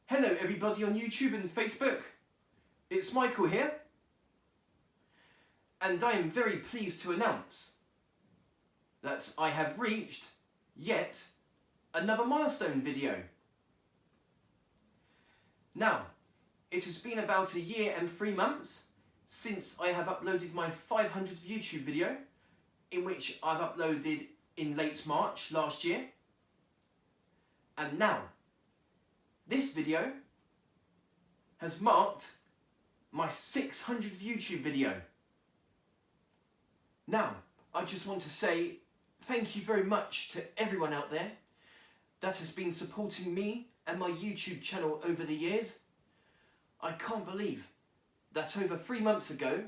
Hello everybody on YouTube and Facebook, it's Michael here, and I am very pleased to announce that I have reached yet another milestone video. Now, it has been about a year and 3 months since I have uploaded my 500th YouTube video, in which I've uploaded in late March last year, and now this video has marked my 600th YouTube video. Now, I just want to say thank you very much to everyone out there that has been supporting me and my YouTube channel over the years. I can't believe that over 3 months ago,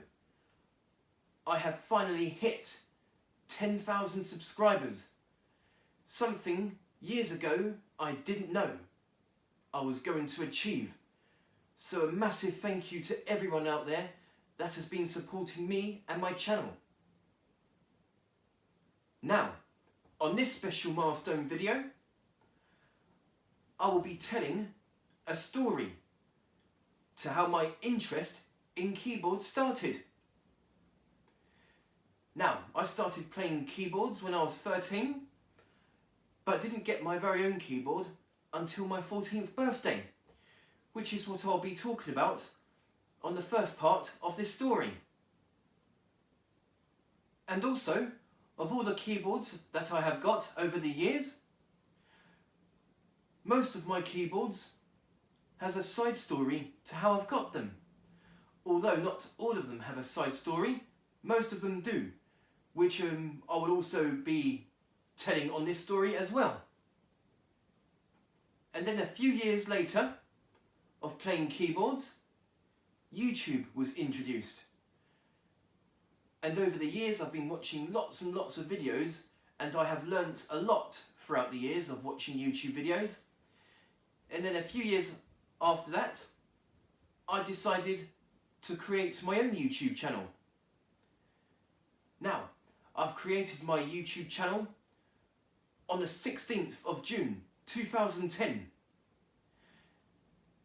I have finally hit 10,000 subscribers. Something years ago I didn't know I was going to achieve. So a massive thank you to everyone out there that has been supporting me and my channel. Now, on this special milestone video, I will be telling a story to how my interest in keyboards started. Now, I started playing keyboards when I was 13, but didn't get my very own keyboard until my 14th birthday, which is what I'll be talking about on the first part of this story. And also, of all the keyboards that I have got over the years, most of my keyboards has a side story to how I've got them. Although not all of them have a side story, most of them do, which I will also be telling on this story as well. And then a few years later of playing keyboards, YouTube was introduced. And over the years I've been watching lots and lots of videos, and I have learnt a lot throughout the years of watching YouTube videos. And then a few years after that, I decided to create my own YouTube channel. Now, I've created my YouTube channel on the 16th of June 2010,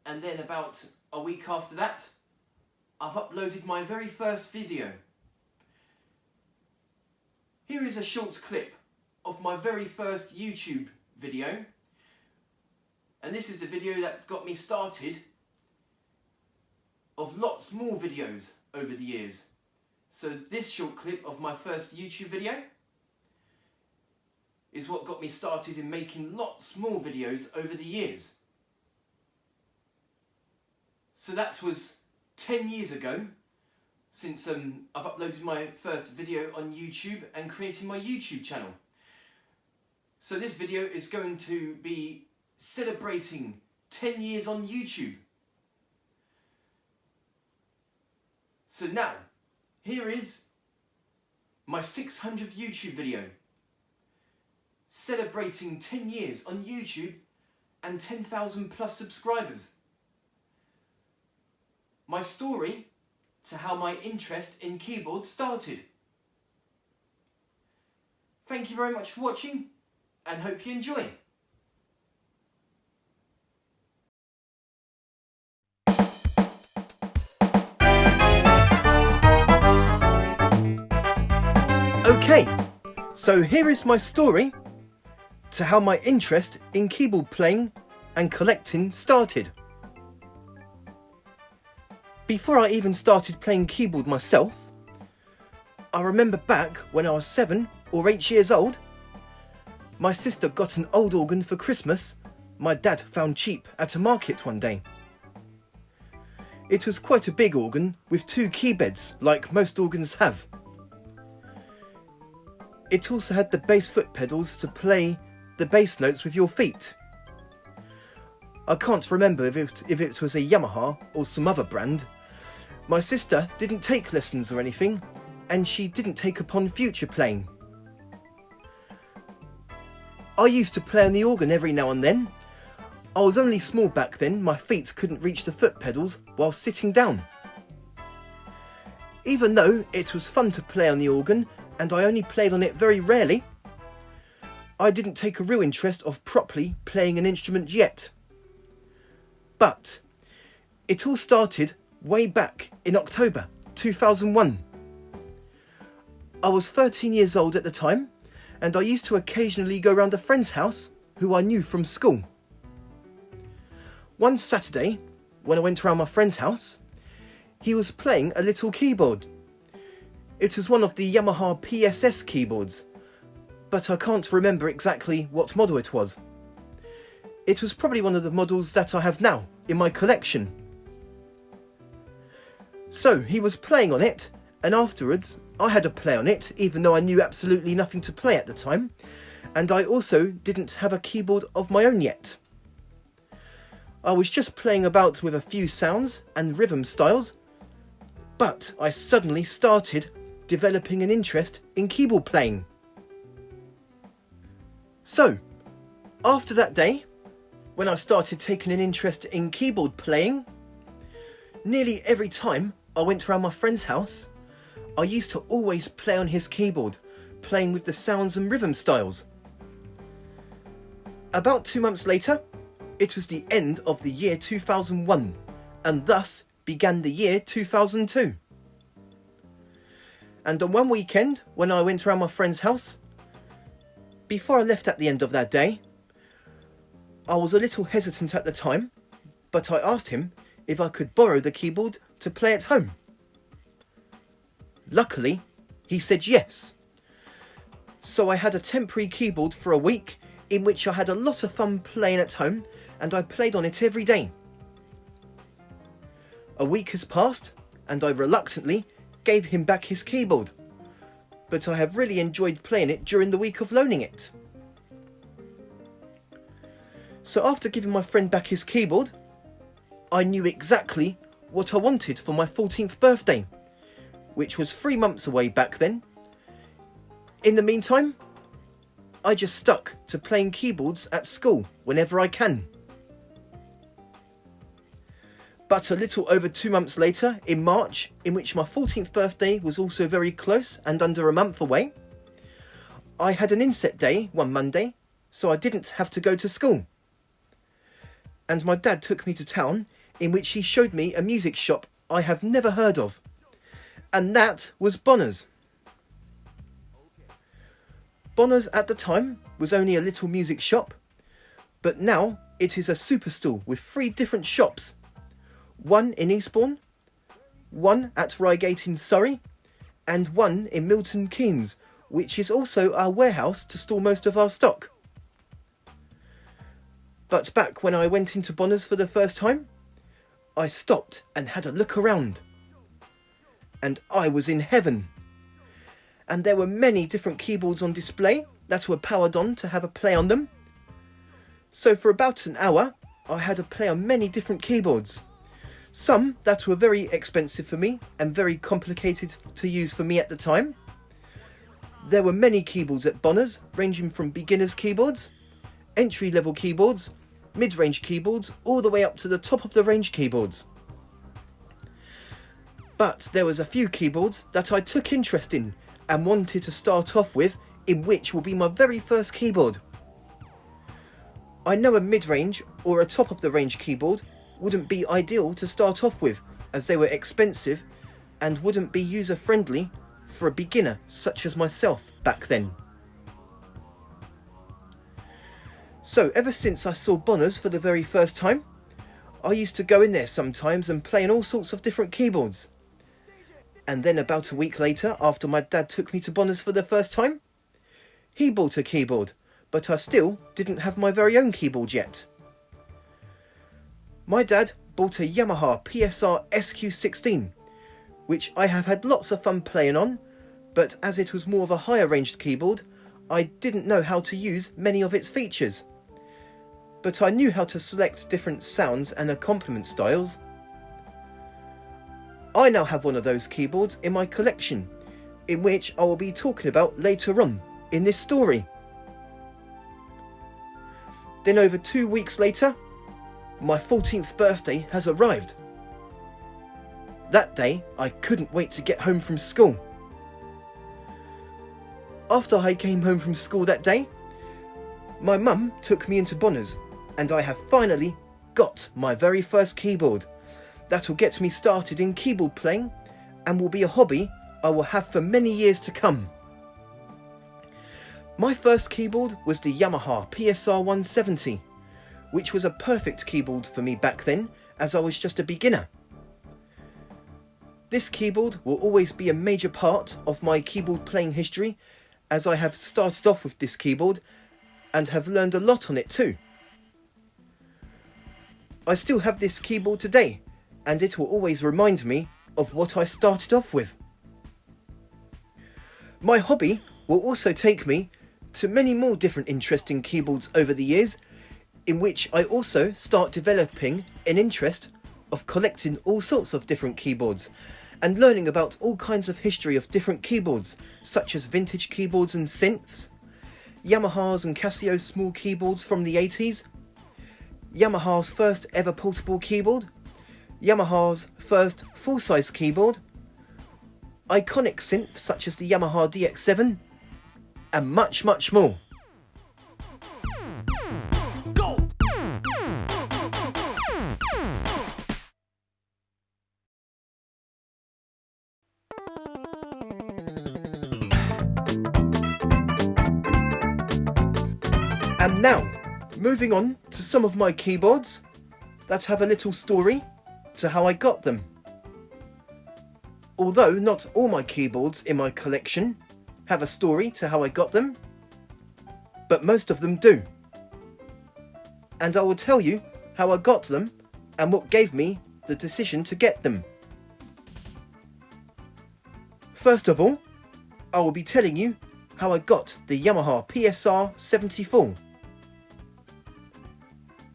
and then about a week after that I've uploaded my very first video. Here is a short clip of my very first YouTube video, and this is the video that got me started of lots more videos over the years. So this short clip of my first YouTube video is what got me started in making lots more videos over the years. So that was 10 years ago since I've uploaded my first video on YouTube and creating my YouTube channel. So this video is going to be celebrating 10 years on YouTube. So now, here is my 600th YouTube video, celebrating 10 years on YouTube and 10,000 plus subscribers. My story to how my interest in keyboards started. Thank you very much for watching, and hope you enjoy. Okay, so here is my story to how my interest in keyboard playing and collecting started. Before I even started playing keyboard myself, I remember back when I was 7 or 8 years old, my sister got an old organ for Christmas my dad found cheap at a market one day. It was quite a big organ with 2 key beds like most organs have. It also had the bass foot pedals to play the bass notes with your feet. I can't remember if it was a Yamaha or some other brand. My sister didn't take lessons or anything, and she didn't take upon future playing. I used to play on the organ every now and then. I was only small back then, my feet couldn't reach the foot pedals while sitting down. Even though it was fun to play on the organ, and I only played on it very rarely, I didn't take a real interest of properly playing an instrument yet. But it all started way back in October 2001. I was 13 years old at the time, and I used to occasionally go round a friend's house who I knew from school. One Saturday, when I went around my friend's house, he was playing a little keyboard. It was one of the Yamaha PSS keyboards, but I can't remember exactly what model it was. It was probably one of the models that I have now in my collection. So he was playing on it, and afterwards I had a play on it, even though I knew absolutely nothing to play at the time, and I also didn't have a keyboard of my own yet. I was just playing about with a few sounds and rhythm styles, but I suddenly started developing an interest in keyboard playing. So, after that day, when I started taking an interest in keyboard playing, nearly every time I went around my friend's house, I used to always play on his keyboard, playing with the sounds and rhythm styles. About 2 months later, it was the end of the year 2001, and thus began the year 2002. And on one weekend, when I went around my friend's house, before I left at the end of that day, I was a little hesitant at the time, but I asked him if I could borrow the keyboard to play at home. Luckily, he said yes. So I had a temporary keyboard for a week in which I had a lot of fun playing at home, and I played on it every day. A week has passed, and I reluctantly gave him back his keyboard, but I have really enjoyed playing it during the week of loaning it. So after giving my friend back his keyboard, I knew exactly what I wanted for my 14th birthday, which was 3 months away back then. In the meantime, I just stuck to playing keyboards at school whenever I can. But a little over 2 months later, in March, in which my 14th birthday was also very close and under a month away, I had an inset day one Monday, so I didn't have to go to school. And my dad took me to town, in which he showed me a music shop I have never heard of, and that was Bonner's. Bonner's at the time was only a little music shop, but now it is a superstore with 3 different shops. One in Eastbourne, one at Reigate in Surrey, and one in Milton Keynes, which is also our warehouse to store most of our stock. But back when I went into Bonner's for the first time, I stopped and had a look around. And I was in heaven. And there were many different keyboards on display that were powered on to have a play on them. So for about an hour, I had a play on many different keyboards. Some that were very expensive for me and very complicated to use for me at the time. There were many keyboards at Bonner's, ranging from beginners keyboards, entry-level keyboards, mid-range keyboards, all the way up to the top of the range keyboards. But there was a few keyboards that I took interest in and wanted to start off with, in which will be my very first keyboard. I know a mid-range or a top of the range keyboard wouldn't be ideal to start off with, as they were expensive and wouldn't be user-friendly for a beginner such as myself back then. So ever since I saw Bonner's for the very first time, I used to go in there sometimes and play on all sorts of different keyboards. And then about a week later, after my dad took me to Bonner's for the first time, he bought a keyboard, but I still didn't have my very own keyboard yet. My dad bought a Yamaha PSR-170, which I have had lots of fun playing on, but as it was more of a higher ranged keyboard, I didn't know how to use many of its features. But I knew how to select different sounds and accompaniment styles. I now have one of those keyboards in my collection, in which I will be talking about later on in this story. Then over 2 weeks later, my 14th birthday has arrived. That day, I couldn't wait to get home from school. After I came home from school that day, my mum took me into Bonner's, and I have finally got my very first keyboard. That will get me started in keyboard playing and will be a hobby I will have for many years to come. My first keyboard was the Yamaha PSR-170, which was a perfect keyboard for me back then, as I was just a beginner. This keyboard will always be a major part of my keyboard playing history, as I have started off with this keyboard and have learned a lot on it too. I still have this keyboard today, and it will always remind me of what I started off with. My hobby will also take me to many more different interesting keyboards over the years, in which I also start developing an interest of collecting all sorts of different keyboards and learning about all kinds of history of different keyboards, such as vintage keyboards and synths, Yamaha's and Casio's small keyboards from the 80s, Yamaha's first ever portable keyboard, Yamaha's first full-size keyboard, iconic synths such as the Yamaha DX7, and much, much more. Go! And now, moving on to some of my keyboards that have a little story to how I got them. Although not all my keyboards in my collection have a story to how I got them, but most of them do. And I will tell you how I got them and what gave me the decision to get them. First of all, I will be telling you how I got the Yamaha PSR-74.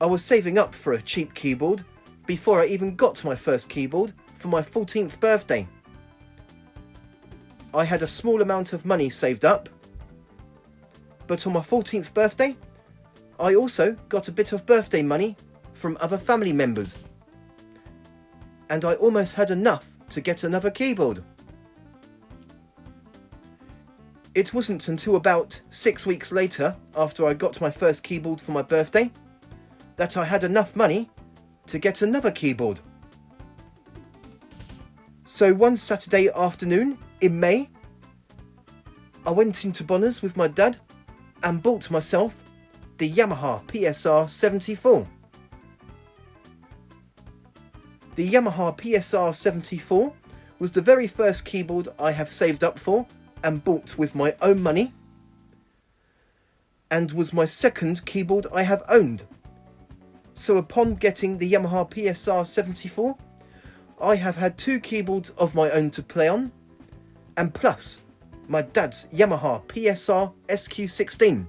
I was saving up for a cheap keyboard before I even got my first keyboard for my 14th birthday. I had a small amount of money saved up, but on my 14th birthday, I also got a bit of birthday money from other family members, and I almost had enough to get another keyboard. It wasn't until about 6 weeks later, after I got my first keyboard for my birthday, that I had enough money to get another keyboard. So one Saturday afternoon in May, I went into Bonners with my dad and bought myself the Yamaha PSR-74. The Yamaha PSR-74 was the very first keyboard I have saved up for and bought with my own money, and was my second keyboard I have owned. So upon getting the Yamaha PSR-74, I have had 2 keyboards of my own to play on, and plus my dad's Yamaha PSR SQ16.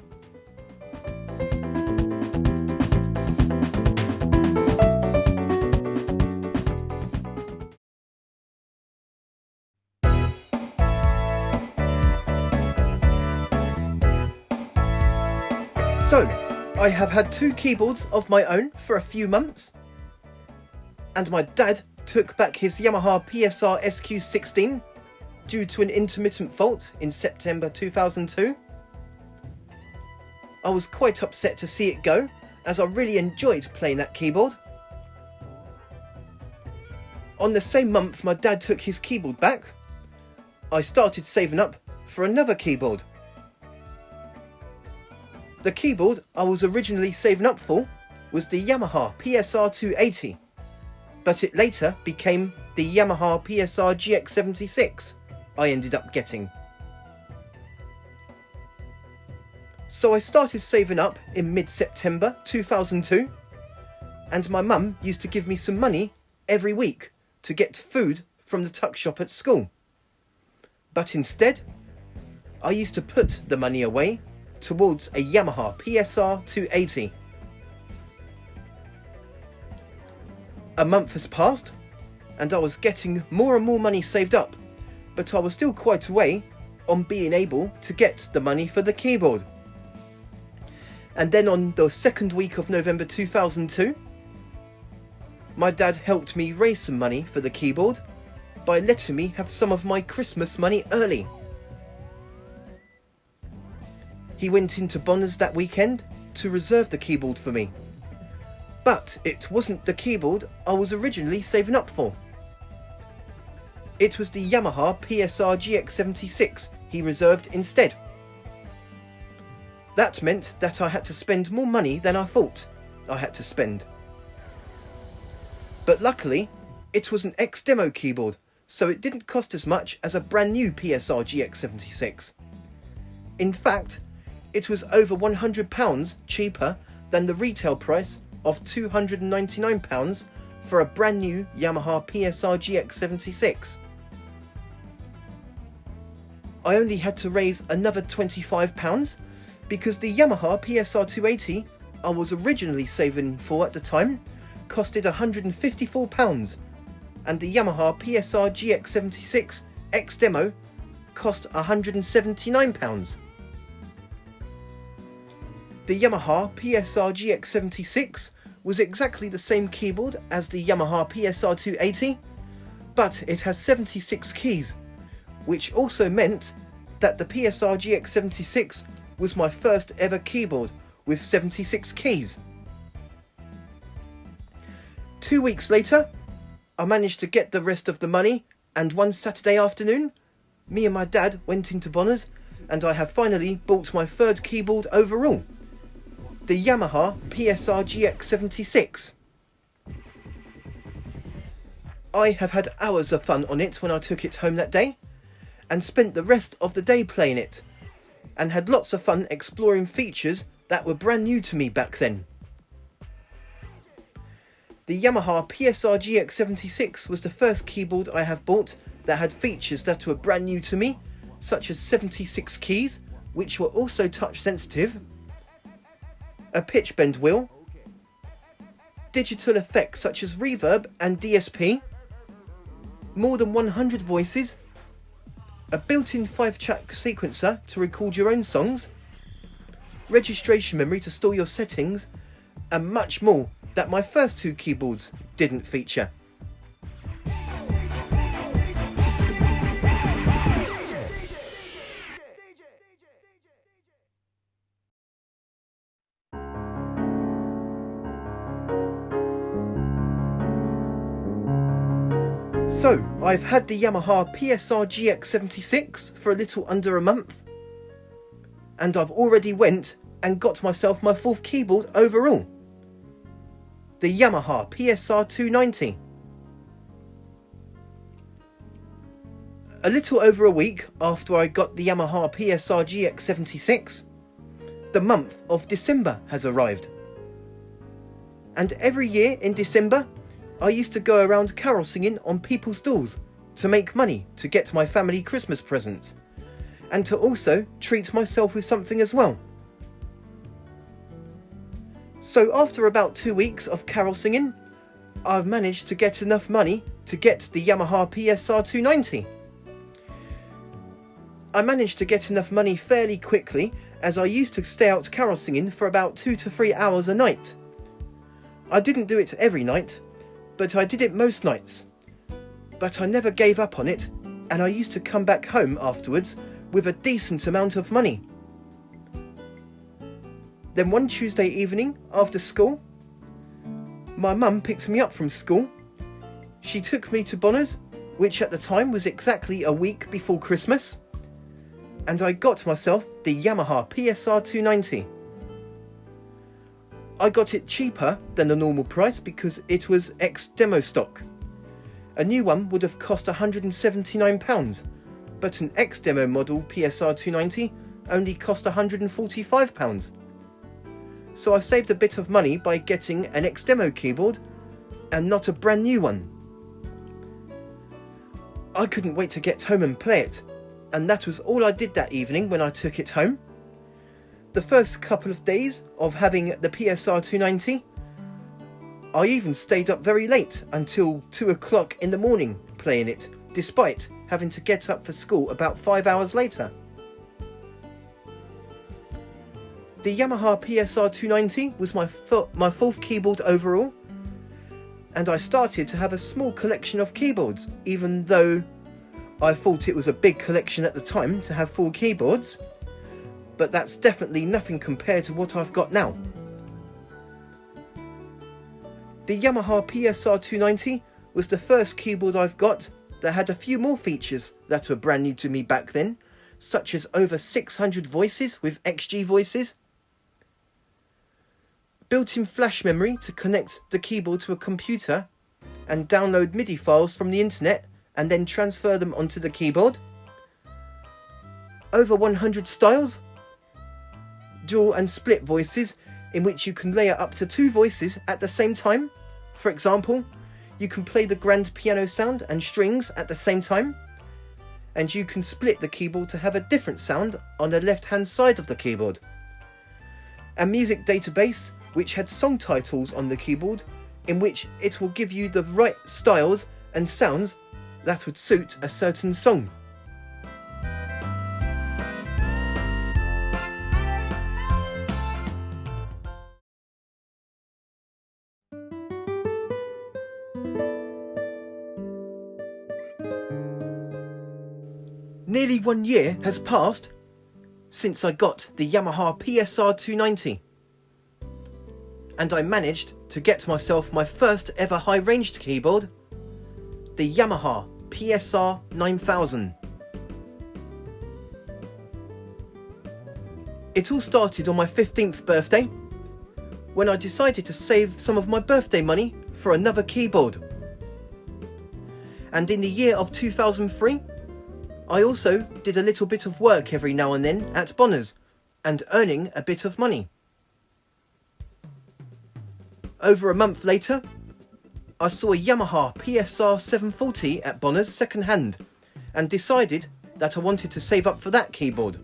So, I have had 2 keyboards of my own for a few months, and my dad took back his Yamaha PSR SQ16 due to an intermittent fault in September 2002. I was quite upset to see it go, as I really enjoyed playing that keyboard. On the same month my dad took his keyboard back, I started saving up for another keyboard. The keyboard I was originally saving up for was the Yamaha PSR-280, but it later became the Yamaha PSR GX76 I ended up getting. So I started saving up in mid-September 2002, and my mum used to give me some money every week to get food from the tuck shop at school. But instead, I used to put the money away towards a Yamaha PSR-280. A month has passed, and I was getting more and more money saved up, but I was still quite a way on being able to get the money for the keyboard. And then on the second week of November 2002, my dad helped me raise some money for the keyboard by letting me have some of my Christmas money early. He went into Bonners that weekend to reserve the keyboard for me. But it wasn't the keyboard I was originally saving up for. It was the Yamaha PSR-GX76 he reserved instead. That meant that I had to spend more money than I thought I had to spend. But luckily, it was an ex-demo keyboard, so it didn't cost as much as a brand new PSR-GX76. In fact, it was over £100 cheaper than the retail price of £299 for a brand new Yamaha PSR-GX76. I only had to raise another £25 because the Yamaha PSR-280 I was originally saving for at the time costed £154, and the Yamaha PSR-GX76 X-Demo cost £179. The Yamaha PSR-GX76 was exactly the same keyboard as the Yamaha PSR-280, but it has 76 keys, which also meant that the PSR-GX76 was my first ever keyboard with 76 keys. 2 weeks later, I managed to get the rest of the money, and one Saturday afternoon, me and my dad went into Bonner's and I have finally bought my third keyboard overall, the Yamaha PSR-GX76. I have had hours of fun on it when I took it home that day, and spent the rest of the day playing it, and had lots of fun exploring features that were brand new to me back then. The Yamaha PSR-GX76 was the first keyboard I have bought that had features that were brand new to me, such as 76 keys, which were also touch sensitive, a pitch bend wheel, digital effects such as reverb and DSP, more than 100 voices, a built-in 5-track sequencer to record your own songs, registration memory to store your settings, and much more that my first two keyboards didn't feature. So, I've had the Yamaha PSR-GX76 for a little under a month, and I've already went and got myself my fourth keyboard overall, the Yamaha PSR-290. A little over a week after I got the Yamaha PSR-GX76, the month of December has arrived. And every year in December, I used to go around carol singing on people's doors to make money to get my family Christmas presents, and to also treat myself with something as well. So after about 2 weeks of carol singing, I've managed to get enough money to get the Yamaha PSR-290. I managed to get enough money fairly quickly, as I used to stay out carol singing for about 2 to 3 hours a night. I didn't do it every night, but I did it most nights. But I never gave up on it, and I used to come back home afterwards with a decent amount of money. Then one Tuesday evening after school, my mum picked me up from school. She took me to Bonner's, which at the time was exactly a week before Christmas, and I got myself the Yamaha PSR-290. I got it cheaper than the normal price because it was ex-demo stock. A new one would have cost £179, but an ex-demo model PSR-290 only cost £145. So I saved a bit of money by getting an ex-demo keyboard and not a brand new one. I couldn't wait to get home and play it, and that was all I did that evening when I took it home. The first couple of days of having the PSR-290, I even stayed up very late until 2 o'clock in the morning playing it, despite having to get up for school about 5 hours later. The Yamaha PSR-290 was my fourth keyboard overall, and I started to have a small collection of keyboards, even though I thought it was a big collection at the time to have 4 keyboards. But that's definitely nothing compared to what I've got now. The Yamaha PSR-290 was the first keyboard I've got that had a few more features that were brand new to me back then, such as over 600 voices with XG voices, built-in flash memory to connect the keyboard to a computer and download MIDI files from the internet and then transfer them onto the keyboard, over 100 styles, dual and split voices in which you can layer up to 2 voices at the same time. For example, you can play the grand piano sound and strings at the same time, and you can split the keyboard to have a different sound on the left hand side of the keyboard. A music database which had song titles on the keyboard in which it will give you the right styles and sounds that would suit a certain song. Nearly 1 year has passed since I got the Yamaha PSR-290, and I managed to get myself my first ever high-ranged keyboard, the Yamaha PSR-9000. It all started on my 15th birthday, when I decided to save some of my birthday money for another keyboard. And in the year of 2003, I also did a little bit of work every now and then at Bonner's and earning a bit of money. Over a month later, I saw a Yamaha PSR-740 at Bonner's second hand and decided that I wanted to save up for that keyboard.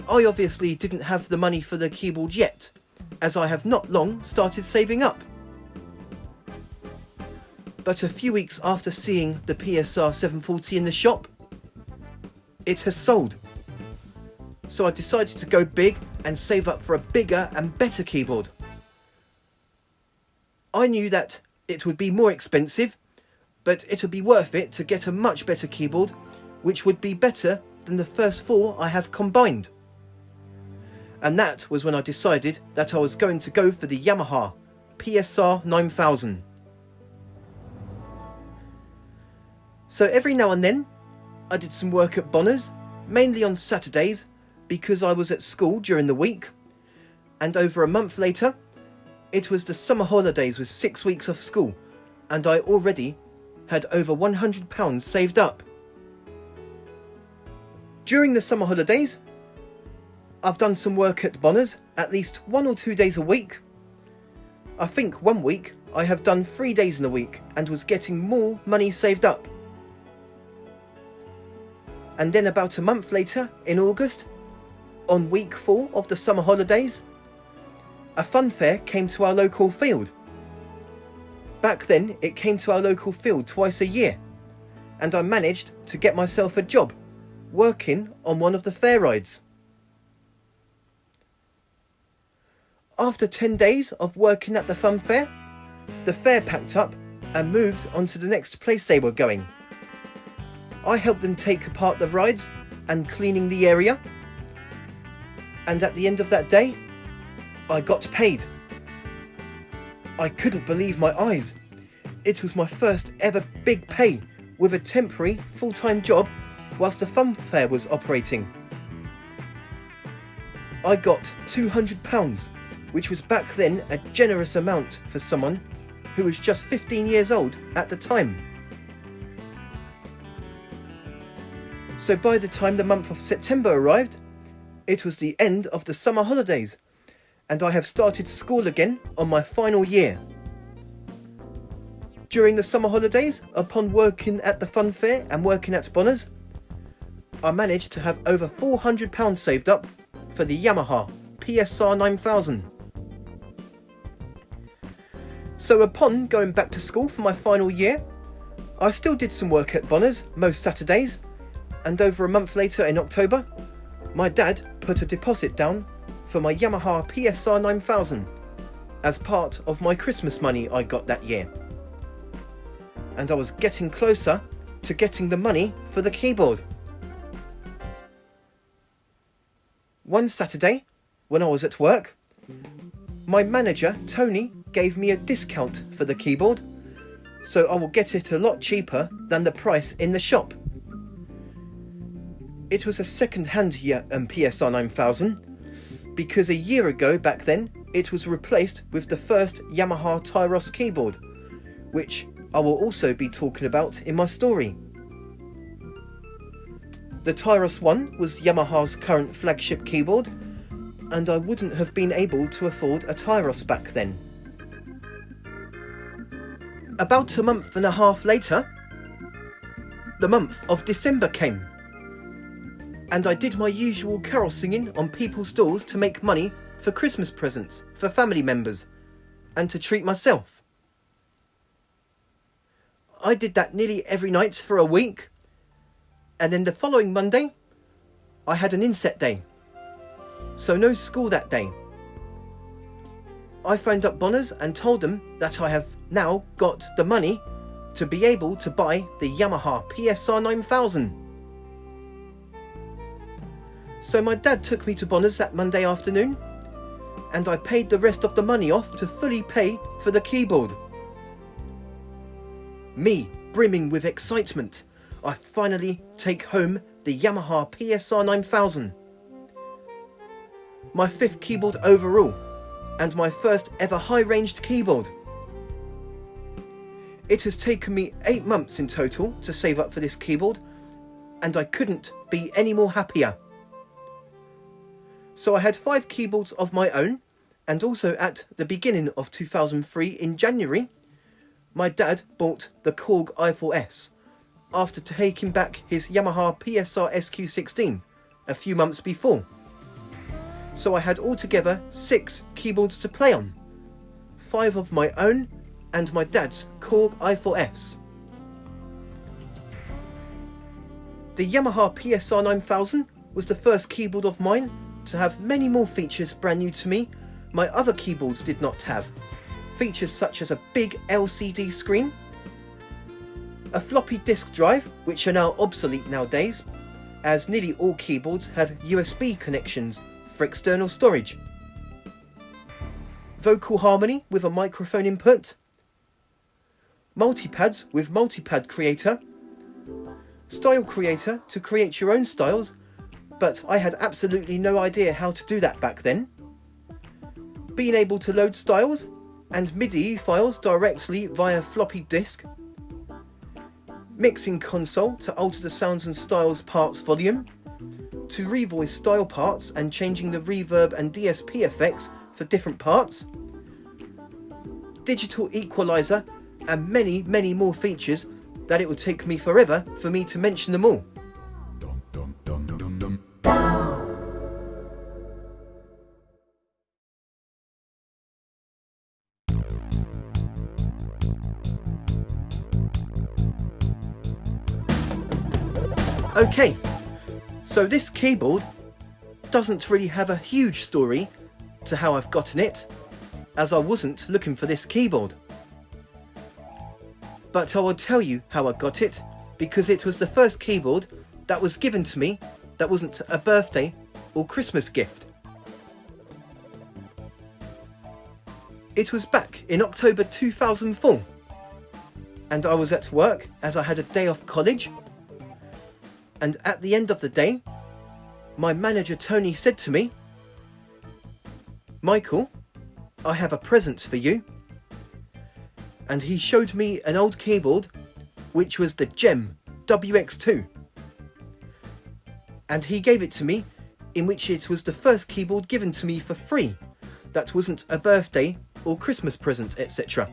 I obviously didn't have the money for the keyboard yet, as I have not long started saving up. But a few weeks after seeing the PSR-740 in the shop, it has sold. So I decided to go big and save up for a bigger and better keyboard. I knew that it would be more expensive, but it would be worth it to get a much better keyboard, which would be better than the first 4 I have combined. And that was when I decided that I was going to go for the Yamaha PSR-9000. So every now and then, I did some work at Bonner's, mainly on Saturdays, because I was at school during the week, and over a month later, it was the summer holidays with 6 weeks off school, and I already had over £100 saved up. During the summer holidays, I've done some work at Bonner's at least 1 or 2 days a week. I think one week I have done 3 days in a week and was getting more money saved up. And then about a month later, in August, on week 4 of the summer holidays, a fun fair came to our local field. Back then, it came to our local field twice a year, and I managed to get myself a job, working on one of the fair rides. After 10 days of working at the fun fair, the fair packed up and moved on to the next place they were going. I helped them take apart the rides and cleaning the area. And at the end of that day, I got paid. I couldn't believe my eyes. It was my first ever big pay with a temporary full-time job whilst the fun fair was operating. I got £200, which was back then a generous amount for someone who was just 15 years old at the time. So by the time the month of September arrived, it was the end of the summer holidays, and I have started school again on my final year. During the summer holidays, upon working at the fun fair and working at Bonner's, I managed to have over £400 saved up for the Yamaha PSR-9000. So upon going back to school for my final year, I still did some work at Bonner's most Saturdays, and over a month later in October, my dad put a deposit down for my Yamaha PSR-9000 as part of my Christmas money I got that year. And I was getting closer to getting the money for the keyboard. One Saturday, when I was at work, my manager, Tony, gave me a discount for the keyboard, so I will get it a lot cheaper than the price in the shop. It was a second-hand PSR-9000, because a year ago back then it was replaced with the first Yamaha Tyros keyboard, which I will also be talking about in my story. The Tyros 1 was Yamaha's current flagship keyboard, and I wouldn't have been able to afford a Tyros back then. About a month and a half later, the month of December came, and I did my usual carol singing on people's doors to make money for Christmas presents for family members and to treat myself. I did that nearly every night for a week, and then the following Monday I had an inset day, so no school that day. I phoned up Bonners and told them that I have now got the money to be able to buy the Yamaha PSR-9000. So my dad took me to Bonners that Monday afternoon, and I paid the rest of the money off to fully pay for the keyboard. Me brimming with excitement, I finally take home the Yamaha PSR-9000. My 5th keyboard overall, and my first ever high-ranged keyboard. It has taken me 8 months in total to save up for this keyboard, and I couldn't be any more happier. So I had 5 keyboards of my own, and also at the beginning of 2003 in January, my dad bought the Korg i4S after taking back his Yamaha PSR SQ16 a few months before. So I had altogether 6 keyboards to play on, 5 of my own and my dad's Korg i4S. The Yamaha PSR-9000 was the first keyboard of mine to have many more features brand new to me my other keyboards did not have. Features such as a big LCD screen, a floppy disk drive, which are now obsolete nowadays, as nearly all keyboards have USB connections for external storage, vocal harmony with a microphone input, multipads with multipad creator, style creator to create your own styles, but I had absolutely no idea how to do that back then, being able to load styles and MIDI files directly via floppy disk, mixing console to alter the sounds and styles parts volume, to revoice style parts and changing the reverb and DSP effects for different parts, digital equalizer, and many more features that it would take me forever for me to mention them all. Okay, so this keyboard doesn't really have a huge story to how I've gotten it, as I wasn't looking for this keyboard. But I will tell you how I got it, because it was the first keyboard that was given to me that wasn't a birthday or Christmas gift. It was back in October 2004, and I was at work as I had a day off college. And at the end of the day, my manager Tony said to me, "Michael, I have a present for you." And he showed me an old keyboard, which was the Gem WX2. And he gave it to me, in which it was the first keyboard given to me for free, that wasn't a birthday or Christmas present, etc.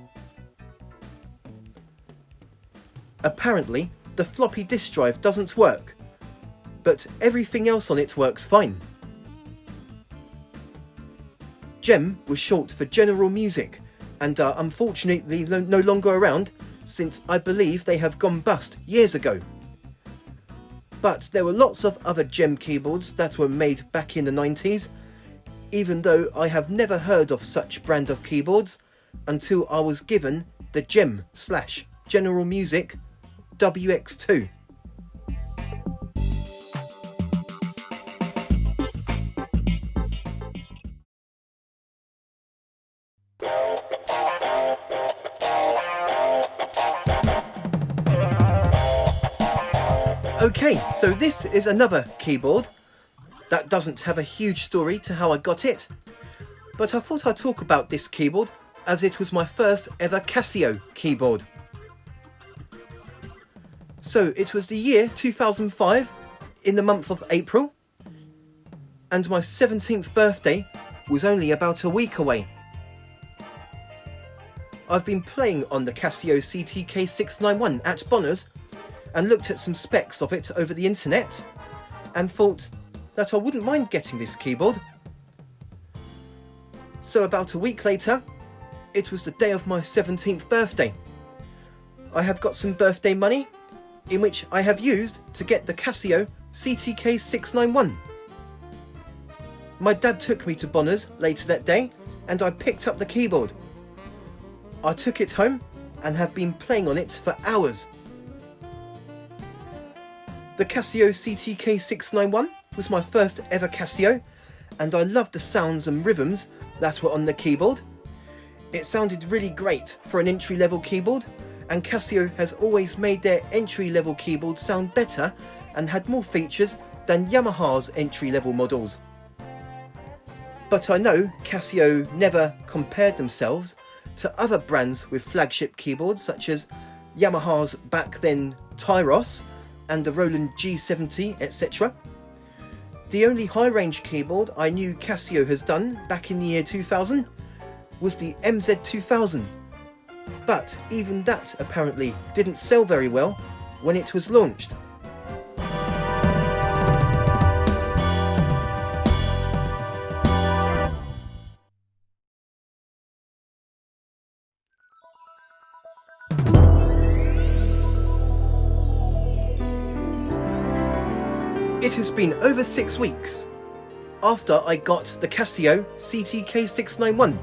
Apparently, the floppy disk drive doesn't work, but everything else on it works fine. Gem was short for General Music, and are unfortunately no longer around, since I believe they have gone bust years ago. But there were lots of other Gem keyboards that were made back in the 90s, even though I have never heard of such brand of keyboards until I was given the Gem/General Music WX2. Okay, so this is another keyboard that doesn't have a huge story to how I got it, but I thought I'd talk about this keyboard as it was my first ever Casio keyboard. So it was the year 2005 in the month of April, and my 17th birthday was only about a week away. I've been playing on the Casio CTK691 at Bonner's and looked at some specs of it over the internet and thought that I wouldn't mind getting this keyboard. So about a week later, it was the day of my 17th birthday. I have got some birthday money in which I have used to get the Casio CTK691. My dad took me to Bonner's later that day and I picked up the keyboard. I took it home and have been playing on it for hours. The Casio CTK691 was my first ever Casio, and I loved the sounds and rhythms that were on the keyboard. It sounded really great for an entry-level keyboard, and Casio has always made their entry-level keyboards sound better and had more features than Yamaha's entry-level models. But I know Casio never compared themselves to other brands with flagship keyboards such as Yamaha's back then Tyros and the Roland G70, etc. The only high-range keyboard I knew Casio has done back in the year 2000 was the MZ2000, but even that apparently didn't sell very well when it was launched. It has been over 6 weeks after I got the Casio CTK691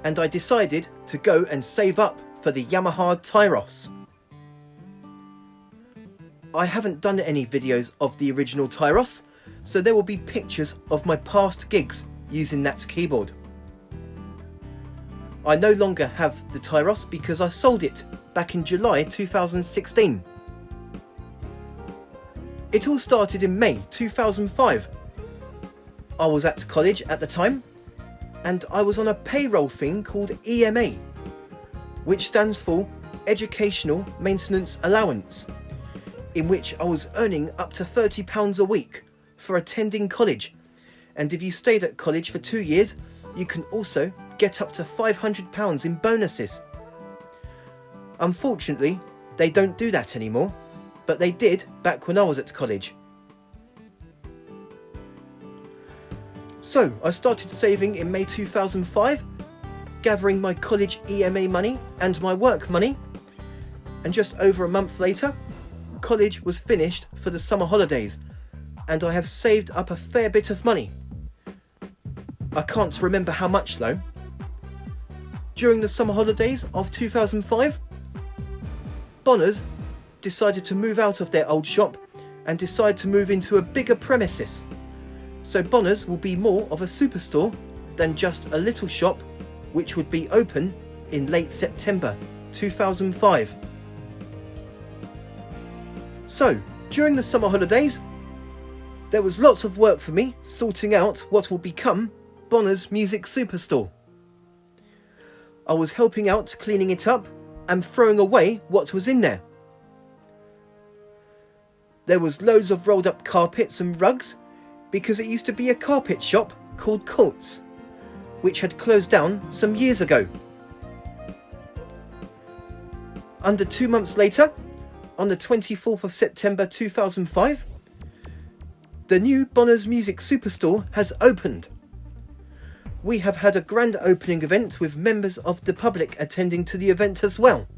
and I decided to go and save up for the Yamaha Tyros. I haven't done any videos of the original Tyros, so there will be pictures of my past gigs using that keyboard. I no longer have the Tyros because I sold it back in July 2016. It all started in May 2005. I was at college at the time and I was on a payroll thing called EMA, which stands for Educational Maintenance Allowance, in which I was earning up to £30 a week for attending college, and if you stayed at college for 2 years you can also get up to £500 in bonuses. Unfortunately, they don't do that anymore, but they did back when I was at college. So I started saving in May 2005, gathering my college EMA money and my work money, and just over a month later, college was finished for the summer holidays, and I have saved up a fair bit of money. I can't remember how much though. During the summer holidays of 2005, Bonner's decided to move out of their old shop and decide to move into a bigger premises. So Bonner's will be more of a superstore than just a little shop, which would be open in late September 2005. So during the summer holidays, there was lots of work for me sorting out what will become Bonner's Music Superstore. I was helping out cleaning it up and throwing away what was in there. There was loads of rolled up carpets and rugs because it used to be a carpet shop called Courts, which had closed down some years ago. Under 2 months later, on the 24th of September 2005, the new Bonner's Music Superstore has opened. We have had a grand opening event with members of the public attending to the event as well.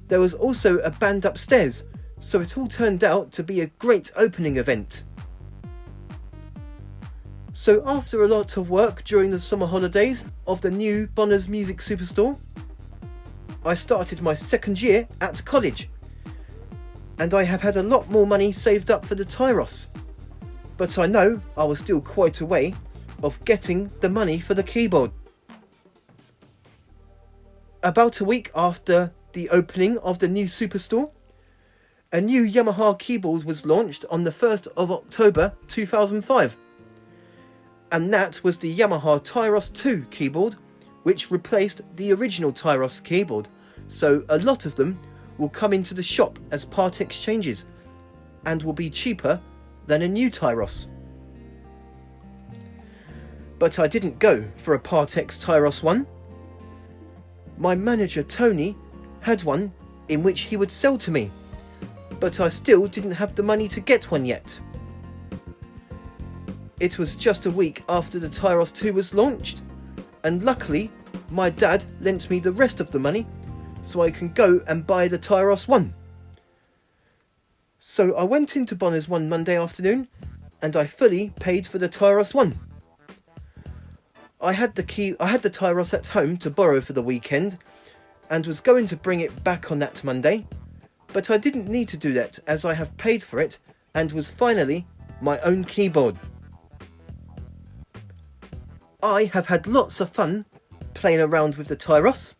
There was also a band upstairs, so it all turned out to be a great opening event. So after a lot of work during the summer holidays of the new Bonner's Music Superstore, I started my second year at college, and I have had a lot more money saved up for the Tyros, but I know I was still quite a way of getting the money for the keyboard. About a week after the opening of the new Superstore, a new Yamaha keyboard was launched on the 1st of October 2005. And that was the Yamaha Tyros 2 keyboard, which replaced the original Tyros keyboard. So a lot of them will come into the shop as part exchanges and will be cheaper than a new Tyros. But I didn't go for a Part X Tyros one. My manager Tony had one in which he would sell to me, but I still didn't have the money to get one yet. It was just a week after the Tyros 2 was launched, and luckily my dad lent me the rest of the money so I can go and buy the Tyros 1. So I went into Bonner's one Monday afternoon and I fully paid for the Tyros 1. I had the Tyros at home to borrow for the weekend and was going to bring it back on that Monday, but I didn't need to do that as I have paid for it and was finally my own keyboard. I have had lots of fun playing around with the Tyros,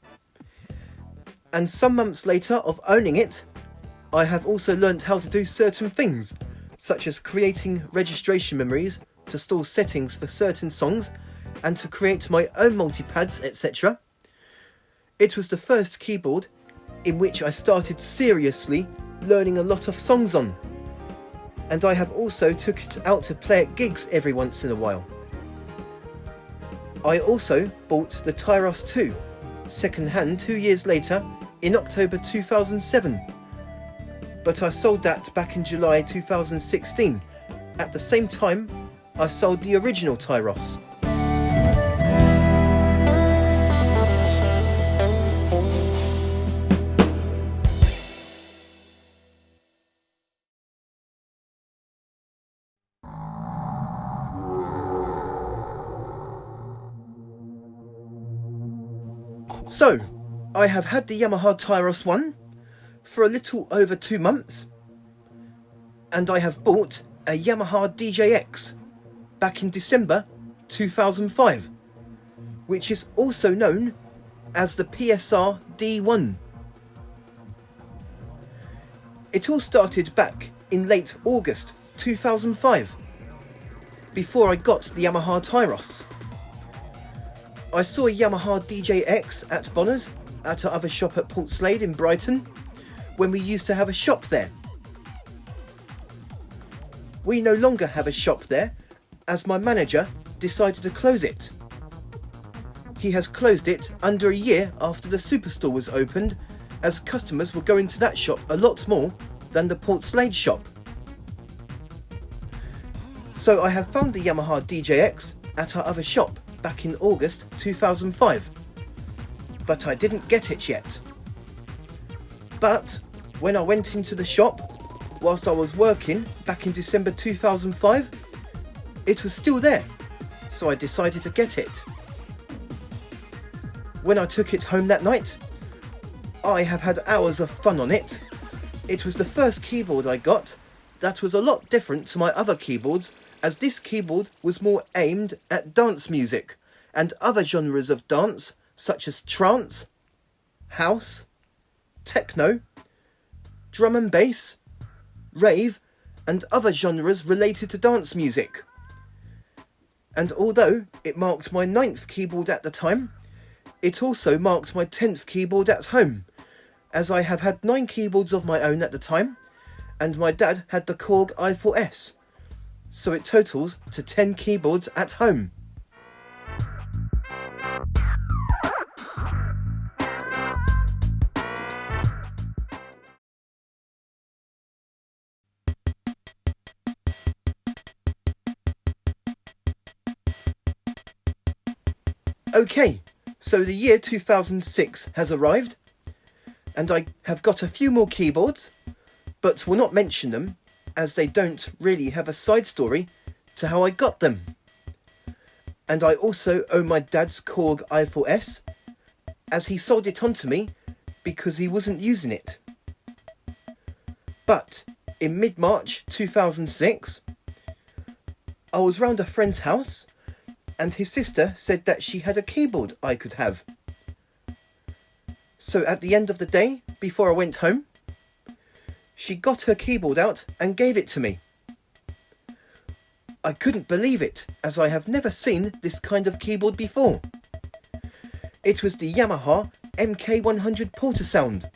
and some months later of owning it, I have also learnt how to do certain things, such as creating registration memories to store settings for certain songs and to create my own multipads, etc. It was the first keyboard in which I started seriously learning a lot of songs on, and I have also took it out to play at gigs every once in a while. I also bought the Tyros 2 second hand 2 years later in October 2007, but I sold that back in July 2016. At the same time, I sold the original Tyros. So, I have had the Yamaha Tyros 1 for a little over 2 months, and I have bought a Yamaha DJX back in December 2005, which is also known as the PSR-D1. It all started back in late August 2005, before I got the Yamaha Tyros. I saw a Yamaha DJX at Bonner's at our other shop at Portslade in Brighton when we used to have a shop there. We no longer have a shop there as my manager decided to close it. He has closed it under a year after the Superstore was opened, as customers were going to that shop a lot more than the Portslade shop. So I have found the Yamaha DJX at our other shop back in August 2005, but I didn't get it yet. But when I went into the shop whilst I was working back in December 2005, it was still there, so I decided to get it. When I took it home that night, I have had hours of fun on it. It was the first keyboard I got that was a lot different to my other keyboards, as this keyboard was more aimed at dance music and other genres of dance such as trance, house, techno, drum and bass, rave and other genres related to dance music. And although it marked my 9th keyboard at the time, it also marked my 10th keyboard at home, as I have had 9 keyboards of my own at the time, and my dad had the Korg i4S, so it totals to 10 keyboards at home. Okay, so the year 2006 has arrived, and I have got a few more keyboards, but will not mention them as they don't really have a side story to how I got them. And I also own my dad's Korg i4S, as he sold it on to me because he wasn't using it. But in mid-March 2006, I was round a friend's house and his sister said that she had a keyboard I could have. So at the end of the day, before I went home, she got her keyboard out and gave it to me. I couldn't believe it, as I have never seen this kind of keyboard before. It was the Yamaha MK100 Portasound.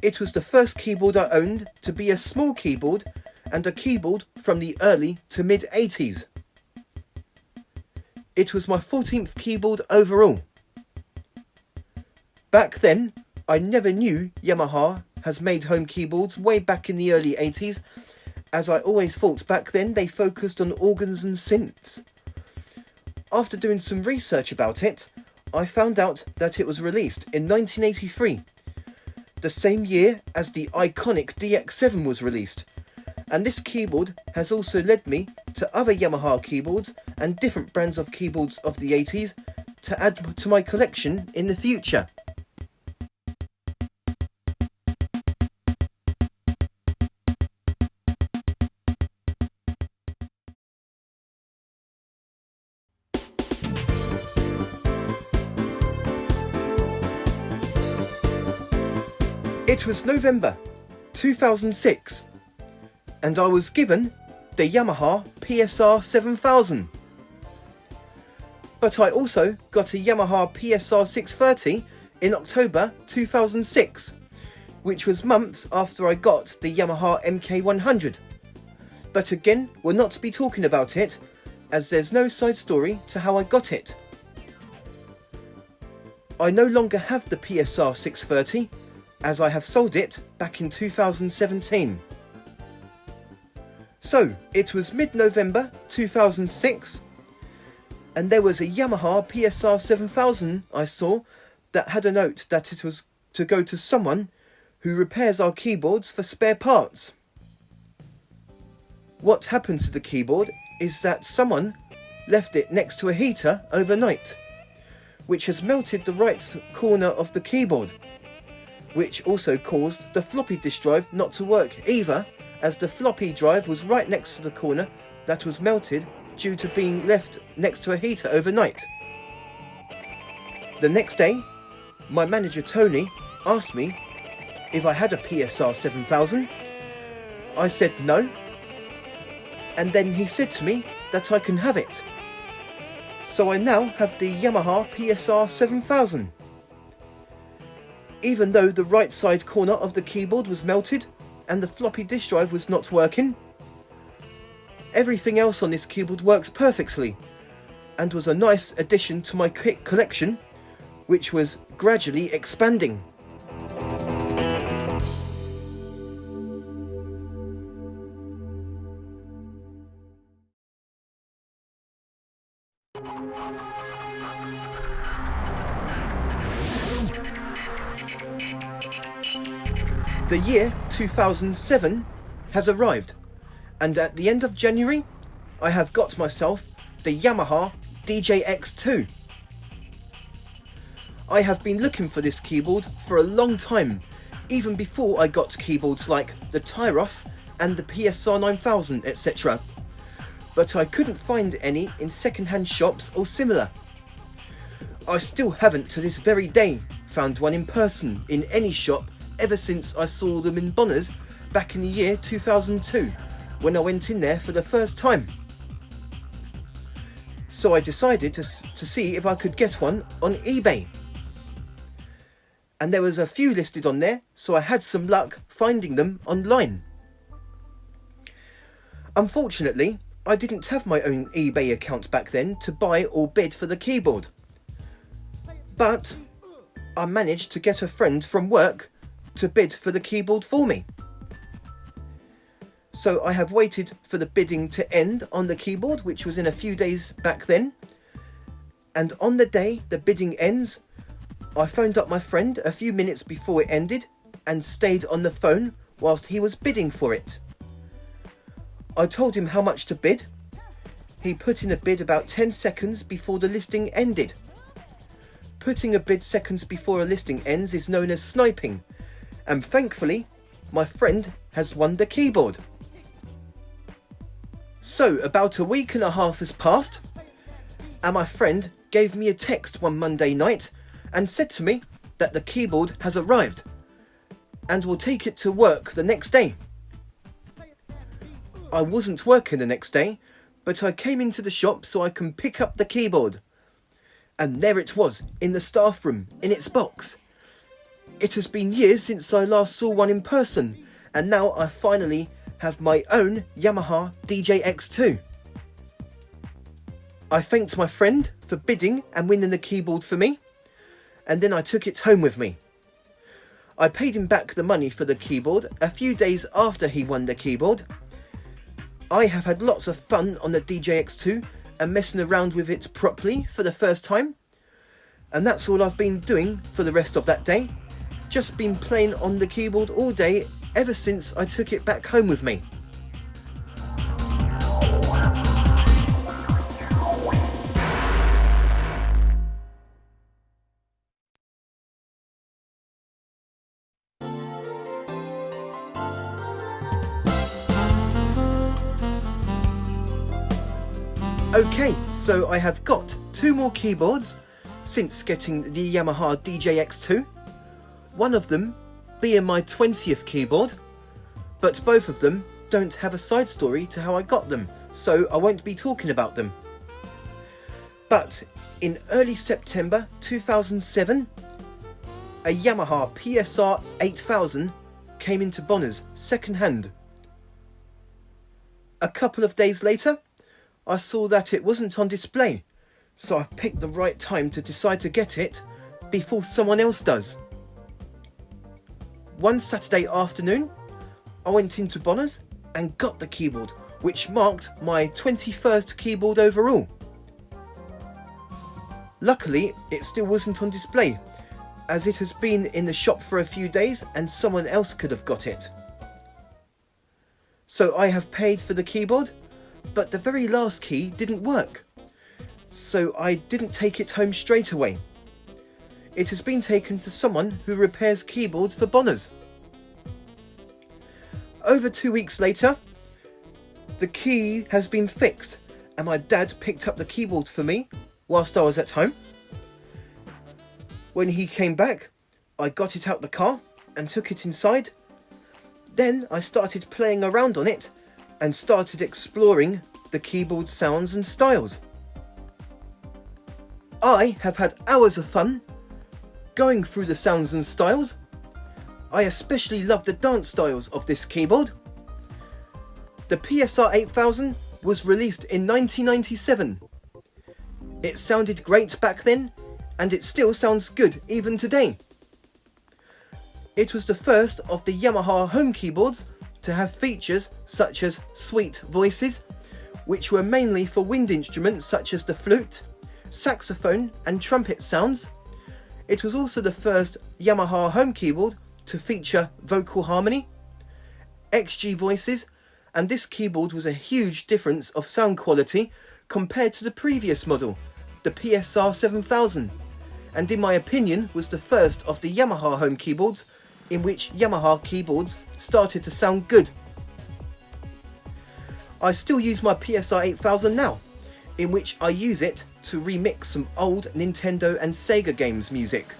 It was the first keyboard I owned to be a small keyboard and a keyboard from the early to mid 80s. It was my 14th keyboard overall. Back then, I never knew Yamaha has made home keyboards way back in the early 80s, as I always thought back then they focused on organs and synths. After doing some research about it, I found out that it was released in 1983, the same year as the iconic DX7 was released, and this keyboard has also led me to other Yamaha keyboards and different brands of keyboards of the 80s to add to my collection in the future. It was November 2006 and I was given the Yamaha PSR-7000. But I also got a Yamaha PSR-630 in October 2006, which was months after I got the Yamaha MK100. But again, we'll not be talking about it, as there's no side story to how I got it. I no longer have the PSR-630, as I have sold it back in 2017. So, it was mid-November 2006, and there was a Yamaha PSR-7000 I saw that had a note that it was to go to someone who repairs our keyboards for spare parts. What happened to the keyboard is that someone left it next to a heater overnight, which has melted the right corner of the keyboard, which also caused the floppy disk drive not to work either, as the floppy drive was right next to the corner that was melted due to being left next to a heater overnight. The next day, my manager Tony asked me if I had a PSR-7000. I said no, and then he said to me that I can have it. So I now have the Yamaha PSR-7000. Even though the right side corner of the keyboard was melted and the floppy disk drive was not working, everything else on this keyboard works perfectly and was a nice addition to my kit collection, which was gradually expanding. The year 2007 has arrived, and at the end of January I have got myself the Yamaha DJX-II. I have been looking for this keyboard for a long time, even before I got keyboards like the Tyros and the PSR-9000, etc. But I couldn't find any in second-hand shops or similar. I still haven't to this very day found one in person in any shop ever since I saw them in Bonner's back in the year 2002, when I went in there for the first time. So I decided to see if I could get one on eBay. And there was a few listed on there, so I had some luck finding them online. Unfortunately, I didn't have my own eBay account back then to buy or bid for the keyboard. But I managed to get a friend from work to bid for the keyboard for me. So I have waited for the bidding to end on the keyboard, which was in a few days back then. And on the day the bidding ends, I phoned up my friend a few minutes before it ended and stayed on the phone whilst he was bidding for it. I told him how much to bid. He put in a bid about 10 seconds before the listing ended. Putting a bid seconds before a listing ends is known as sniping, and thankfully my friend has won the keyboard. So about a week and a half has passed, and my friend gave me a text one Monday night and said to me that the keyboard has arrived and will take it to work the next day. I wasn't working the next day, but I came into the shop so I can pick up the keyboard. And there it was, in the staff room, in its box. It has been years since I last saw one in person, and now I finally have my own Yamaha DJX-II. I thanked my friend for bidding and winning the keyboard for me, and then I took it home with me. I paid him back the money for the keyboard a few days after he won the keyboard. I have had lots of fun on the DJX-II and messing around with it properly for the first time. And that's all I've been doing for the rest of that day. Just been playing on the keyboard all day ever since I took it back home with me. Okay, so I have got 2 more keyboards since getting the Yamaha DJX-II. One of them being my 20th keyboard, but both of them don't have a side story to how I got them, so I won't be talking about them. But in early September 2007, a Yamaha PSR-170 came into Bonner's second hand. A couple of days later, I saw that it wasn't on display, so I picked the right time to decide to get it before someone else does. One Saturday afternoon, I went into Bonner's and got the keyboard, which marked my 21st keyboard overall. Luckily, it still wasn't on display, as it has been in the shop for a few days and someone else could have got it. So I have paid for the keyboard, but the very last key didn't work, so I didn't take it home straight away. It has been taken to someone who repairs keyboards for Bonner's. Over 2 weeks later, the key has been fixed and my dad picked up the keyboard for me whilst I was at home. When he came back, I got it out the car and took it inside. Then I started playing around on it and started exploring the keyboard sounds and styles. I have had hours of fun going through the sounds and styles. I especially love the dance styles of this keyboard. The PSR-8000 was released in 1997. It sounded great back then, and it still sounds good even today. It was the first of the Yamaha home keyboards to have features such as sweet voices, which were mainly for wind instruments such as the flute, saxophone and trumpet sounds. It was also the first Yamaha home keyboard to feature vocal harmony, XG voices, and this keyboard was a huge difference of sound quality compared to the previous model, the PSR-7000, and in my opinion was the first of the Yamaha home keyboards in which Yamaha keyboards started to sound good. I still use my PSR-8000 now, in which I use it to remix some old Nintendo and Sega games music,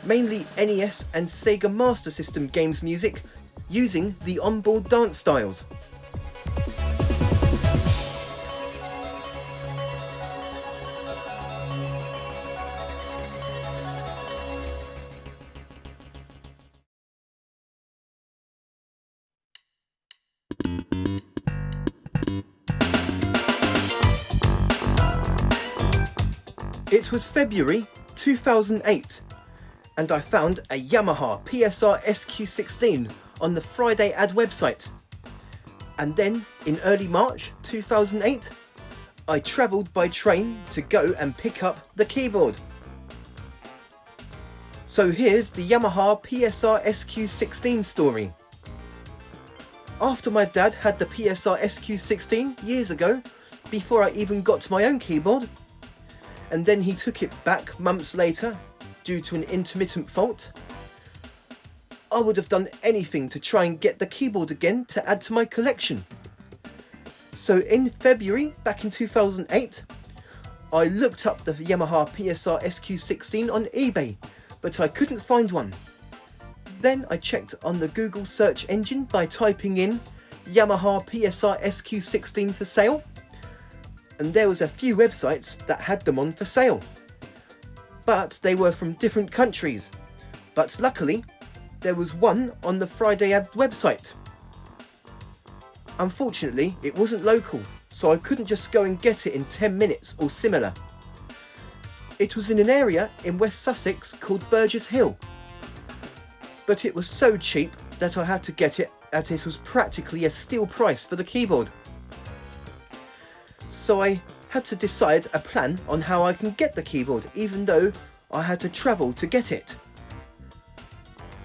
mainly NES and Sega Master System games music, using the onboard dance styles. It was February 2008 and I found a Yamaha PSR-SQ16 on the Friday ad website. And then in early March 2008, I travelled by train to go and pick up the keyboard. So here's the Yamaha PSR-SQ16 story. After my dad had the PSR-SQ16 years ago, before I even got my own keyboard, and then he took it back months later due to an intermittent fault, I would have done anything to try and get the keyboard again to add to my collection. So in February back in 2008, I looked up the Yamaha PSR-SQ16 on eBay, but I couldn't find one. Then I checked on the Google search engine by typing in Yamaha PSR-SQ16 for sale, and there was a few websites that had them on for sale, but they were from different countries. But luckily there was one on the Friday Ad website. Unfortunately it wasn't local, so I couldn't just go and get it in 10 minutes or similar. It was in an area in West Sussex called Burgess Hill, but it was so cheap that I had to get it as it was practically a steal price for the keyboard. So I had to decide a plan on how I can get the keyboard, even though I had to travel to get it.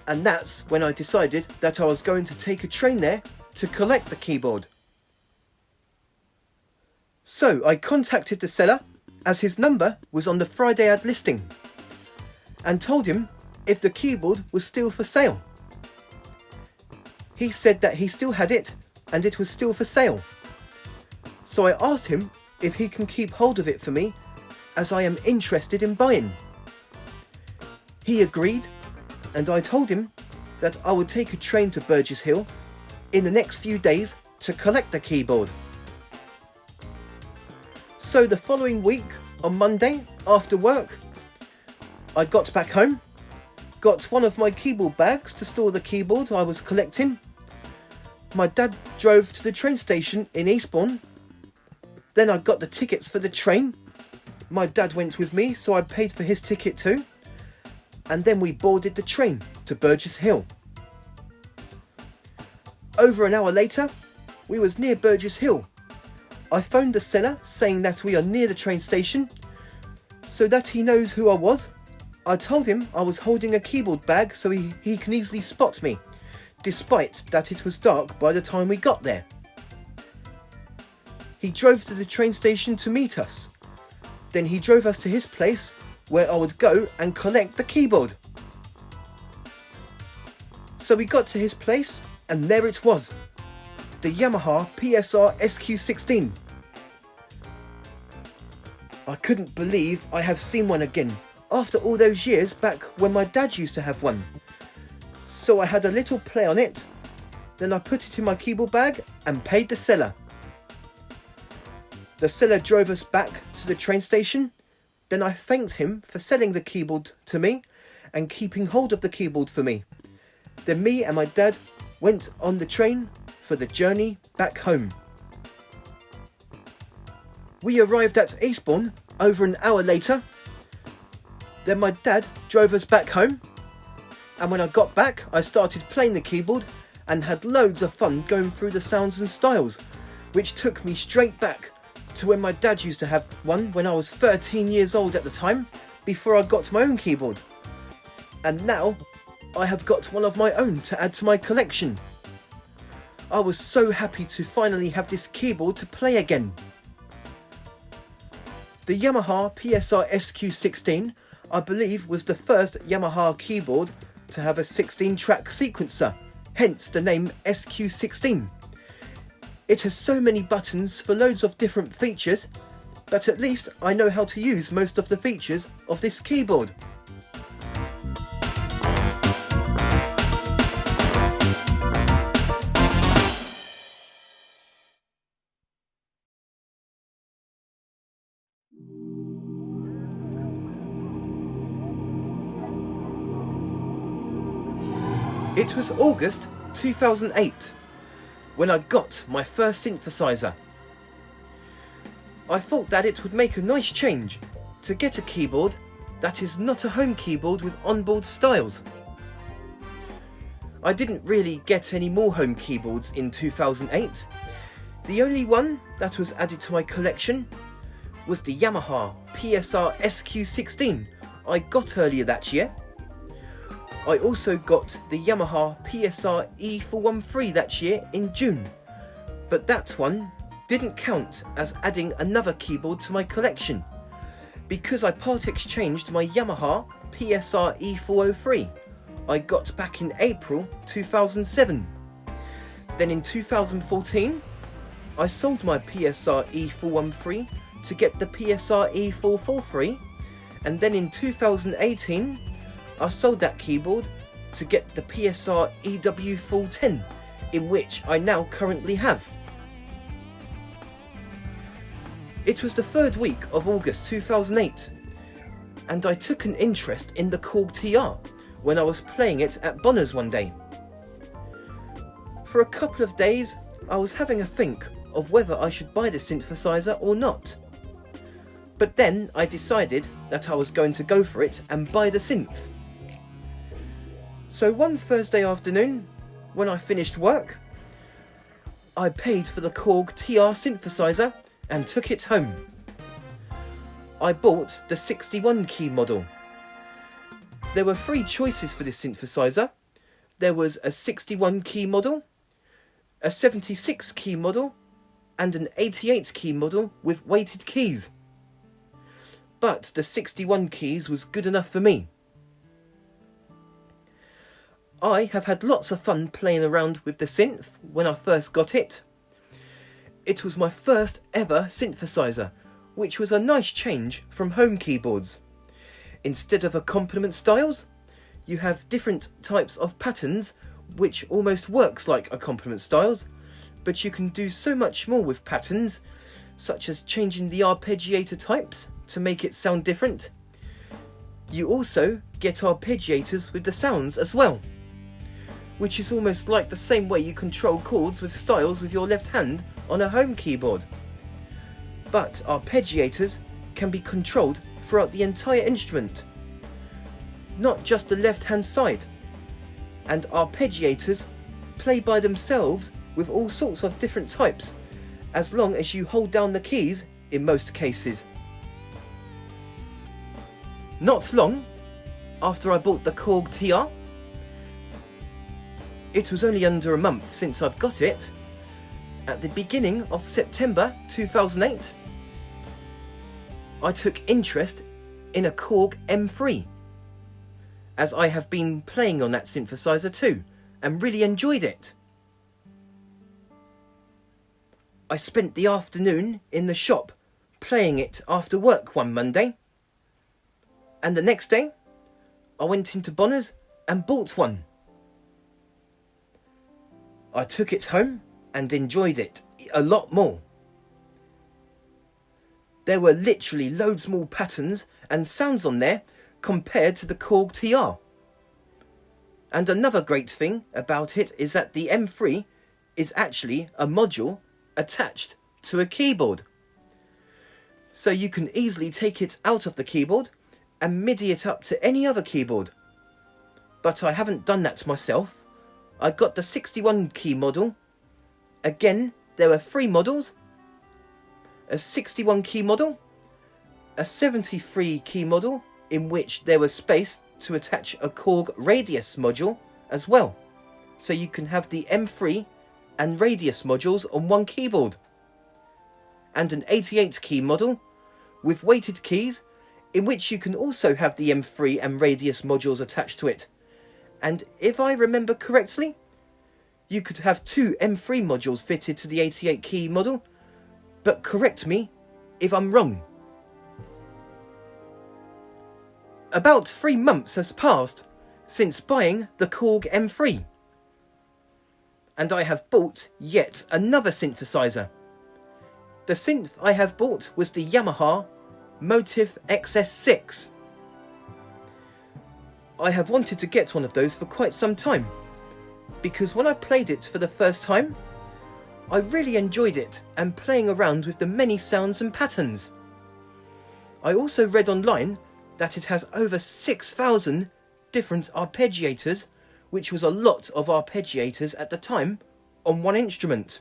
And that's when I decided that I was going to take a train there to collect the keyboard. So I contacted the seller, as his number was on the Friday Ad listing, and told him if the keyboard was still for sale. He said that he still had it and it was still for sale. So I asked him if he can keep hold of it for me, as I am interested in buying. He agreed, and I told him that I would take a train to Burgess Hill in the next few days to collect the keyboard. So the following week, on Monday, after work, I got back home, got one of my keyboard bags to store the keyboard I was collecting. My dad drove to the train station in Eastbourne. Then I got the tickets for the train. My dad went with me, so I paid for his ticket too. And then we boarded the train to Burgess Hill. Over an hour later, we was near Burgess Hill. I phoned the seller saying that we are near the train station, so that he knows who I was. I told him I was holding a keyboard bag so he can easily spot me, despite that it was dark by the time we got there. He drove to the train station to meet us. Then he drove us to his place where I would go and collect the keyboard. So we got to his place and there it was, the Yamaha PSR-SQ16. I couldn't believe I have seen one again after all those years back when my dad used to have one. So I had a little play on it, then I put it in my keyboard bag and paid the seller. The seller drove us back to the train station, then I thanked him for selling the keyboard to me and keeping hold of the keyboard for me. Then me and my dad went on the train for the journey back home. We arrived at Eastbourne over an hour later. Then my dad drove us back home, and when I got back I started playing the keyboard and had loads of fun going through the sounds and styles, which took me straight back to when my dad used to have one when I was 13 years old at the time, before I got my own keyboard. And now I have got one of my own to add to my collection. I was so happy to finally have this keyboard to play again. The Yamaha PSR-SQ16, I believe, was the first Yamaha keyboard to have a 16-track sequencer, hence the name SQ16. It has so many buttons for loads of different features, but at least I know how to use most of the features of this keyboard. It was August 2008 when I got my first synthesizer. I thought that it would make a nice change to get a keyboard that is not a home keyboard with onboard styles. I didn't really get any more home keyboards in 2008. The only one that was added to my collection was the Yamaha PSR-SQ16 I got earlier that year. I also got the Yamaha PSR-E413 that year in June, but that one didn't count as adding another keyboard to my collection, because I part exchanged my Yamaha PSR-E403 I got back in April 2007. Then in 2014 I sold my PSR-E413 to get the PSR-E443, and then in 2018 I sold that keyboard to get the PSR EW410, in which I now currently have. It was the 3rd week of August 2008, and I took an interest in the Korg TR when I was playing it at Bonner's one day. For a couple of days I was having a think of whether I should buy the synthesizer or not. But then I decided that I was going to go for it and buy the synth. So one Thursday afternoon, when I finished work, I paid for the Korg TR synthesizer and took it home. I bought the 61 key model. There were 3 choices for this synthesizer. There was a 61 key model, a 76 key model, and an 88 key model with weighted keys. But the 61 keys was good enough for me. I have had lots of fun playing around with the synth when I first got it. It was my first ever synthesizer, which was a nice change from home keyboards. Instead of accompaniment styles, you have different types of patterns, which almost works like accompaniment styles, but you can do so much more with patterns, such as changing the arpeggiator types to make it sound different. You also get arpeggiators with the sounds as well, which is almost like the same way you control chords with styles with your left hand on a home keyboard. But arpeggiators can be controlled throughout the entire instrument, not just the left hand side, and arpeggiators play by themselves with all sorts of different types, as long as you hold down the keys in most cases. Not long after I bought the Korg TR, it was only under a month since I've got it, at the beginning of September 2008, I took interest in a Korg M3, as I have been playing on that synthesizer too, and really enjoyed it. I spent the afternoon in the shop playing it after work one Monday, and the next day I went into Bonner's and bought one. I took it home and enjoyed it a lot more. There were literally loads more patterns and sounds on there compared to the Korg TR. And another great thing about it is that the M3 is actually a module attached to a keyboard. So you can easily take it out of the keyboard and MIDI it up to any other keyboard. But I haven't done that myself. I got the 61 key model. Again, there are 3 models: a 61 key model, a 73 key model in which there was space to attach a Korg radius module as well, so you can have the M3 and radius modules on one keyboard, and an 88 key model with weighted keys in which you can also have the M3 and radius modules attached to it. And if I remember correctly, you could have 2 M3 modules fitted to the 88 key model, but correct me if I'm wrong. About 3 months has passed since buying the Korg M3, and I have bought yet another synthesizer. The synth I have bought was the Yamaha Motif XS6. I have wanted to get one of those for quite some time, because when I played it for the first time, I really enjoyed it and playing around with the many sounds and patterns. I also read online that it has over 6,000 different arpeggiators, which was a lot of arpeggiators at the time on one instrument.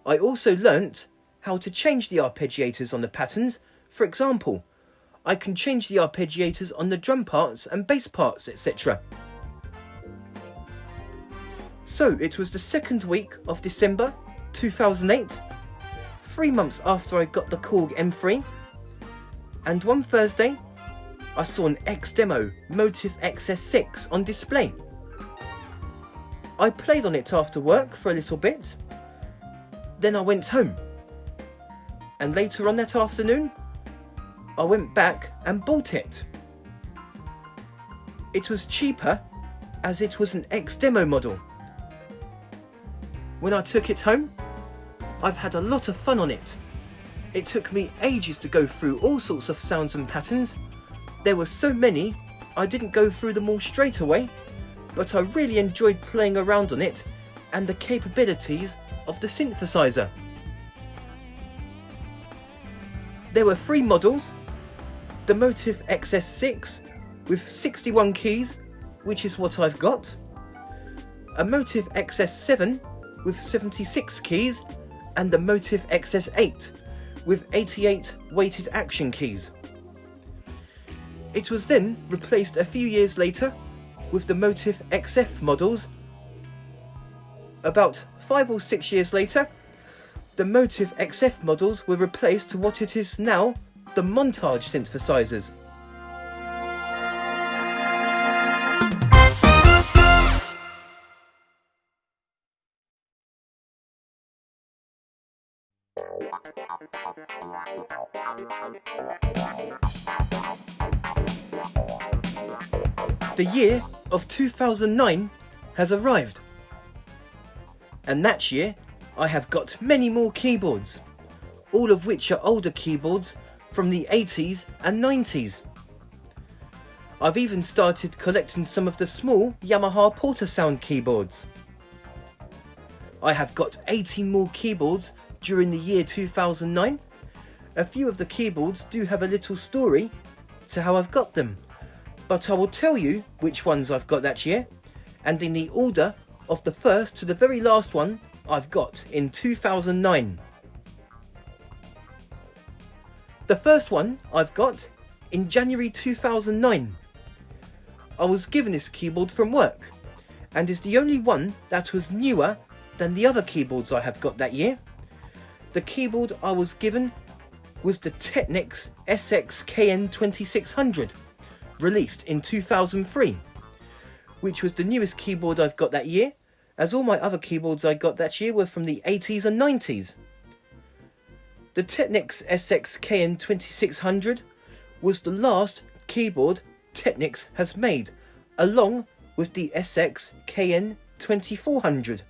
I also learnt how to change the arpeggiators on the patterns. For example, I can change the arpeggiators on the drum parts and bass parts, etc. So it was the 2nd week of December 2008, 3 months after I got the Korg M3, and one Thursday I saw an X-Demo Motif XS6 on display. I played on it after work for a little bit, then I went home, and later on that afternoon I went back and bought it. It was cheaper as it was an ex-demo model. When I took it home, I've had a lot of fun on it. It took me ages to go through all sorts of sounds and patterns. There were so many, I didn't go through them all straight away, but I really enjoyed playing around on it and the capabilities of the synthesizer. There were 3 models: the Motif XS6 with 61 keys, which is what I've got, a Motif XS7 with 76 keys, and the Motif XS8 with 88 weighted action keys. It was then replaced a few years later with the Motif XF models. About 5 or 6 years later, the Motif XF models were replaced to what it is now, the montage synthesizers. The year of 2009 has arrived, and that year I have got many more keyboards, all of which are older keyboards from the 80s and 90s. I've even started collecting some of the small Yamaha Portasound keyboards. I have got 18 more keyboards during the year 2009. A few of the keyboards do have a little story to how I've got them, but I will tell you which ones I've got that year, and in the order of the first to the very last one I've got in 2009. The first one I've got in January 2009. I was given this keyboard from work, and is the only one that was newer than the other keyboards I have got that year. The keyboard I was given was the Technics SX-KN2600, released in 2003, which was the newest keyboard I've got that year, as all my other keyboards I got that year were from the 80s and 90s. The Technics SX-KN2600 was the last keyboard Technics has made, along with the SX-KN2400.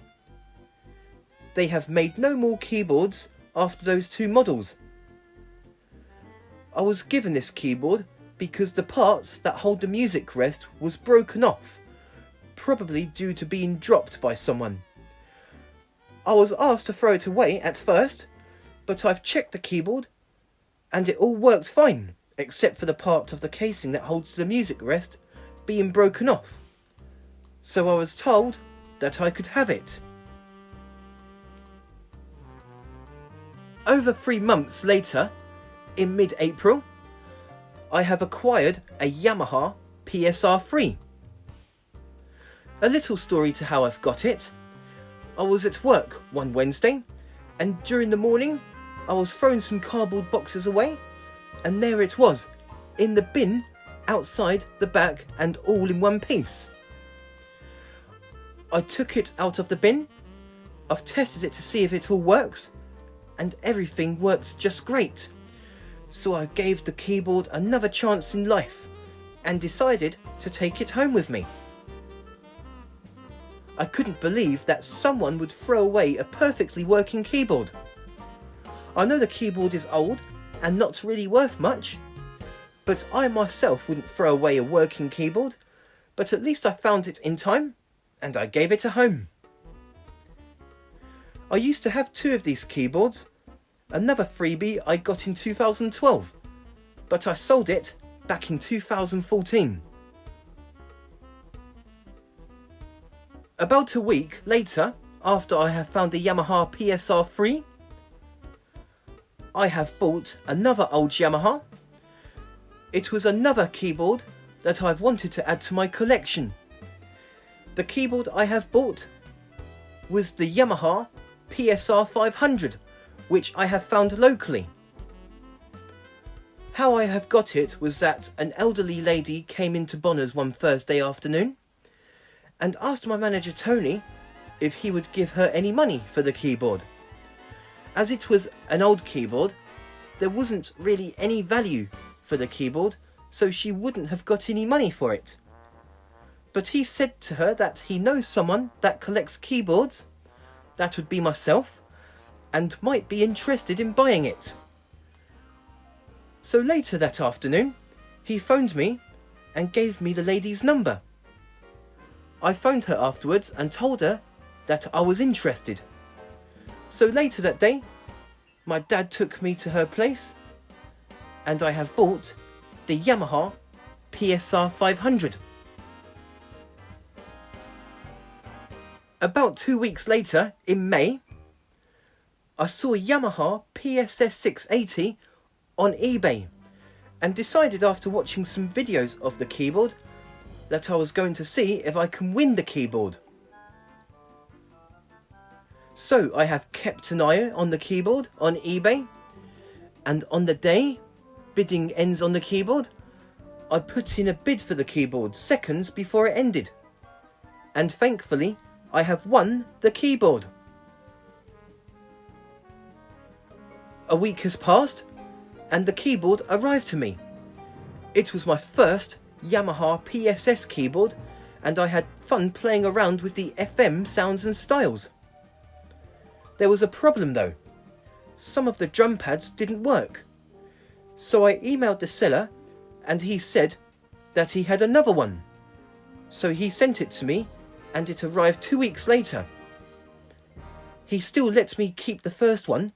They have made no more keyboards after those 2 models. I was given this keyboard because the parts that hold the music rest was broken off, probably due to being dropped by someone. I was asked to throw it away at first, but I've checked the keyboard and it all worked fine, except for the part of the casing that holds the music rest being broken off. So I was told that I could have it. Over 3 months later, in mid-April, I have acquired a Yamaha PSR-3. A little story to how I've got it. I was at work one Wednesday, and during the morning I was throwing some cardboard boxes away, and there it was, in the bin outside the back and all in one piece. I took it out of the bin. I've tested it to see if it all works, and everything worked just great. So I gave the keyboard another chance in life and decided to take it home with me. I couldn't believe that someone would throw away a perfectly working keyboard. I know the keyboard is old and not really worth much, but I myself wouldn't throw away a working keyboard, but at least I found it in time and I gave it a home. I used to have 2 of these keyboards, another freebie I got in 2012, but I sold it back in 2014. About a week later, after I have found the Yamaha PSR-3, I have bought another old Yamaha. It was another keyboard that I've wanted to add to my collection. The keyboard I have bought was the Yamaha PSR-500, which I have found locally. How I have got it was that an elderly lady came into Bonner's one Thursday afternoon and asked my manager Tony if he would give her any money for the keyboard. As it was an old keyboard, there wasn't really any value for the keyboard, so she wouldn't have got any money for it. but he said to her that he knows someone that collects keyboards, that would be myself, and might be interested in buying it. So later that afternoon, he phoned me and gave me the lady's number. I phoned her afterwards and told her that I was interested. So later that day, my dad took me to her place, and I have bought the Yamaha PSR-500. About 2 weeks later, in May, I saw a Yamaha PSS-680 on eBay and decided after watching some videos of the keyboard that I was going to see if I can win the keyboard. So I have kept an eye on the keyboard on eBay, and on the day bidding ends on the keyboard, I put in a bid for the keyboard seconds before it ended, and thankfully I have won the keyboard. A week has passed and the keyboard arrived to me. It was my first Yamaha PSS keyboard, and I had fun playing around with the FM sounds and styles. There was a problem though. Some of the drum pads didn't work. So I emailed the seller and he said that he had another one. So he sent it to me and it arrived 2 weeks later. He still let me keep the first one,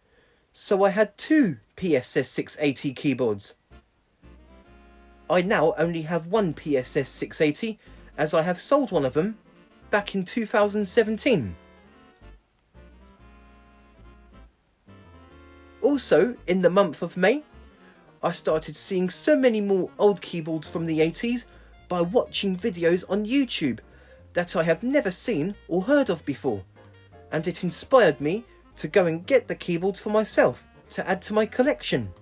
so I had two PSS-680 keyboards. I now only have one PSS-680 as I have sold one of them back in 2017. Also, in the month of May, I started seeing so many more old keyboards from the 80s by watching videos on YouTube that I have never seen or heard of before, and it inspired me to go and get the keyboards for myself to add to my collection.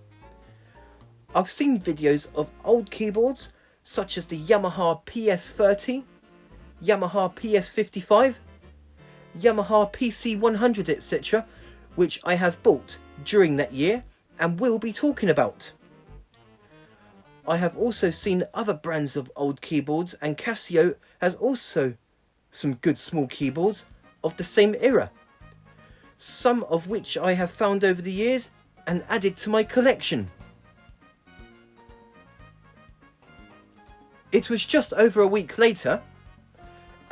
I've seen videos of old keyboards such as the Yamaha PS30, Yamaha PS55, Yamaha PC100 etc, which I have bought during that year and will be talking about. I have also seen other brands of old keyboards, and Casio has also some good small keyboards of the same era, some of which I have found over the years and added to my collection. It was just over a week later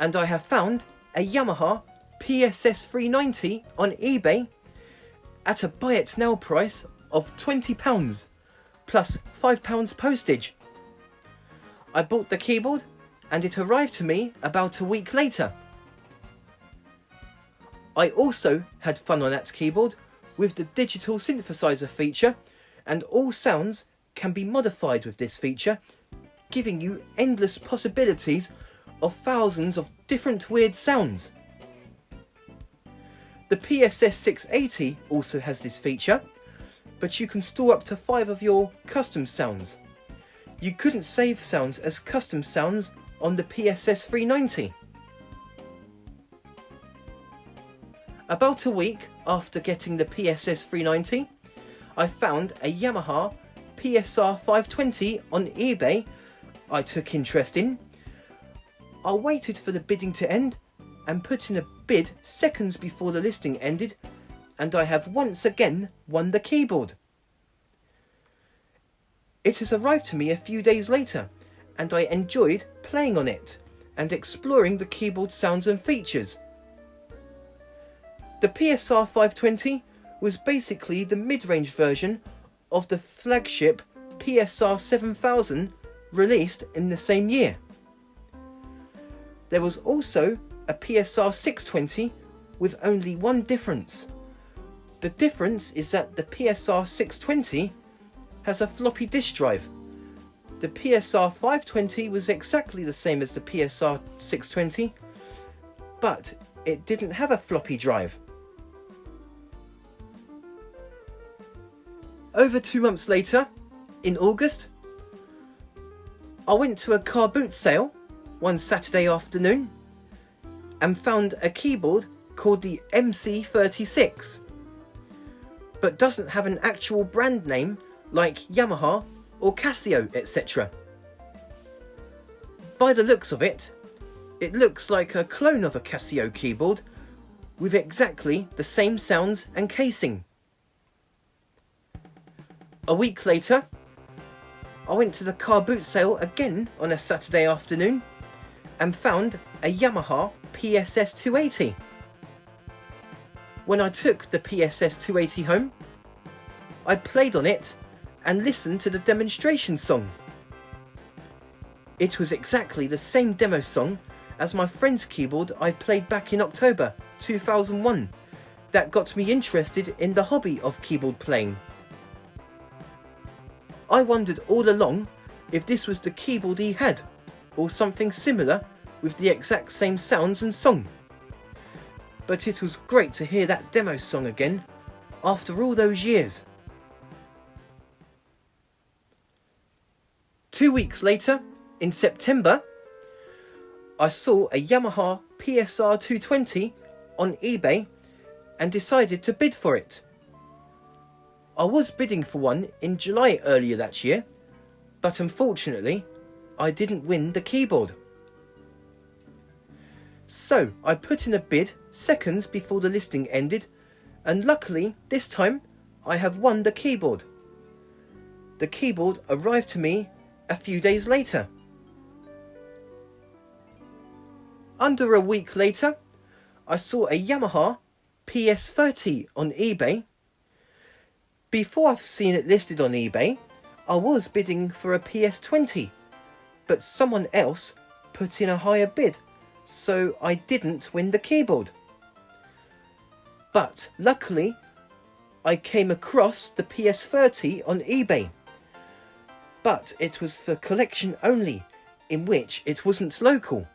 and I have found a Yamaha PSS-390 on eBay at a buy it now price of £20 plus £5 postage. I bought the keyboard and it arrived to me about a week later. I also had fun on that keyboard with the digital synthesizer feature, and all sounds can be modified with this feature, giving you endless possibilities of thousands of different weird sounds. The PSS-680 also has this feature, but you can store up to 5 of your custom sounds. You couldn't save sounds as custom sounds on the PSS-390. About a week after getting the PSS-390, I found a Yamaha PSR-520 on eBay I took interest in. I waited for the bidding to end and put in a bid seconds before the listing ended, and I have once again won the keyboard. It has arrived to me a few days later, and I enjoyed playing on it and exploring the keyboard sounds and features. The PSR-520 was basically the mid-range version of the flagship PSR-7000 released in the same year. There was also a PSR-620 with only one difference. The difference is that the PSR-620 has a floppy disk drive. The PSR-520 was exactly the same as the PSR-620, but it didn't have a floppy drive. Over 2 months later, in August, I went to a car boot sale one Saturday afternoon and found a keyboard called the MC36, but doesn't have an actual brand name like Yamaha or Casio etc. By the looks of it, It looks like a clone of a Casio keyboard with exactly the same sounds and casing. A week later, I went to the car boot sale again on a Saturday afternoon and found a Yamaha PSR-280. When I took the PSR-280 home, I played on it and listened to the demonstration song. It was exactly the same demo song as my friend's keyboard I played back in October 2001 that got me interested in the hobby of keyboard playing. I wondered all along if this was the keyboard he had, or something similar with the exact same sounds and song. But it was great to hear that demo song again after all those years. 2 weeks later, in September, I saw a Yamaha PSR-220 on eBay and decided to bid for it. I was bidding for one in July earlier that year, but unfortunately I didn't win the keyboard. So I put in a bid seconds before the listing ended, and luckily this time I have won the keyboard. The keyboard arrived to me a few days later. Under a week later, I saw a Yamaha PS30 on eBay. Before I've seen it listed on eBay, I was bidding for a PS20, but someone else put in a higher bid, so I didn't win the keyboard. But luckily, I came across the PS30 on eBay, but it was for collection only, in which it wasn't local.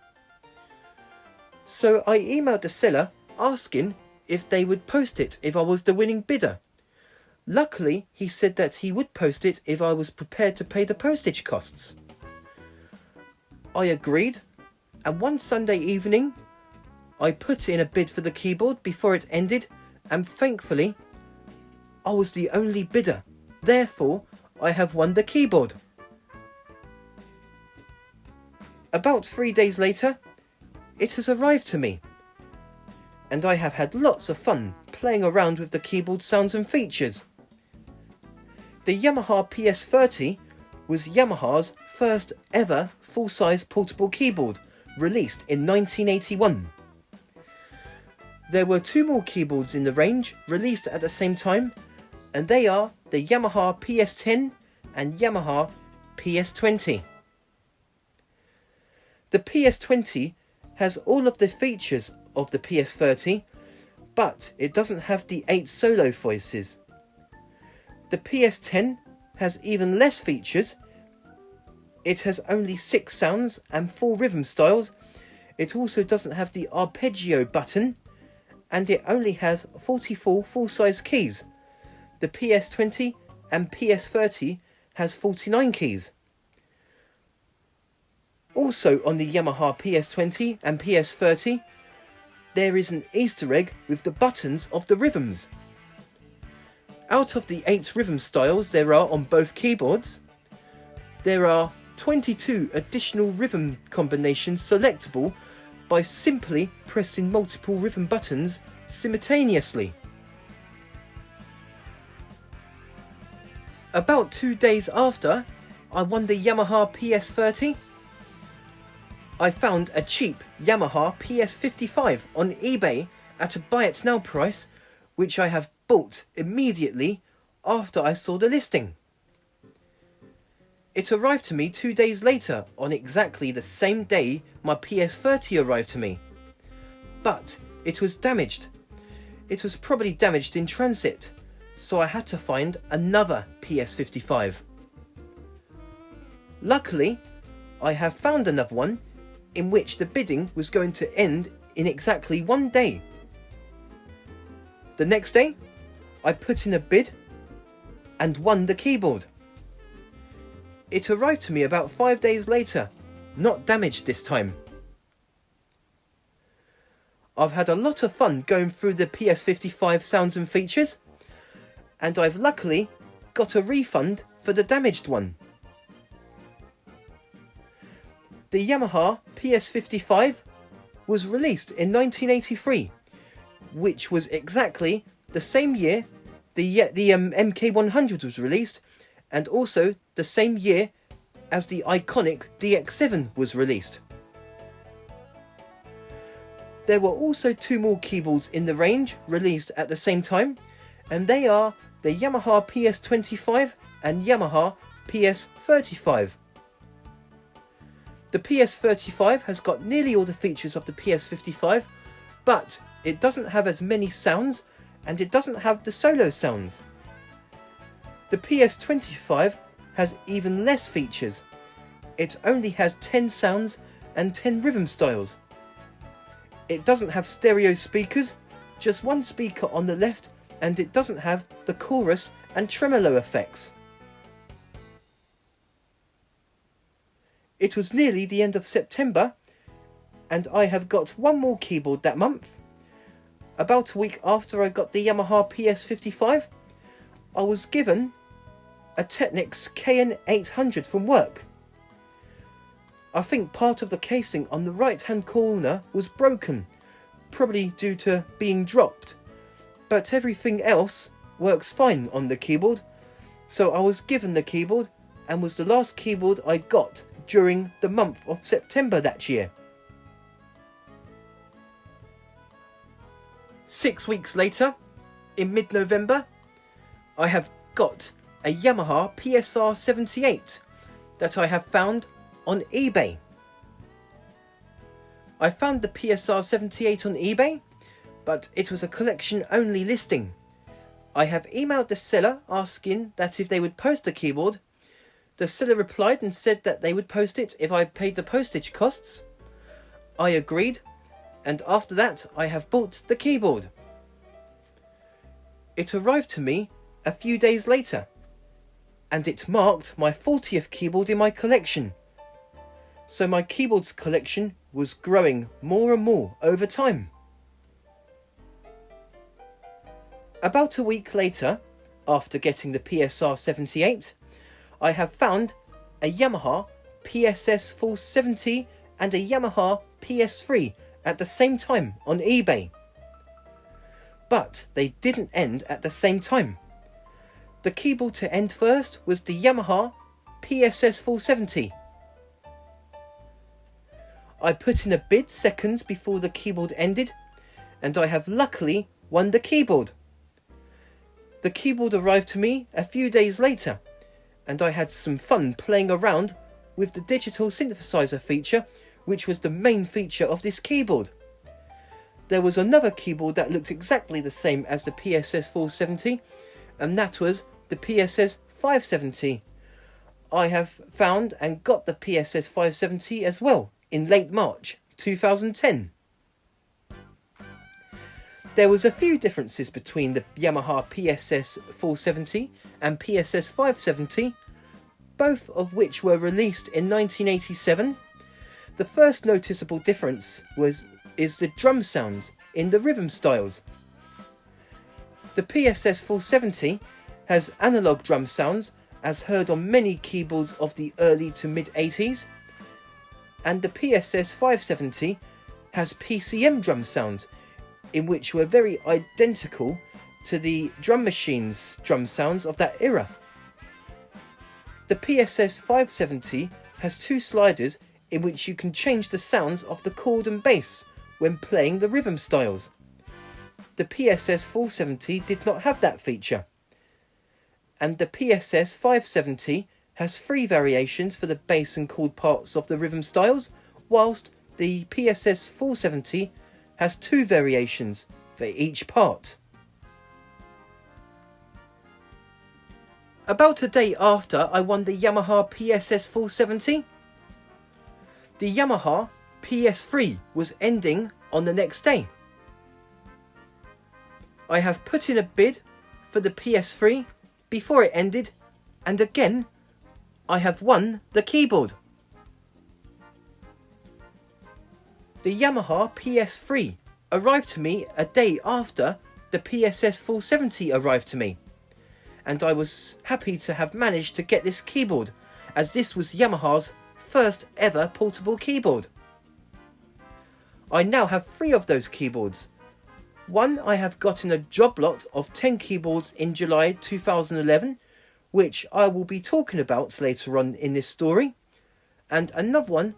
So I emailed the seller asking if they would post it if I was the winning bidder. Luckily, he said that he would post it if I was prepared to pay the postage costs. I agreed, and one Sunday evening, I put in a bid for the keyboard before it ended, and thankfully, I was the only bidder. Therefore, I have won the keyboard. About 3 days later, it has arrived to me, and I have had lots of fun playing around with the keyboard sounds and features. The Yamaha PS30 was Yamaha's first ever full-size portable keyboard, released in 1981. There were 2 more keyboards in the range released at the same time, and they are the Yamaha PS10 and Yamaha PS20. The PS20 has all of the features of the PS30, but it doesn't have the 8 solo voices. The PS10 has even less features. It has only 6 sounds and 4 rhythm styles. It also doesn't have the arpeggio button, and it only has 44 full-size keys. The PS20 and PS30 has 49 keys. Also on the Yamaha PS20 and PS30, there is an Easter egg with the buttons of the rhythms. Out of the 8 rhythm styles there are on both keyboards, there are 22 additional rhythm combinations selectable by simply pressing multiple rhythm buttons simultaneously. About 2 days after I won the Yamaha PS30, I found a cheap Yamaha PS55 on eBay at a buy it now price, which I have bought immediately after I saw the listing. It arrived to me 2 days later on exactly the same day my PS30 arrived to me. But it was damaged. It was probably damaged in transit, so I had to find another PS55. Luckily, I have found another one in which the bidding was going to end in exactly 1 day. The next day, I put in a bid and won the keyboard. It arrived to me about 5 days later, not damaged this time. I've had a lot of fun going through the PS55 sounds and features, and I've luckily got a refund for the damaged one. The Yamaha PS55 was released in 1983, which was exactly the same year the MK100 was released, and also the same year as the iconic DX7 was released. There were also two more keyboards in the range released at the same time, and they are the Yamaha PS25 and Yamaha PS35. The PS35 has got nearly all the features of the PS55, but it doesn't have as many sounds and it doesn't have the solo sounds. The PS25 has even less features. It only has 10 sounds and 10 rhythm styles. It doesn't have stereo speakers, just one speaker on the left, and it doesn't have the chorus and tremolo effects. It was nearly the end of September, and I have got one more keyboard that month. About a week after I got the Yamaha PS55, I was given a Technics KN800 from work. I think part of the casing on the right hand corner was broken, probably due to being dropped, but everything else works fine on the keyboard, so I was given the keyboard and was the last keyboard I got during the month of September that year. 6 weeks later, in mid-November, I have got a Yamaha PSR-78 that I have found on eBay. I found the PSR-78 on eBay, but it was a collection only listing. I have emailed the seller asking that if they would post the keyboard. The seller replied and said that they would post it if I paid the postage costs. I agreed, and after that I have bought the keyboard. It arrived to me a few days later, and it marked my 40th keyboard in my collection. So my keyboards collection was growing more and more over time. About a week later, after getting the PSR-78, I have found a Yamaha PSS-470 and a Yamaha PS3 at the same time on eBay. But they didn't end at the same time. The keyboard to end first was the Yamaha PSS-470. I put in a bid seconds before the keyboard ended, and I have luckily won the keyboard. The keyboard arrived to me a few days later, and I had some fun playing around with the digital synthesizer feature, which was the main feature of this keyboard. There was another keyboard that looked exactly the same as the PSS-470, and that was the PSS-570. I have found and got the PSS-570 as well in late March 2010. There was a few differences between the Yamaha PSS-470 and PSS-570, both of which were released in 1987. The first noticeable difference is the drum sounds in the rhythm styles. The PSS-470 has analog drum sounds as heard on many keyboards of the early to mid 80s, and the PSS-570 has PCM drum sounds in which were very identical to the drum machines drum sounds of that era. The PSS-570 has two sliders in which you can change the sounds of the chord and bass when playing the rhythm styles. The PSS-470 did not have that feature, and the PSS-570 has 3 variations for the bass and chord parts of the rhythm styles, whilst the PSS-470 has 2 variations for each part. About a day after I won the Yamaha PSS-470, the Yamaha PS3 was ending on the next day. I have put in a bid for the PS3 before it ended, and again I have won the keyboard. The Yamaha PS3 arrived to me a day after the PSS-470 arrived to me, and I was happy to have managed to get this keyboard, as this was Yamaha's first ever portable keyboard. I now have 3 of those keyboards. One I have got in a job lot of 10 keyboards in July 2011, which I will be talking about later on in this story, and another one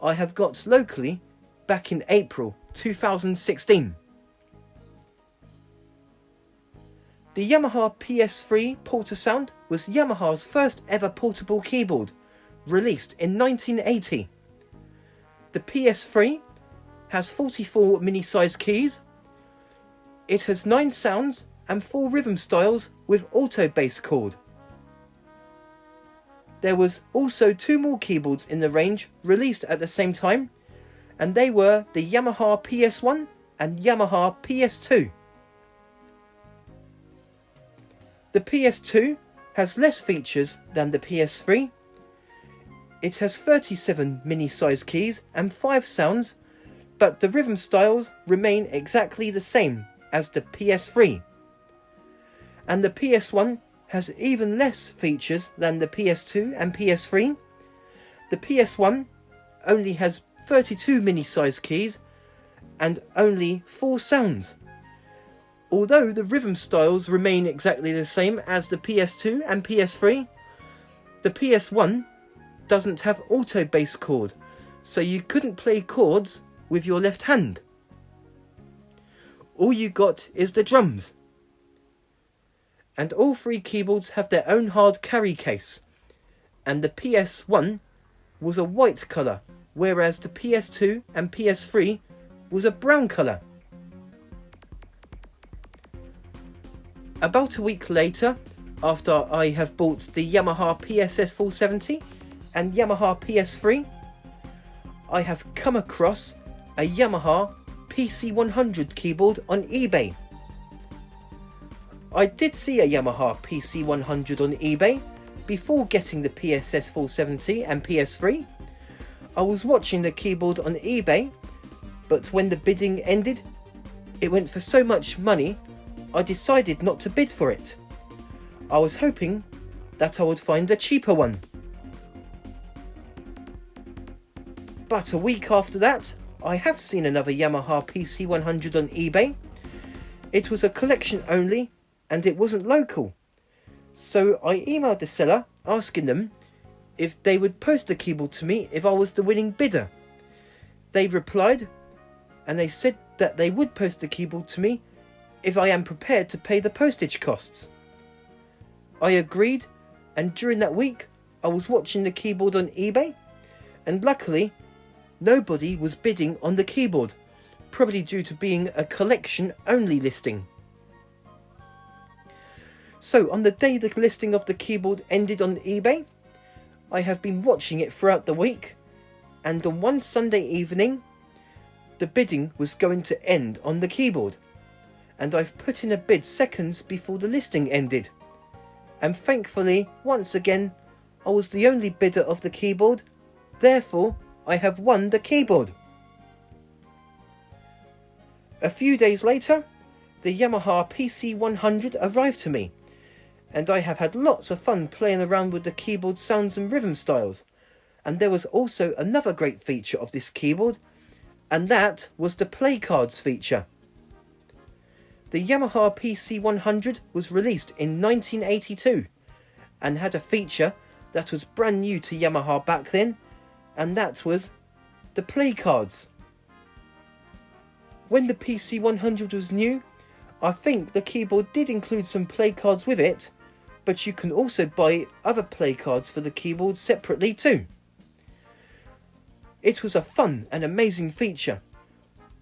I have got locally back in April 2016. The Yamaha PS3 Portasound was Yamaha's first ever portable keyboard, released in 1980. The PS3 has 44 mini-sized keys. It has 9 sounds and 4 rhythm styles with auto bass chord. There was also 2 more keyboards in the range released at the same time, and they were the Yamaha PS1 and Yamaha PS2. The PS2 has less features than the PS3. It has 37 mini-sized keys and 5 sounds, but the rhythm styles remain exactly the same as the PS3. And the PS1 has even less features than the PS2 and PS3. The PS1 only has 32 mini-sized keys and only 4 sounds. Although the rhythm styles remain exactly the same as the PS2 and PS3, the PS1 doesn't have auto bass chord, so you couldn't play chords with your left hand. All you got is the drums. And all 3 keyboards have their own hard carry case, and the PS1 was a white colour, whereas the PS2 and PS3 was a brown colour. About a week later, after I have bought the Yamaha PSR-170 and Yamaha PS3, I have come across a Yamaha PC-100 keyboard on eBay. I did see a Yamaha PC-100 on eBay before getting the PSR-170 and PS3. I was watching the keyboard on eBay, but when the bidding ended, it went for so much money I decided not to bid for it. I was hoping that I would find a cheaper one. But a week after that, I have seen another Yamaha PC-100 on eBay. It was a collection only and it wasn't local. So I emailed the seller asking them if they would post the keyboard to me if I was the winning bidder. They replied and they said that they would post the keyboard to me if I am prepared to pay the postage costs. I agreed, and during that week I was watching the keyboard on eBay, and luckily nobody was bidding on the keyboard, probably due to being a collection only listing. So on the day the listing of the keyboard ended on eBay, I have been watching it throughout the week, and on one Sunday evening the bidding was going to end on the keyboard, and I've put in a bid seconds before the listing ended, and thankfully once again I was the only bidder of the keyboard, therefore I have won the keyboard. A few days later, the Yamaha PC-100 arrived to me, and I have had lots of fun playing around with the keyboard sounds and rhythm styles. And there was also another great feature of this keyboard, and that was the play cards feature. The Yamaha PC-100 was released in 1982 and had a feature that was brand new to Yamaha back then, and that was the play cards. When the PC-100 was new, I think the keyboard did include some play cards with it, but you can also buy other play cards for the keyboard separately too. It was a fun and amazing feature.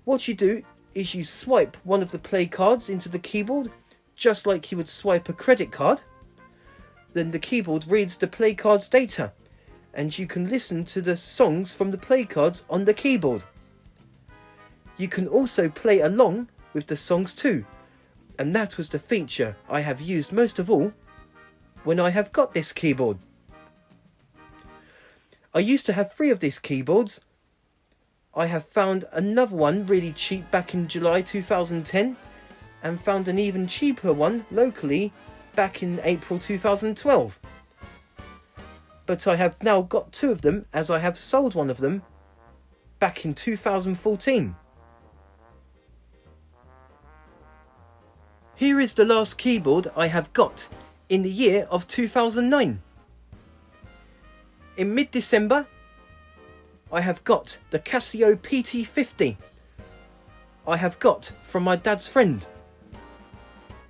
What you do is you swipe one of the play cards into the keyboard, just like you would swipe a credit card. Then the keyboard reads the play card's data, and you can listen to the songs from the play cards on the keyboard. You can also play along with the songs too, and that was the feature I have used most of all when I have got this keyboard. I used to have 3 of these keyboards. I have found another one really cheap back in July 2010 and found an even cheaper one locally back in April 2012. But I have now got 2 of them, as I have sold one of them back in 2014. Here is the last keyboard I have got in the year of 2009. In mid-December, I have got the Casio PT50 I have got from my dad's friend.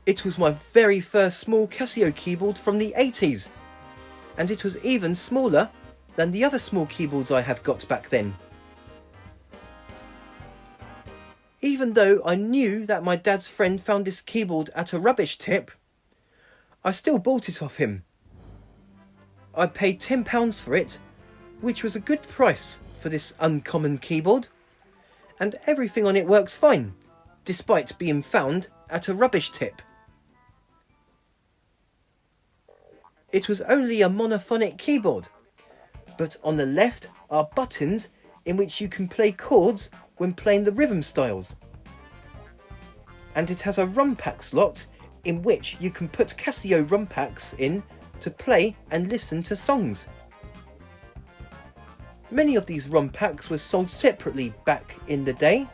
It was my very first small Casio keyboard from the 80s, and it was even smaller than the other small keyboards I have got back then. Even though I knew that my dad's friend found this keyboard at a rubbish tip, I still bought it off him. I paid £10 for it, which was a good price for this uncommon keyboard, and everything on it works fine, despite being found at a rubbish tip. It was only a monophonic keyboard, but on the left are buttons in which you can play chords when playing the rhythm styles. And it has a ROM pack slot in which you can put Casio ROM packs in to play and listen to songs. Many of these ROM packs were sold separately back in the day,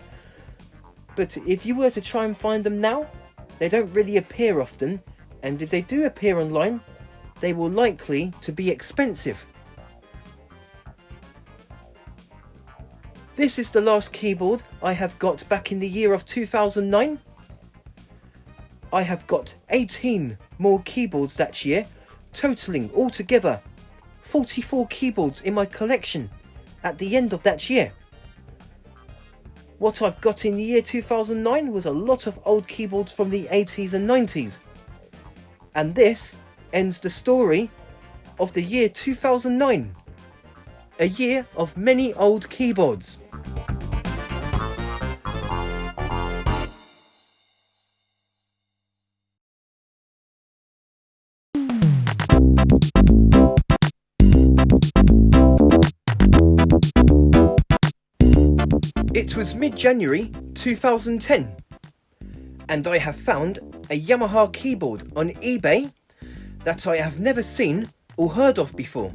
but if you were to try and find them now, they don't really appear often, and if they do appear online, they will likely to be expensive. This is the last keyboard I have got back in the year of 2009. I have got 18 more keyboards that year, totaling altogether 44 keyboards in my collection at the end of that year. What I've got in the year 2009 was a lot of old keyboards from the 80s and 90s. And this ends the story of the year 2009. A year of many old keyboards. It was mid-January 2010, and I have found a Yamaha keyboard on eBay that I have never seen or heard of before,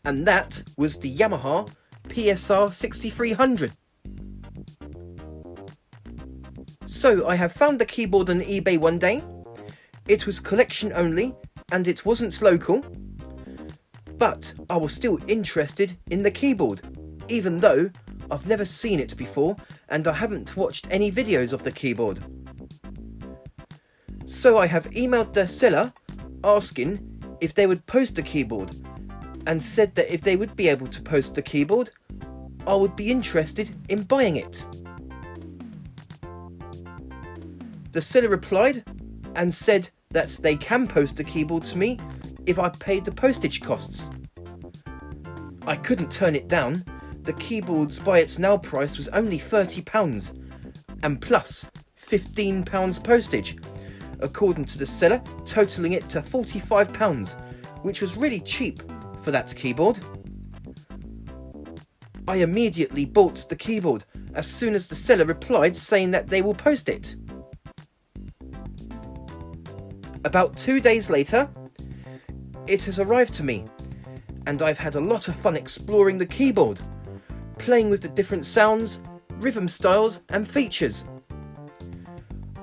and that was the Yamaha PSR-6300. So I have found the keyboard on eBay one day. It was collection only and it wasn't local, but I was still interested in the keyboard, even though I've never seen it before and I haven't watched any videos of the keyboard. So I have emailed the seller asking if they would post the keyboard, and said that if they would be able to post the keyboard, I would be interested in buying it. The seller replied and said that they can post the keyboard to me if I paid the postage costs. I couldn't turn it down. The keyboard's by its now price was only £30 and plus £15 postage, according to the seller, totalling it to £45, which was really cheap for that keyboard. I immediately bought the keyboard as soon as the seller replied saying that they will post it. About 2 days later, it has arrived to me, and I've had a lot of fun exploring the keyboard, playing with the different sounds, rhythm styles and features.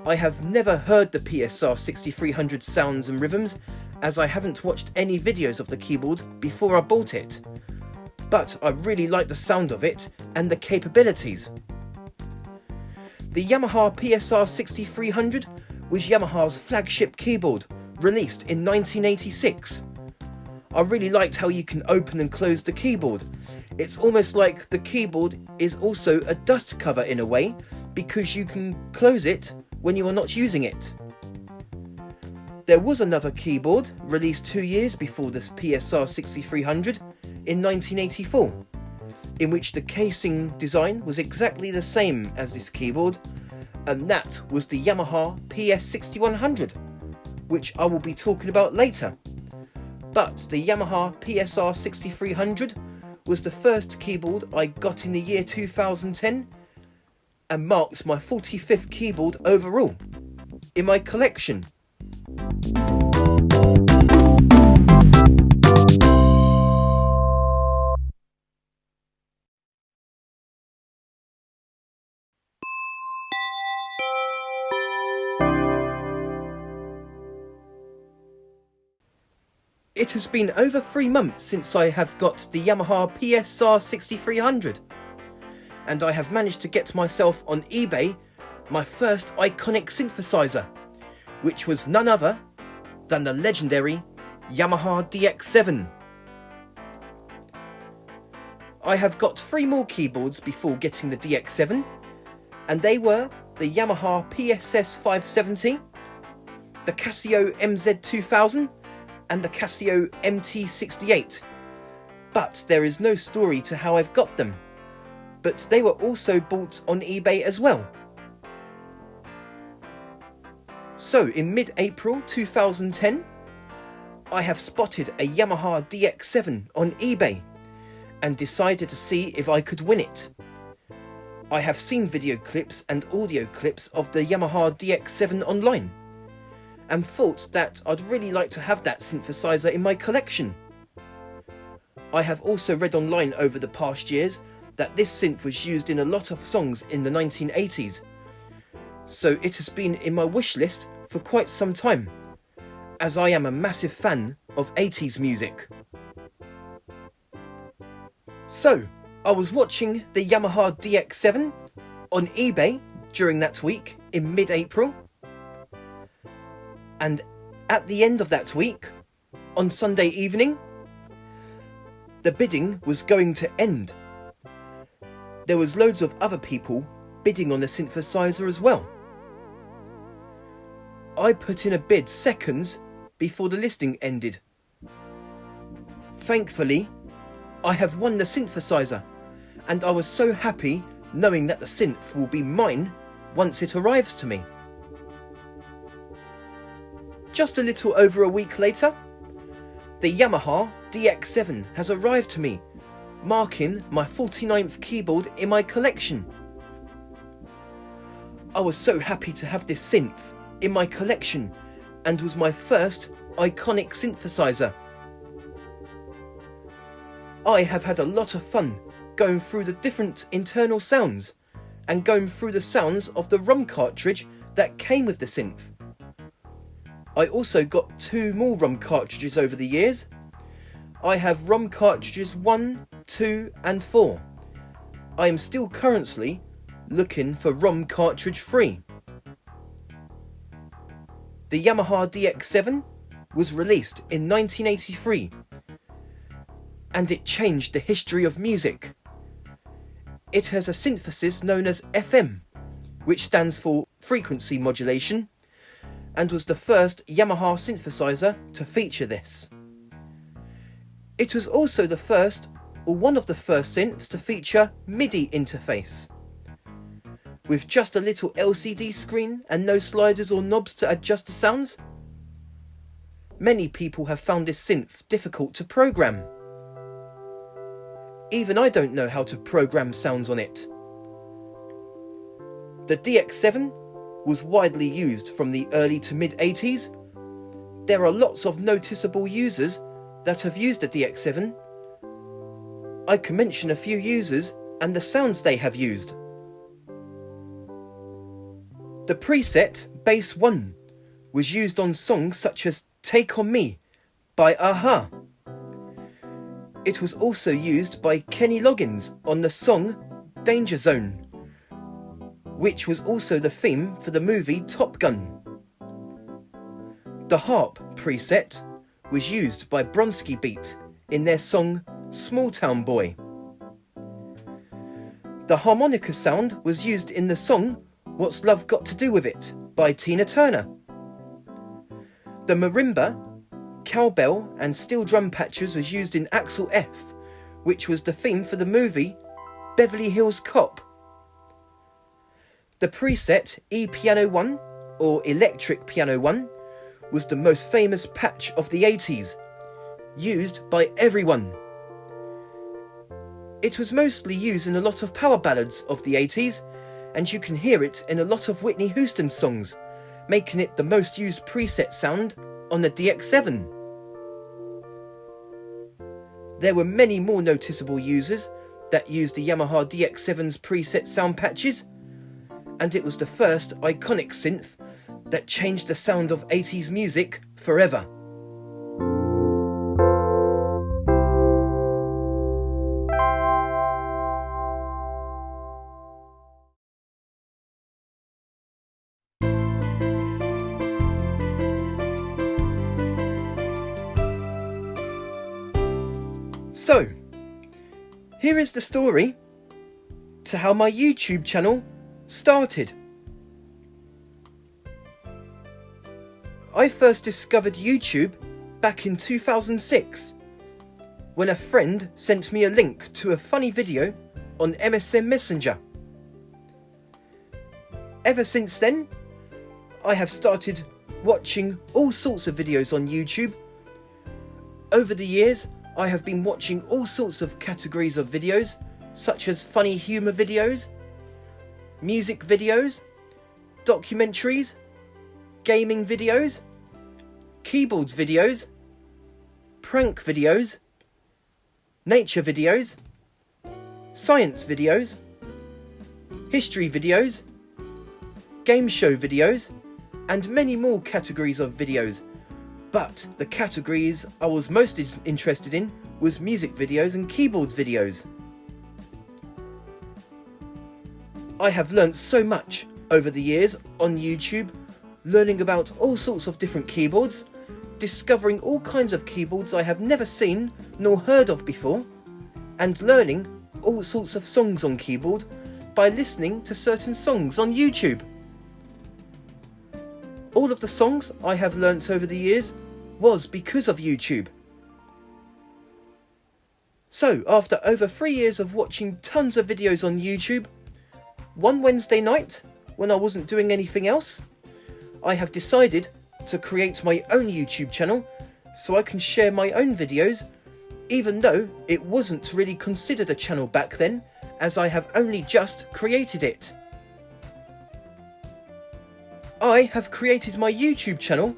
I have never heard the PSR-6300 sounds and rhythms, as I haven't watched any videos of the keyboard before I bought it, but I really like the sound of it and the capabilities. The Yamaha PSR-6300 was Yamaha's flagship keyboard, released in 1986. I really liked how you can open and close the keyboard. It's almost like the keyboard is also a dust cover in a way, because you can close it when you are not using it. There was another keyboard released 2 years before this PSR-6300 in 1984, in which the casing design was exactly the same as this keyboard, and that was the Yamaha PS-6100, which I will be talking about later. But the Yamaha PSR-6300 was the first keyboard I got in the year 2010 and marked my 45th keyboard overall in my collection. It has been over 3 months since I have got the Yamaha PSR-6300, and I have managed to get myself on eBay my first iconic synthesizer, which was none other than the legendary Yamaha DX7. I have got 3 more keyboards before getting the DX7, and they were the Yamaha PSR-170, the Casio MZ2000 and the Casio MT68, but there is no story to how I've got them, but they were also bought on eBay as well. So in mid-April 2010, I have spotted a Yamaha DX7 on eBay and decided to see if I could win it. I have seen video clips and audio clips of the Yamaha DX7 online and thought that I'd really like to have that synthesizer in my collection. I have also read online over the past years that this synth was used in a lot of songs in the 1980s, so it has been in my wish list for quite some time, as I am a massive fan of 80s music. So, I was watching the Yamaha DX7 on eBay during that week in mid-April, and at the end of that week, on Sunday evening, the bidding was going to end. There was loads of other people bidding on the synthesizer as well. I put in a bid seconds before the listing ended. Thankfully, I have won the synthesizer, and I was so happy knowing that the synth will be mine once it arrives to me. Just a little over a week later, the Yamaha DX7 has arrived to me, marking my 49th keyboard in my collection. I was so happy to have this synth in my collection and was my first iconic synthesizer. I have had a lot of fun going through the different internal sounds and going through the sounds of the ROM cartridge that came with the synth. I also got 2 more ROM cartridges over the years. I have ROM cartridges 1, 2 and 4. I am still currently looking for ROM cartridge 3. The Yamaha DX7 was released in 1983, and it changed the history of music. It has a synthesis known as FM, which stands for frequency modulation, and was the first Yamaha synthesizer to feature this. It was also the first, or one of the first synths to feature MIDI interface. With just a little LCD screen and no sliders or knobs to adjust the sounds. Many people have found this synth difficult to program. Even I don't know how to program sounds on it. The DX7 was widely used from the early to mid-80s. There are lots of noticeable users that have used the DX7. I can mention a few users and the sounds they have used. The preset Bass 1 was used on songs such as Take On Me by a-ha. It was also used by Kenny Loggins on the song Danger Zone, which was also the theme for the movie Top Gun. The harp preset was used by Bronski Beat in their song Small Town Boy. The harmonica sound was used in the song What's Love Got to Do With It by Tina Turner. The marimba, cowbell and steel drum patches was used in Axel F, which was the theme for the movie Beverly Hills Cop. The preset E-Piano 1, or Electric Piano 1, was the most famous patch of the 80s, used by everyone. It was mostly used in a lot of power ballads of the 80s, and you can hear it in a lot of Whitney Houston songs, making it the most used preset sound on the DX7. There were many more noticeable users that used the Yamaha DX7's preset sound patches, and it was the first iconic synth that changed the sound of 80s music forever. So, here is the story to how my YouTube channel started. I first discovered YouTube back in 2006 when a friend sent me a link to a funny video on MSN Messenger. Ever since then, I have started watching all sorts of videos on YouTube. Over the years, I have been watching all sorts of categories of videos, such as funny humour videos, music videos, documentaries, gaming videos, keyboards videos, prank videos, nature videos, science videos, history videos, game show videos, and many more categories of videos. But the categories I was most interested in was music videos and keyboards videos. I have learnt so much over the years on YouTube, learning about all sorts of different keyboards, discovering all kinds of keyboards I have never seen nor heard of before, and learning all sorts of songs on keyboard by listening to certain songs on YouTube. All of the songs I have learnt over the years was because of YouTube. So, after over 3 years of watching tons of videos on YouTube, one Wednesday night, when I wasn't doing anything else, I have decided to create my own YouTube channel so I can share my own videos, even though it wasn't really considered a channel back then, as I have only just created it. I have created my YouTube channel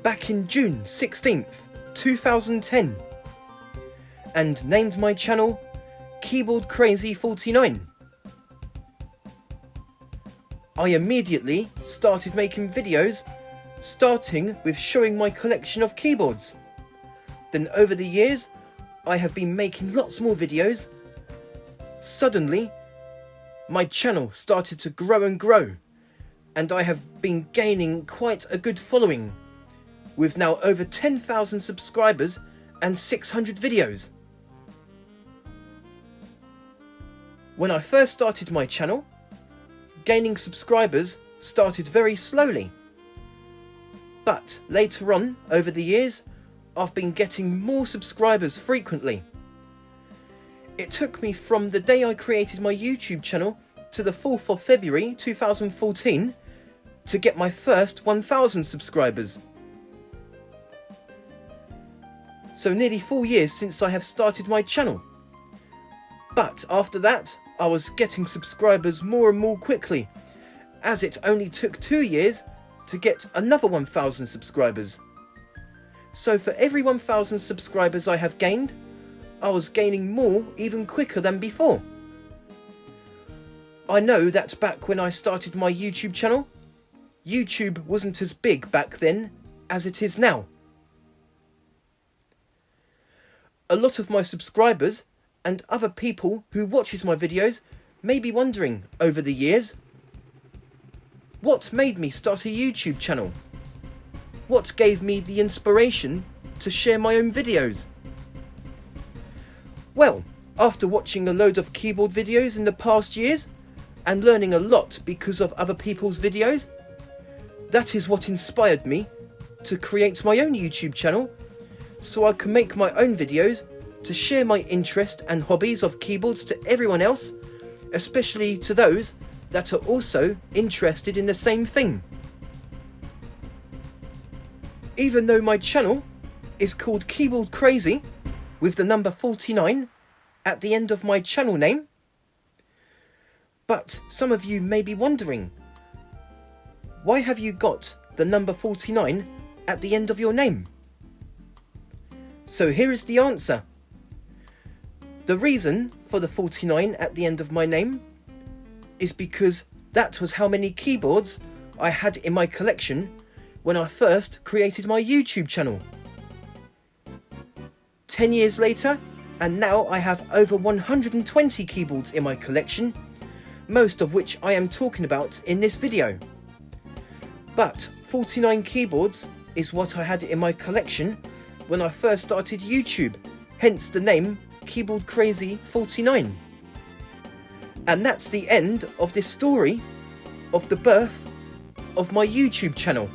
back in June 16th, 2010, and named my channel Keyboard Crazy 49. I immediately started making videos, starting with showing my collection of keyboards. Then over the years, I have been making lots more videos. Suddenly, my channel started to grow and grow, and I have been gaining quite a good following, with now over 10,000 subscribers and 600 videos. When I first started my channel, gaining subscribers started very slowly. But later on, over the years, I've been getting more subscribers frequently. It took me from the day I created my YouTube channel to the 4th of February 2014 to get my first 1,000 subscribers. So nearly 4 years since I have started my channel. But after that, I was getting subscribers more and more quickly, as it only took 2 years to get another 1,000 subscribers. So for every 1,000 subscribers I have gained, I was gaining more even quicker than before. I know that back when I started my YouTube channel, YouTube wasn't as big back then as it is now. A lot of my subscribers and other people who watches my videos may be wondering over the years, what made me start a YouTube channel? What gave me the inspiration to share my own videos? Well, after watching a load of keyboard videos in the past years and learning a lot because of other people's videos, that is what inspired me to create my own YouTube channel so I can make my own videos to share my interest and hobbies of keyboards to everyone else, especially to those that are also interested in the same thing. Even though my channel is called Keyboard Crazy with the number 49 at the end of my channel name, but some of you may be wondering, why have you got the number 49 at the end of your name? So here is the answer. The reason for the 49 at the end of my name is because that was how many keyboards I had in my collection when I first created my YouTube channel. 10 years later, and now I have over 120 keyboards in my collection, most of which I am talking about in this video. But 49 keyboards is what I had in my collection when I first started YouTube, hence the name Keyboard Crazy 49. And that's the end of this story of the birth of my YouTube channel.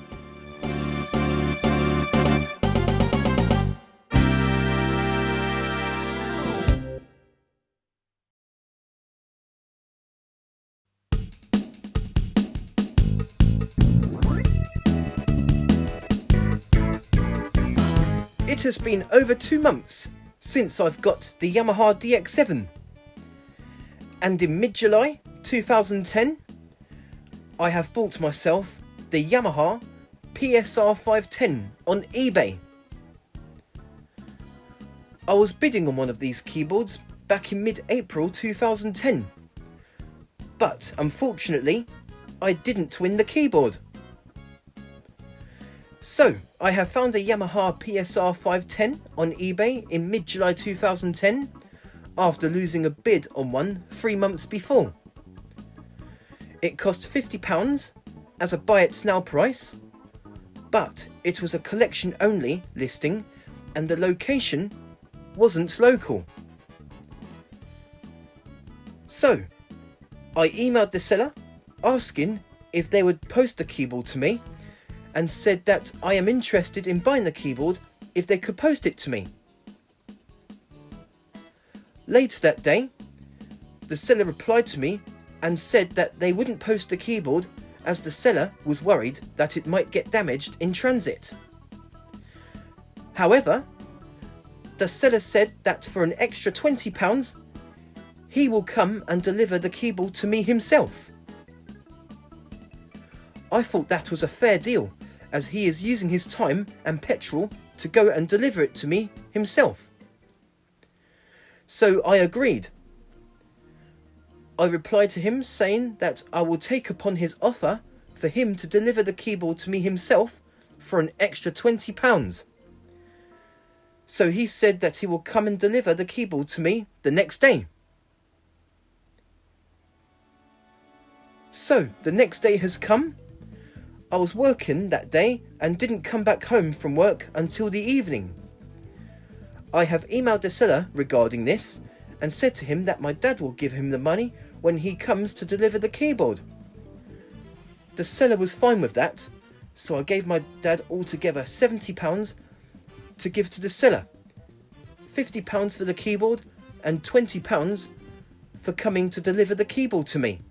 It has been over 2 months since I've got the Yamaha DX7, and in mid-July 2010 I have bought myself the Yamaha PSR-170 on eBay. I was bidding on one of these keyboards back in mid-April 2010, but unfortunately I didn't win the keyboard. So I have found a Yamaha PSR-170 on eBay in mid-July 2010 after losing a bid on one 3 months before. It cost £50 as a buy it now price, but it was a collection only listing and the location wasn't local. So I emailed the seller asking if they would post the keyboard to me, and said that I am interested in buying the keyboard if they could post it to me. Later that day, the seller replied to me and said that they wouldn't post the keyboard as the seller was worried that it might get damaged in transit. However, the seller said that for an extra £20, he will come and deliver the keyboard to me himself. I thought that was a fair deal, as he is using his time and petrol to go and deliver it to me himself. So I agreed. I replied to him saying that I will take upon his offer for him to deliver the keyboard to me himself for an extra £20. So he said that he will come and deliver the keyboard to me the next day. So the next day has come. I was working that day and didn't come back home from work until the evening. I have emailed the seller regarding this and said to him that my dad will give him the money when he comes to deliver the keyboard. The seller was fine with that, so I gave my dad altogether £70 to give to the seller, £50 for the keyboard and £20 for coming to deliver the keyboard to me.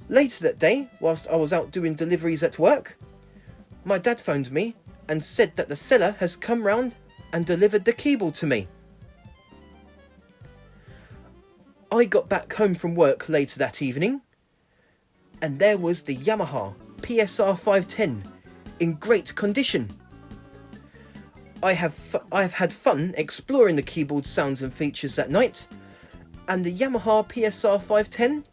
Later that day, whilst I was out doing deliveries at work, my dad phoned me and said that the seller has come round and delivered the keyboard to me. I got back home from work later that evening, and there was the Yamaha PSR-170 in great condition. I have had fun exploring the keyboard sounds and features that night, and the Yamaha PSR-170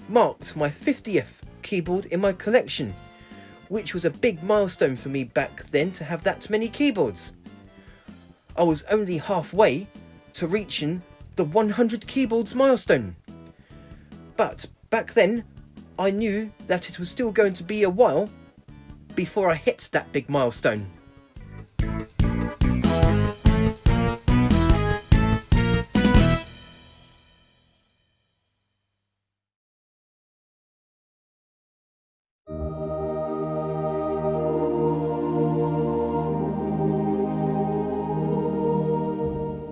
marked my 50th keyboard in my collection, which was a big milestone for me back then to have that many keyboards. I was only halfway to reaching the 100 keyboards milestone, but back then I knew that it was still going to be a while before I hit that big milestone.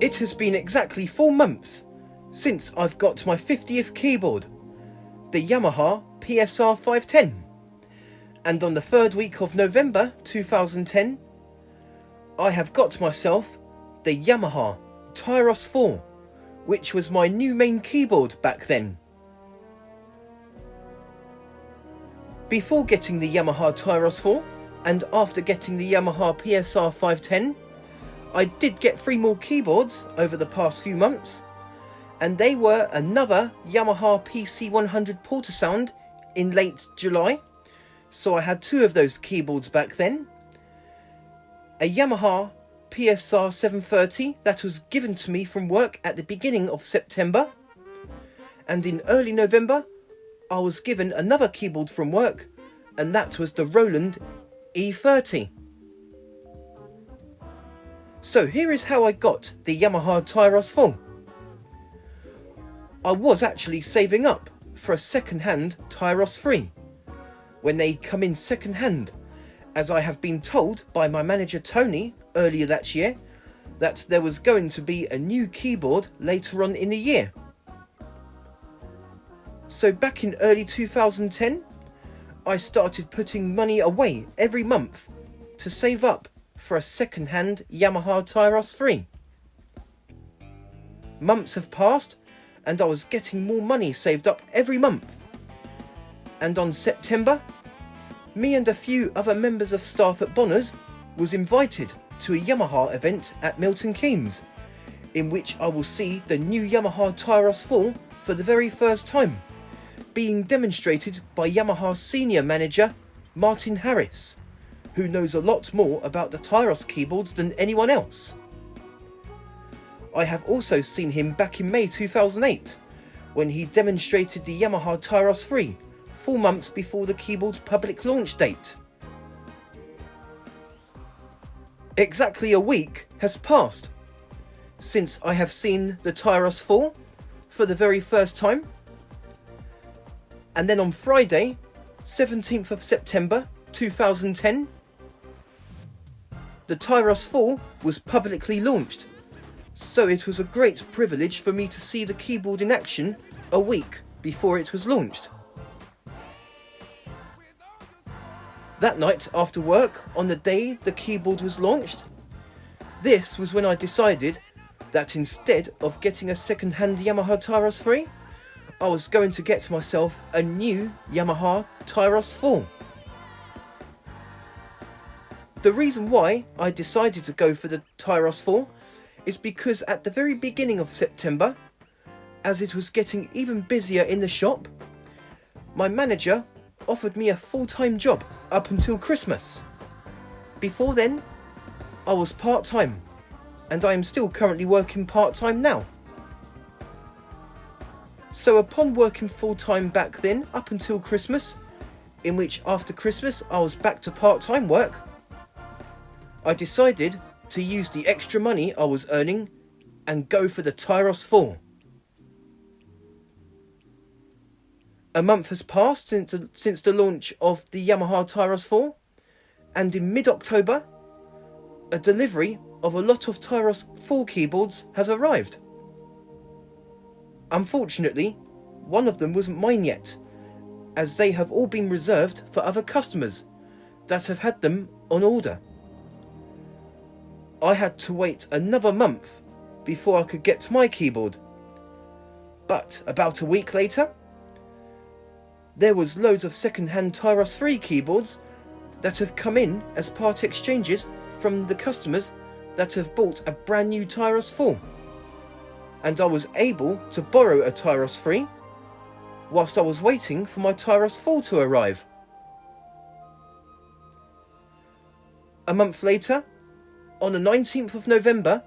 It has been exactly 4 months since I've got my 50th keyboard, the Yamaha PSR-170, and on the 3rd week of November 2010 I have got myself the Yamaha Tyros 4, which was my new main keyboard back then. Before getting the Yamaha Tyros 4 and after getting the Yamaha PSR-170, I did get 3 more keyboards over the past few months, and they were another Yamaha PC100 Portasound in late July, so I had 2 of those keyboards back then, a Yamaha PSR-730 that was given to me from work at the beginning of September, and in early November I was given another keyboard from work, and that was the Roland E30. So here is how I got the Yamaha Tyros 4. I was actually saving up for a second-hand Tyros 3 when they come in second-hand, as I have been told by my manager Tony earlier that year that there was going to be a new keyboard later on in the year. So back in early 2010, I started putting money away every month to save up for a second-hand Yamaha Tyros 3. Months have passed and I was getting more money saved up every month. And on September, me and a few other members of staff at Bonners was invited to a Yamaha event at Milton Keynes, in which I will see the new Yamaha Tyros 4 for the very first time, being demonstrated by Yamaha's senior manager Martin Harris, who knows a lot more about the Tyros keyboards than anyone else. I have also seen him back in May 2008, when he demonstrated the Yamaha Tyros 3 4 months before the keyboard's public launch date. Exactly a week has passed since I have seen the Tyros 4 for the very first time, and then on Friday, 17th of September 2010, the Tyros 4 was publicly launched, so it was a great privilege for me to see the keyboard in action a week before it was launched. That night after work, on the day the keyboard was launched, this was when I decided that instead of getting a second-hand Yamaha Tyros 3, I was going to get myself a new Yamaha Tyros 4. The reason why I decided to go for the Tyros 4 is because at the very beginning of September, as it was getting even busier in the shop, my manager offered me a full-time job up until Christmas. Before then, I was part-time, and I am still currently working part-time now. So upon working full-time back then up until Christmas, in which after Christmas I was back to part-time work, I decided to use the extra money I was earning and go for the Tyros 4. A month has passed since the launch of the Yamaha Tyros 4, and in mid-October, a delivery of a lot of Tyros 4 keyboards has arrived. Unfortunately, one of them wasn't mine yet, as they have all been reserved for other customers that have had them on order. I had to wait another month before I could get my keyboard. But about a week later, there was loads of second-hand Tyros 3 keyboards that have come in as part exchanges from the customers that have bought a brand new Tyros 4. And I was able to borrow a Tyros 3 whilst I was waiting for my Tyros 4 to arrive. A month later, on the 19th of November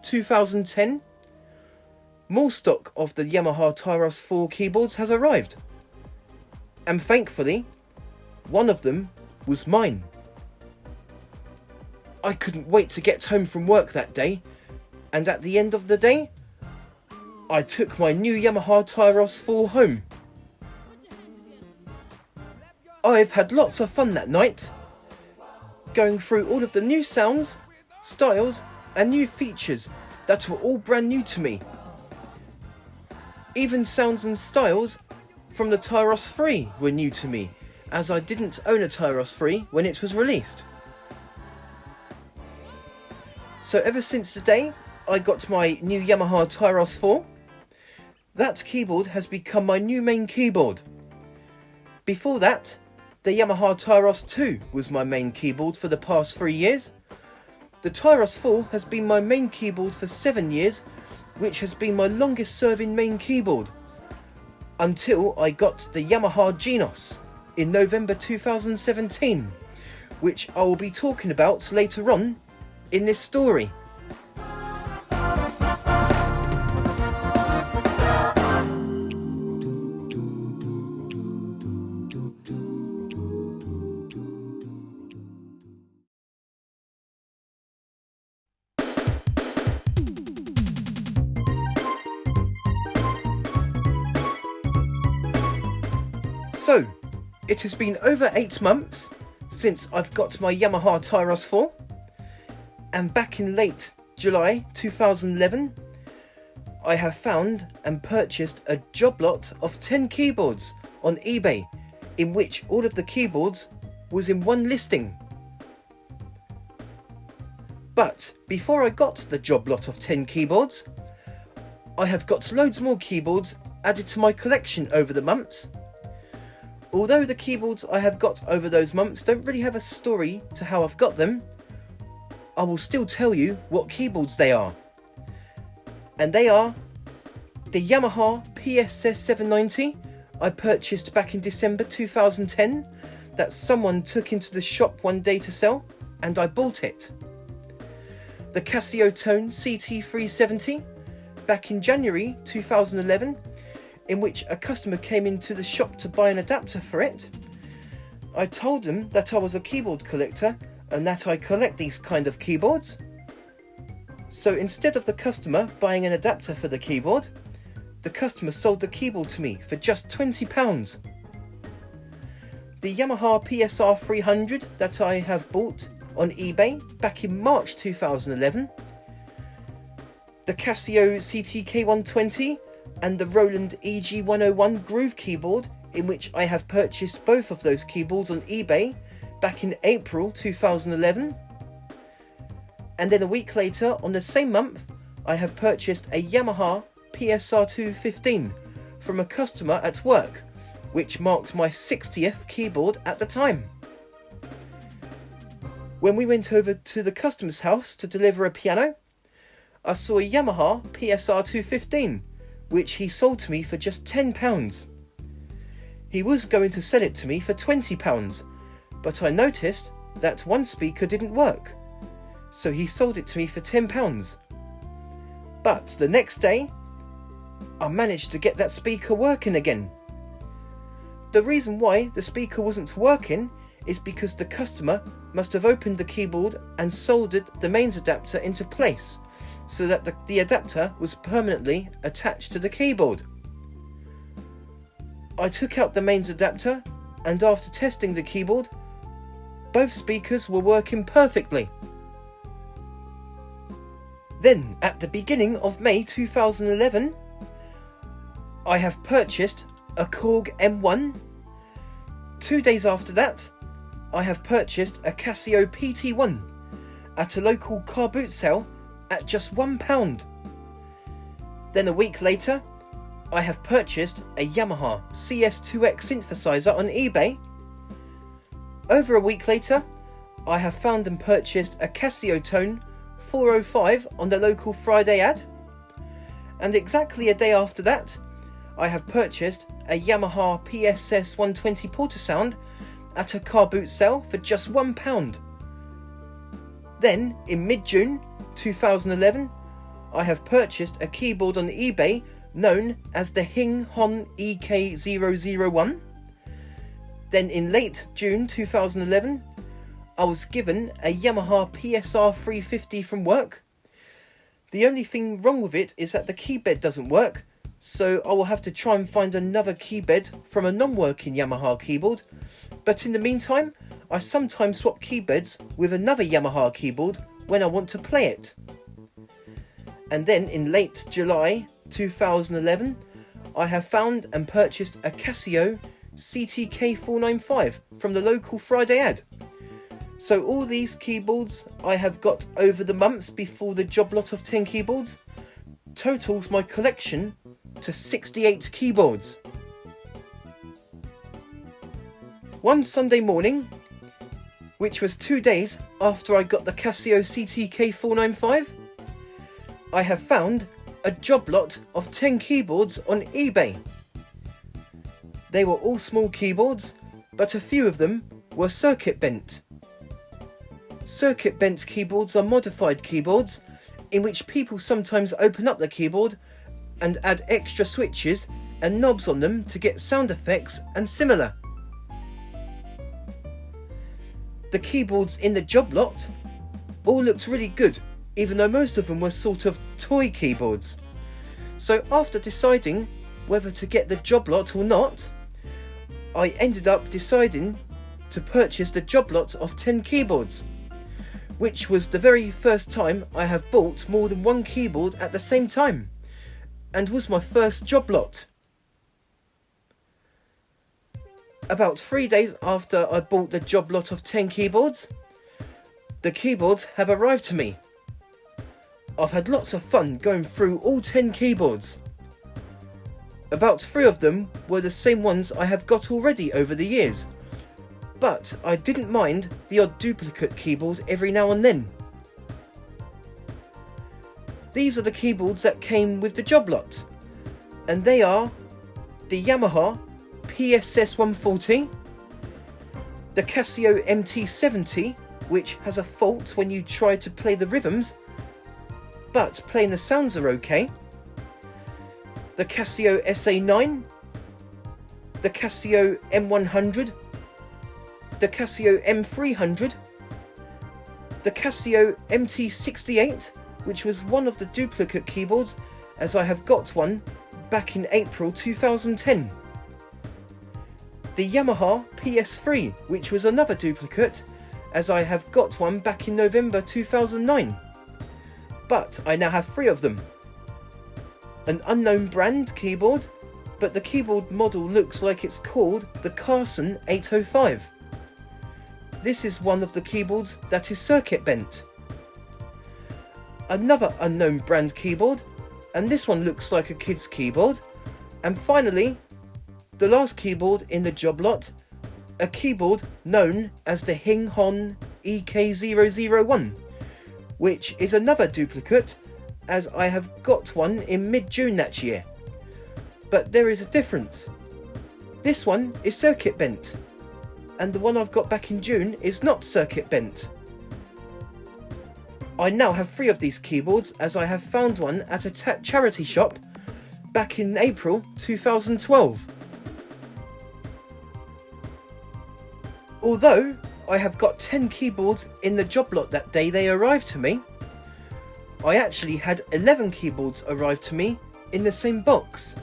2010, more stock of the Yamaha Tyros 4 keyboards has arrived. And thankfully, one of them was mine. I couldn't wait to get home from work that day, and at the end of the day, I took my new Yamaha Tyros 4 home. I've had lots of fun that night, going through all of the new sounds, styles and new features that were all brand new to me. Even sounds and styles from the Tyros 3 were new to me, as I didn't own a Tyros 3 when it was released. So ever since the day I got my new Yamaha Tyros 4, that keyboard has become my new main keyboard. Before that, the Yamaha Tyros 2 was my main keyboard for the past 3 years. The Tyros 4 has been my main keyboard for 7 years, which has been my longest serving main keyboard, until I got the Yamaha Genos in November 2017, which I will be talking about later on in this story. So, it has been over 8 months since I've got my Yamaha Tyros 4, and back in late July 2011, I have found and purchased a job lot of 10 keyboards on eBay, in which all of the keyboards was in one listing. But before I got the job lot of 10 keyboards, I have got loads more keyboards added to my collection over the months. Although the keyboards I have got over those months don't really have a story to how I've got them, I will still tell you what keyboards they are. And they are the Yamaha PSR-170 I purchased back in December 2010 that someone took into the shop one day to sell, and I bought it. The Casio Tone CT370 back in January 2011, in which a customer came into the shop to buy an adapter for it. I told them that I was a keyboard collector and that I collect these kind of keyboards. So instead of the customer buying an adapter for the keyboard, the customer sold the keyboard to me for just £20. The Yamaha PSR-300 that I have bought on eBay back in March 2011, the Casio CTK120 and the Roland EG101 Groove keyboard, in which I have purchased both of those keyboards on eBay back in April 2011. And then a week later, on the same month, I have purchased a Yamaha PSR-215 from a customer at work, which marked my 60th keyboard at the time. When we went over to the customer's house to deliver a piano, I saw a Yamaha PSR-215, which he sold to me for just £10. He was going to sell it to me for £20, but I noticed that one speaker didn't work, so he sold it to me for £10. But the next day, I managed to get that speaker working again. The reason why the speaker wasn't working is because the customer must have opened the keyboard and soldered the mains adapter into place, so that the adapter was permanently attached to the keyboard. I took out the mains adapter, and after testing the keyboard, both speakers were working perfectly. Then, at the beginning of May 2011, I have purchased a Korg M1. 2 days after that, I have purchased a Casio PT1 at a local car boot sale at just £1. Then a week later, I have purchased a Yamaha CS2X synthesizer on eBay. Over a week later, I have found and purchased a Casio Tone 405 on the local Friday ad. And exactly a day after that, I have purchased a Yamaha PSR-170 Portasound at a car boot sale for just £1. Then, in mid-June 2011, I have purchased a keyboard on eBay known as the Hing Hon EK001. Then in late June 2011, I was given a Yamaha PSR-350 from work. The only thing wrong with it is that the keybed doesn't work, so I will have to try and find another keybed from a non-working Yamaha keyboard. But in the meantime, I sometimes swap keybeds with another Yamaha keyboard when I want to play it. And then in late July 2011, I have found and purchased a Casio CTK495 from the local Friday ad. So all these keyboards I have got over the months before the job lot of 10 keyboards totals my collection to 68 keyboards. One Sunday morning, which was 2 days after I got the Casio CTK495, I have found a job lot of 10 keyboards on eBay. They were all small keyboards, but a few of them were circuit bent. Circuit bent keyboards are modified keyboards in which people sometimes open up the keyboard and add extra switches and knobs on them to get sound effects and similar. The keyboards in the job lot all looked really good, even though most of them were sort of toy keyboards. So after deciding whether to get the job lot or not, I ended up deciding to purchase the job lot of 10 keyboards, which was the very first time I have bought more than one keyboard at the same time, and was my first job lot. About 3 days after I bought the job lot of 10 keyboards, the keyboards have arrived to me. I've had lots of fun going through all 10 keyboards. About 3 of them were the same ones I have got already over the years, but I didn't mind the odd duplicate keyboard every now and then. These are the keyboards that came with the job lot, and they are the Yamaha PSR-170, the Casio MT-70, which has a fault when you try to play the rhythms, but playing the sounds are okay, the Casio SA9, the Casio M100, the Casio M300, the Casio MT68, which was one of the duplicate keyboards, as I have got one back in April 2010. The Yamaha PS3, which was another duplicate, as I have got one back in November 2009. But I now have 3 of them. An unknown brand keyboard, but the keyboard model looks like it's called the Carson 805. This is one of the keyboards that is circuit bent. Another unknown brand keyboard, and this one looks like a kid's keyboard. And finally, the last keyboard in the job lot, a keyboard known as the Hing Hon EK001, which is another duplicate, as I have got one in mid-June that year. But there is a difference. This one is circuit bent, and the one I've got back in June is not circuit bent. I now have 3 of these keyboards, as I have found one at a charity shop back in April 2012. Although I have got 10 keyboards in the job lot that day they arrived to me, I actually had 11 keyboards arrive to me in the same box.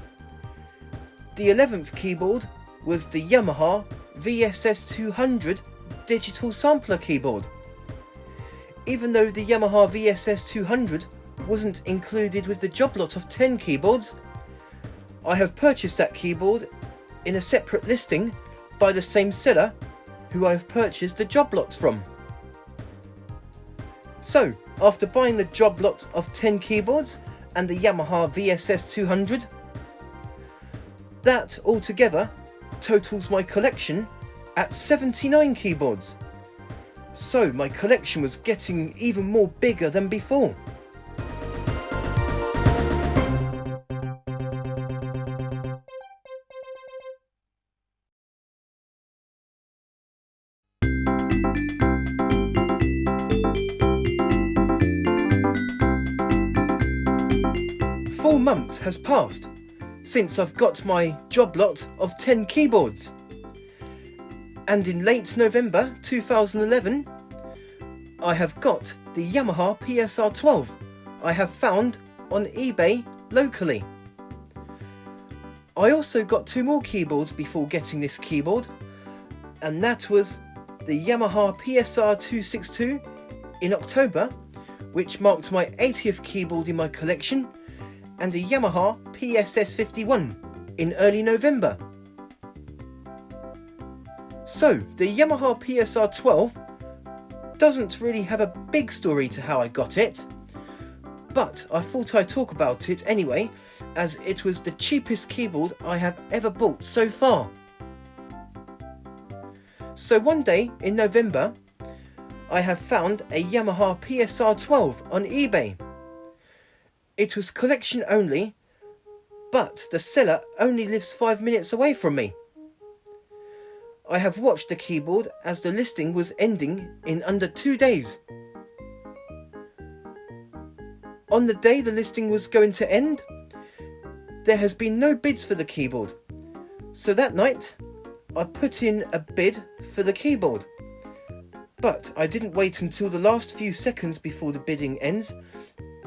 The 11th keyboard was the Yamaha VSS-200 digital sampler keyboard. Even though the Yamaha VSS-200 wasn't included with the job lot of 10 keyboards, I have purchased that keyboard in a separate listing by the same seller who I have purchased the job lots from. So, after buying the job lot of 10 keyboards and the Yamaha VSS-200, that altogether totals my collection at 79 keyboards. So my collection was getting even more bigger than before. Months has passed since I've got my job lot of 10 keyboards, and in late November 2011 I have got the Yamaha PSR-12 I have found on eBay locally. I also got 2 more keyboards before getting this keyboard, and that was the Yamaha PSR-262 in October, which marked my 80th keyboard in my collection, and a Yamaha PSS-51 in early November. So, the Yamaha PSR-12 doesn't really have a big story to how I got it, but I thought I'd talk about it anyway, as it was the cheapest keyboard I have ever bought so far. So one day in November, I have found a Yamaha PSR-12 on eBay. It was collection only, but the seller only lives 5 minutes away from me. I have watched the keyboard as the listing was ending in under 2 days. On the day the listing was going to end, there has been no bids for the keyboard. So that night, I put in a bid for the keyboard. But I didn't wait until the last few seconds before the bidding ends,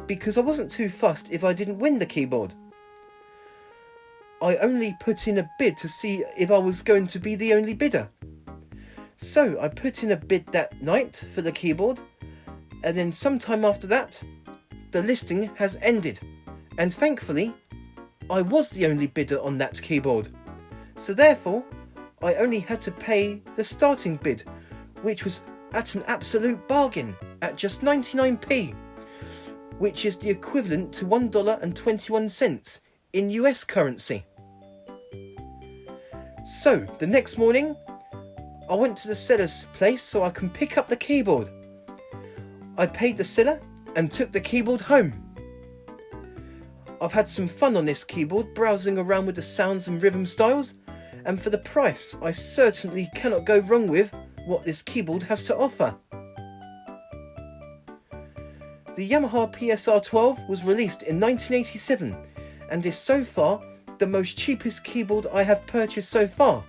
because I wasn't too fussed if I didn't win the keyboard. I only put in a bid to see if I was going to be the only bidder. So I put in a bid that night for the keyboard, and then sometime after that, the listing has ended, and thankfully, I was the only bidder on that keyboard. So therefore, I only had to pay the starting bid, which was at an absolute bargain at just 99p, which is the equivalent to $1.21 in US currency. So the next morning, I went to the seller's place so I can pick up the keyboard. I paid the seller and took the keyboard home. I've had some fun on this keyboard, browsing around with the sounds and rhythm styles, and for the price, I certainly cannot go wrong with what this keyboard has to offer. The Yamaha PSR-12 was released in 1987 and is so far the most cheapest keyboard I have purchased so far.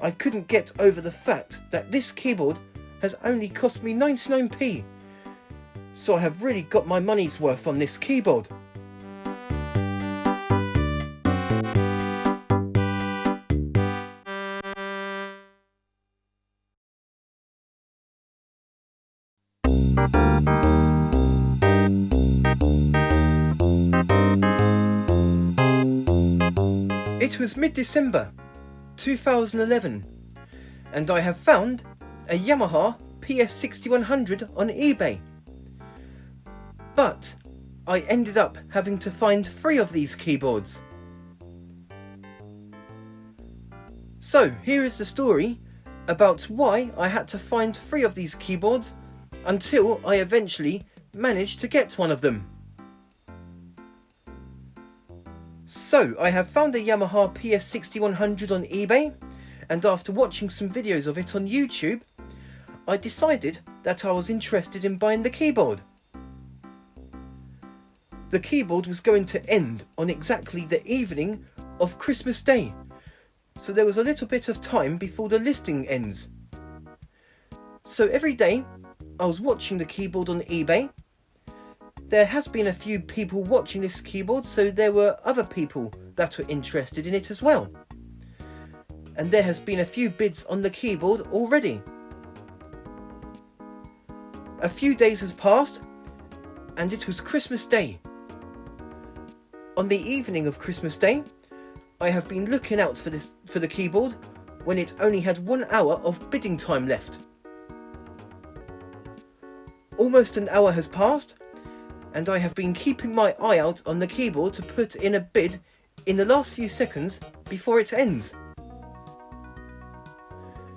I couldn't get over the fact that this keyboard has only cost me 99p, so I have really got my money's worth on this keyboard. It was mid-December 2011 and I have found a Yamaha PS6100 on eBay. But I ended up having to find 3 of these keyboards. So here is the story about why I had to find 3 of these keyboards until I eventually managed to get one of them. So I have found a Yamaha PS6100 on eBay, and after watching some videos of it on YouTube, I decided that I was interested in buying the keyboard. The keyboard was going to end on exactly the evening of Christmas Day, so there was a little bit of time before the listing ends. So every day I was watching the keyboard on eBay. There has been a few people watching this keyboard, so there were other people that were interested in it as well. And there has been a few bids on the keyboard already. A few days has passed and it was Christmas Day. On the evening of Christmas Day, I have been looking out for the keyboard when it only had 1 hour of bidding time left. Almost an hour has passed, and I have been keeping my eye out on the keyboard to put in a bid in the last few seconds before it ends.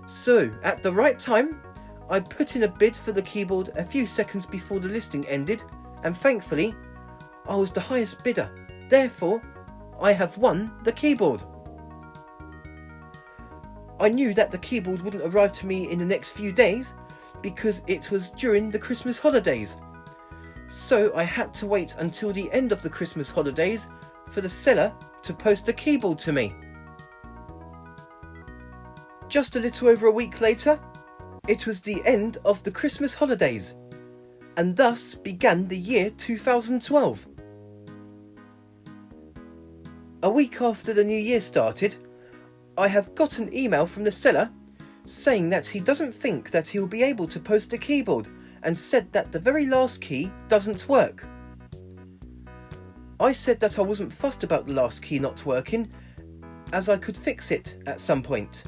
So, at the right time, I put in a bid for the keyboard a few seconds before the listing ended, and thankfully, I was the highest bidder. Therefore, I have won the keyboard. I knew that the keyboard wouldn't arrive to me in the next few days because it was during the Christmas holidays. So I had to wait until the end of the Christmas holidays for the seller to post the keyboard to me. Just a little over a week later, it was the end of the Christmas holidays, and thus began the year 2012. A week after the new year started, I have got an email from the seller saying that he doesn't think that he'll be able to post a keyboard, and said that the very last key doesn't work. I said that I wasn't fussed about the last key not working, as I could fix it at some point.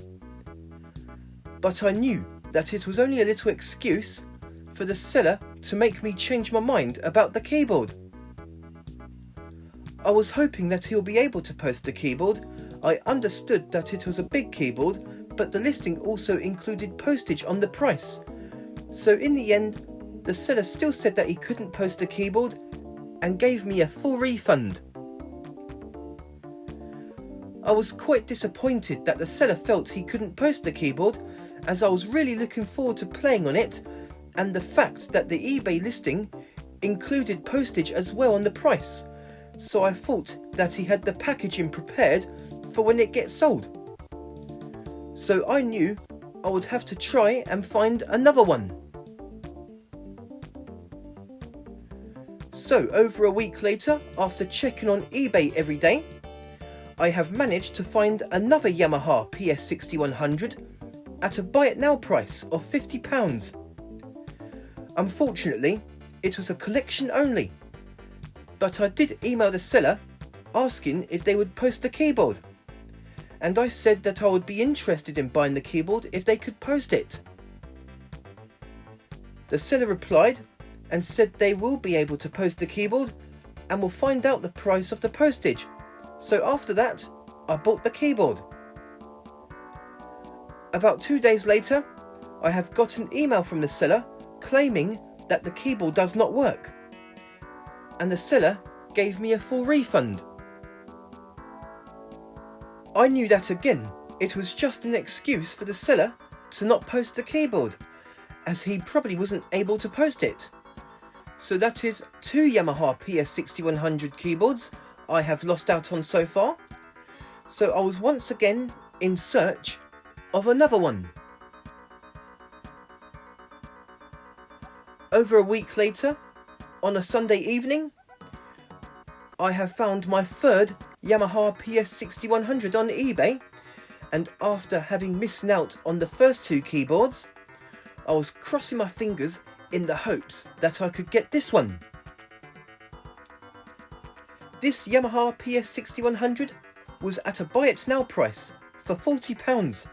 But I knew that it was only a little excuse for the seller to make me change my mind about the keyboard. I was hoping that he'll be able to post the keyboard. I understood that it was a big keyboard, but the listing also included postage on the price. So in the end, the seller still said that he couldn't post the keyboard and gave me a full refund. I was quite disappointed that the seller felt he couldn't post the keyboard, as I was really looking forward to playing on it, and the fact that the eBay listing included postage as well on the price, so I thought that he had the packaging prepared for when it gets sold. So I knew I would have to try and find another one. So over a week later, after checking on eBay every day, I have managed to find another Yamaha PS6100 at a buy it now price of £50. Unfortunately, it was a collection only, but I did email the seller asking if they would post the keyboard, and I said that I would be interested in buying the keyboard if they could post it. The seller replied and said they will be able to post the keyboard and will find out the price of the postage. So after that, I bought the keyboard. About 2 days later, I have got an email from the seller claiming that the keyboard does not work, and the seller gave me a full refund. I knew that again, it was just an excuse for the seller to not post the keyboard, as he probably wasn't able to post it. So that is 2 Yamaha PS6100 keyboards I have lost out on so far. So I was once again in search of another one. Over a week later, on a Sunday evening, I have found my third Yamaha PS6100 on eBay, and after having missed out on the first 2 keyboards, I was crossing my fingers in the hopes that I could get this one. This Yamaha PS6100 was at a buy it now price for £40,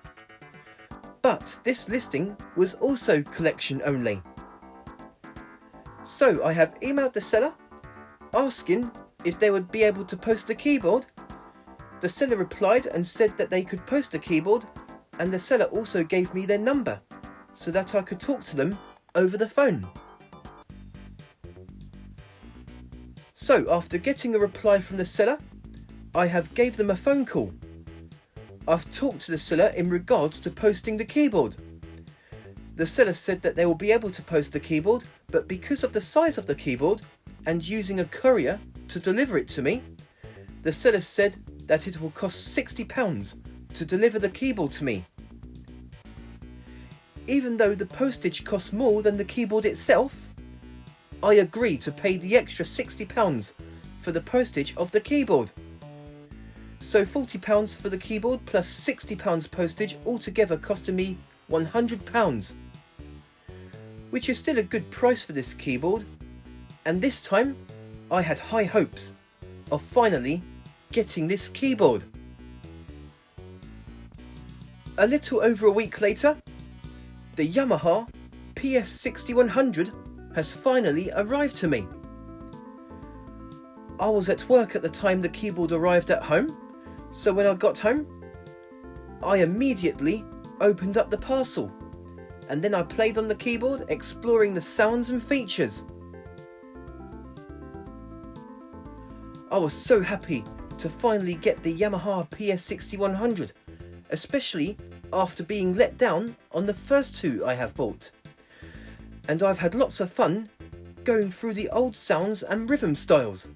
but this listing was also collection only. So I have emailed the seller asking if they would be able to post the keyboard. The seller replied and said that they could post the keyboard, and the seller also gave me their number so that I could talk to them over the phone. So after getting a reply from the seller, I have gave them a phone call. I've talked to the seller in regards to posting the keyboard. The seller said that they will be able to post the keyboard, but because of the size of the keyboard and using a courier to deliver it to me, the seller said that it will cost £60 to deliver the keyboard to me. Even though the postage costs more than the keyboard itself, I agreed to pay the extra £60 for the postage of the keyboard. So £40 for the keyboard plus £60 postage altogether costing me £100, which is still a good price for this keyboard, and this time I had high hopes of finally getting this keyboard. A little over a week later, the Yamaha PS6100 has finally arrived to me. I was at work at the time the keyboard arrived at home, so when I got home, I immediately opened up the parcel, and then I played on the keyboard, exploring the sounds and features. I was so happy to finally get the Yamaha PS6100, especially after being let down on the first 2 I have bought. And I've had lots of fun going through the old sounds and rhythm styles.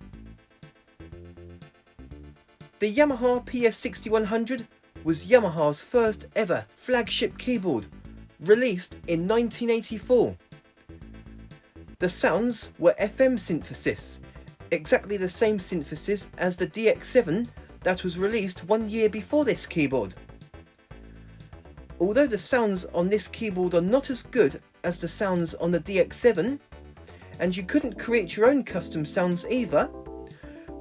The Yamaha PS6100 was Yamaha's first ever flagship keyboard, released in 1984. The sounds were FM synthesis, exactly the same synthesis as the DX7 that was released 1 year before this keyboard. Although the sounds on this keyboard are not as good as the sounds on the DX7, and you couldn't create your own custom sounds either,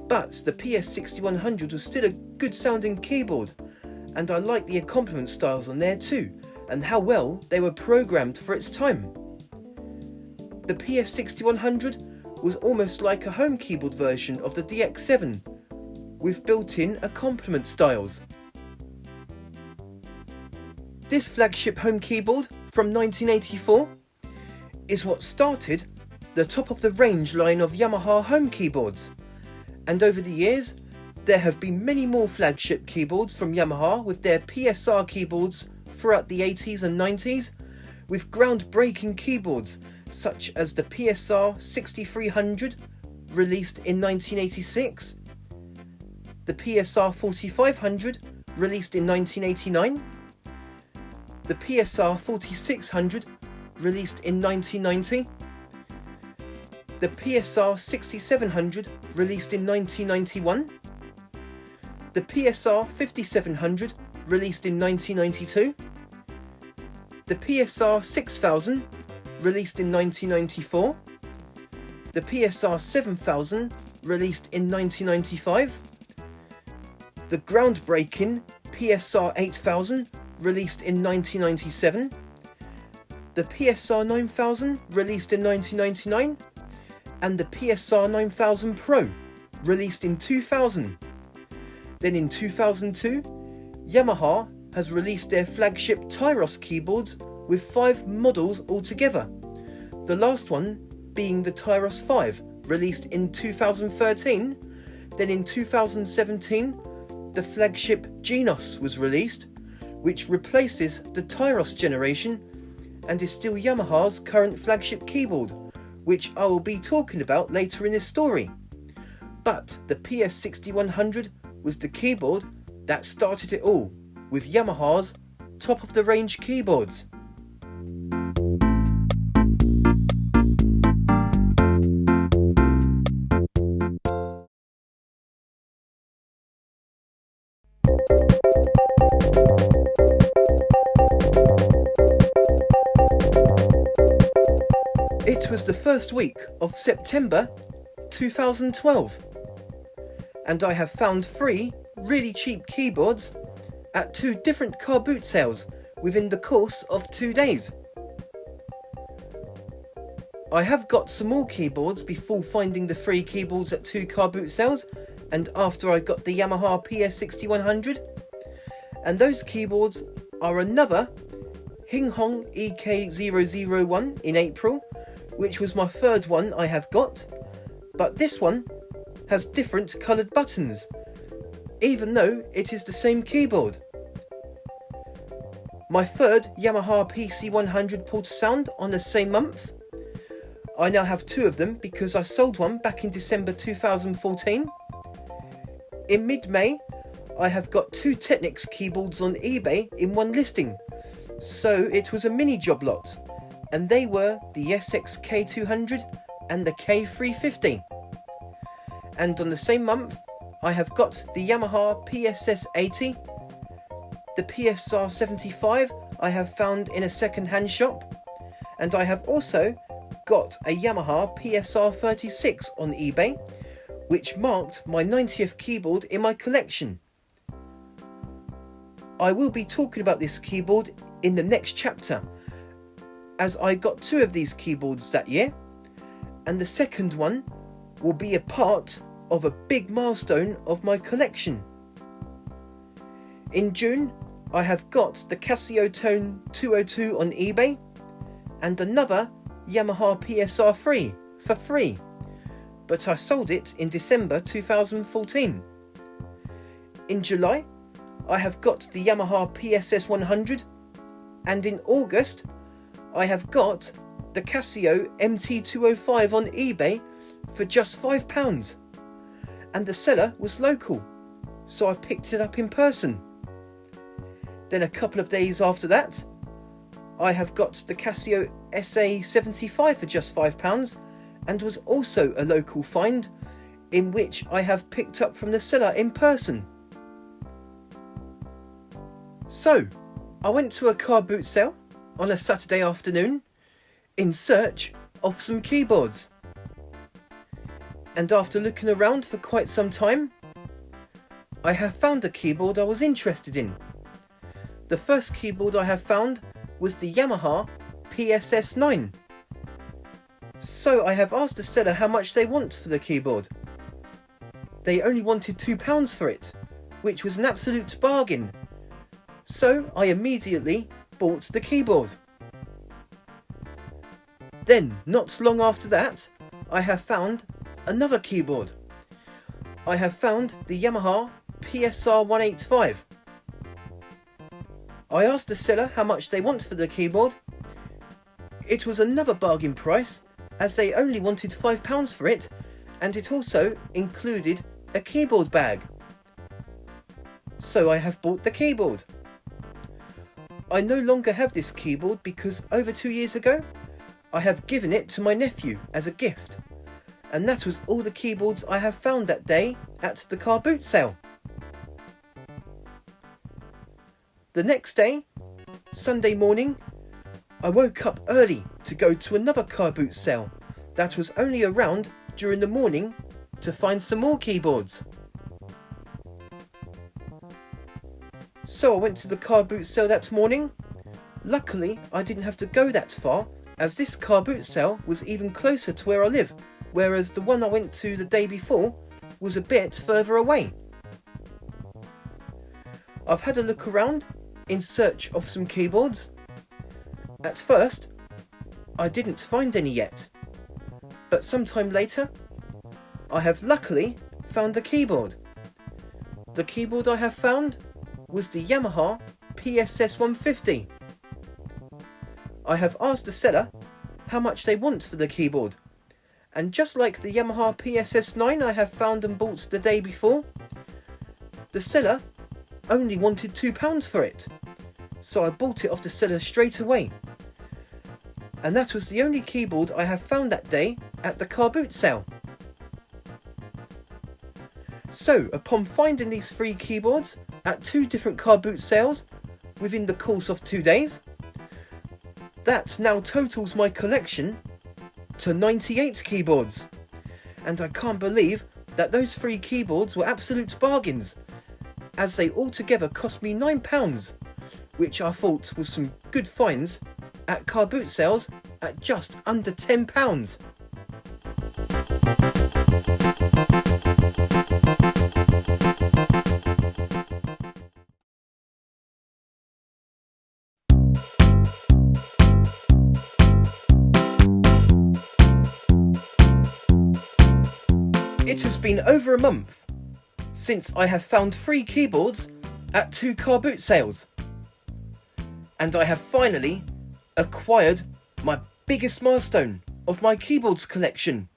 but the PS6100 was still a good sounding keyboard, and I like the accompaniment styles on there too, and how well they were programmed for its time. The PS6100 was almost like a home keyboard version of the DX7, with built-in accompaniment styles. This flagship home keyboard from 1984 is what started the top of the range line of Yamaha home keyboards, and over the years there have been many more flagship keyboards from Yamaha with their PSR keyboards throughout the 80s and 90s, with groundbreaking keyboards such as the PSR-6300 released in 1986, the PSR-4500 released in 1989, the PSR-4600 released in 1990, the PSR-6700 released in 1991, the PSR-5700 released in 1992, the PSR-6000 released in 1994, the PSR-7000 released in 1995, the groundbreaking PSR-8000 released in 1997, the PSR-9000 released in 1999, and the PSR-9000 Pro released in 2000. Then in 2002, Yamaha has released their flagship Tyros keyboards with 5 models altogether, the last one being the Tyros 5, released in 2013. Then in 2017, the flagship Genos was released, which replaces the Tyros generation and is still Yamaha's current flagship keyboard, which I will be talking about later in this story. But the PS6100 was the keyboard that started it all, with Yamaha's top-of-the-range keyboards. It was the first week of September 2012, and I have found 3 really cheap keyboards at 2 different car boot sales within the course of 2 days. I have got some more keyboards before finding the 3 keyboards at 2 car boot sales, and after I got the Yamaha PS6100, and those keyboards are another Hing Hong EK001 in April, which was my 3rd one I have got, but this one has different coloured buttons, even though it is the same keyboard. My 3rd Yamaha PC100 Porter Sound on the same month. I now have 2 of them because I sold one back in December 2014. In mid-May, I have got 2 Technics keyboards on eBay in one listing, so it was a mini job lot, and they were the SX K200 and the K350. And on the same month, I have got the Yamaha PSS-80, the PSR-75 I have found in a second-hand shop, and I have also got a Yamaha PSR-36 on eBay, which marked my 90th keyboard in my collection. I will be talking about this keyboard in the next chapter, as I got 2 of these keyboards that year, and the second one will be a part of a big milestone of my collection. In June, I have got the Casio Tone 202 on eBay, and another Yamaha PSR-3 for free, but I sold it in December 2014. In July, I have got the Yamaha PSS-100, and in August, I have got the Casio MT205 on eBay for just £5, and the seller was local, so I picked it up in person. Then a couple of days after that, I have got the Casio SA75 for just £5, and was also a local find, in which I have picked up from the seller in person. So, I went to a car boot sale on a Saturday afternoon in search of some keyboards. And after looking around for quite some time, I have found a keyboard I was interested in. The first keyboard I have found was the Yamaha PSS-9. So I have asked the seller how much they want for the keyboard. They only wanted £2 for it, which was an absolute bargain. So I immediately bought the keyboard. Then, not long after that, I have found another keyboard. I have found the Yamaha PSR-185. I asked the seller how much they want for the keyboard. It was another bargain price, as they only wanted £5 for it, and it also included a keyboard bag. So I have bought the keyboard. I no longer have this keyboard because over 2 years ago, I have given it to my nephew as a gift. And that was all the keyboards I have found that day at the car boot sale. The next day, Sunday morning, I woke up early to go to another car boot sale that was only around during the morning to find some more keyboards. So I went to the car boot sale that morning. Luckily, I didn't have to go that far, as this car boot sale was even closer to where I live, whereas the one I went to the day before was a bit further away. I've had a look around in search of some keyboards. At first, I didn't find any yet, but sometime later, I have luckily found a keyboard. The keyboard I have found was the Yamaha PSR-170. I have asked the seller how much they want for the keyboard, and just like the Yamaha PSR-9 I have found and bought the day before, the seller only wanted £2 for it, so I bought it off the seller straight away. And that was the only keyboard I have found that day at the car boot sale. So upon finding these 3 keyboards at 2 different car boot sales within the course of 2 days, that now totals my collection to 98 keyboards. And I can't believe that those 3 keyboards were absolute bargains, as they altogether cost me £9, which I thought was some good finds at car boot sales at just under £10. It has been over a month since I have found 3 keyboards at 2 car boot sales, and I have finally acquired my biggest milestone of my keyboards collection,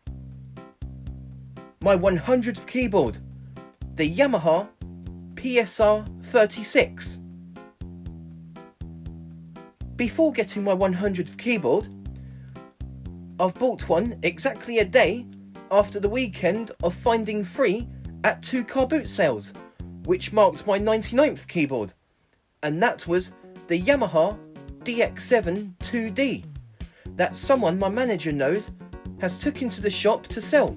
my 100th keyboard, the Yamaha PSR-36. Before getting my 100th keyboard, I've bought one exactly a day after the weekend of finding 3 at 2 car boot sales, which marked my 99th keyboard, and that was the Yamaha DX7 2D that someone my manager knows has took into the shop to sell.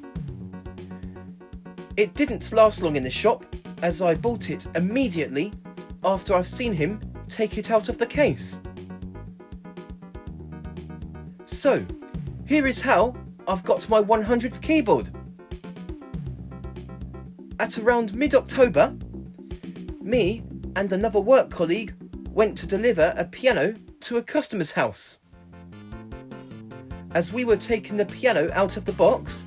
It didn't last long in the shop, as I bought it immediately after I've seen him take it out of the case. So, here is how I've got my 100th keyboard. At around mid-October, me and another work colleague went to deliver a piano to a customer's house. As we were taking the piano out of the box,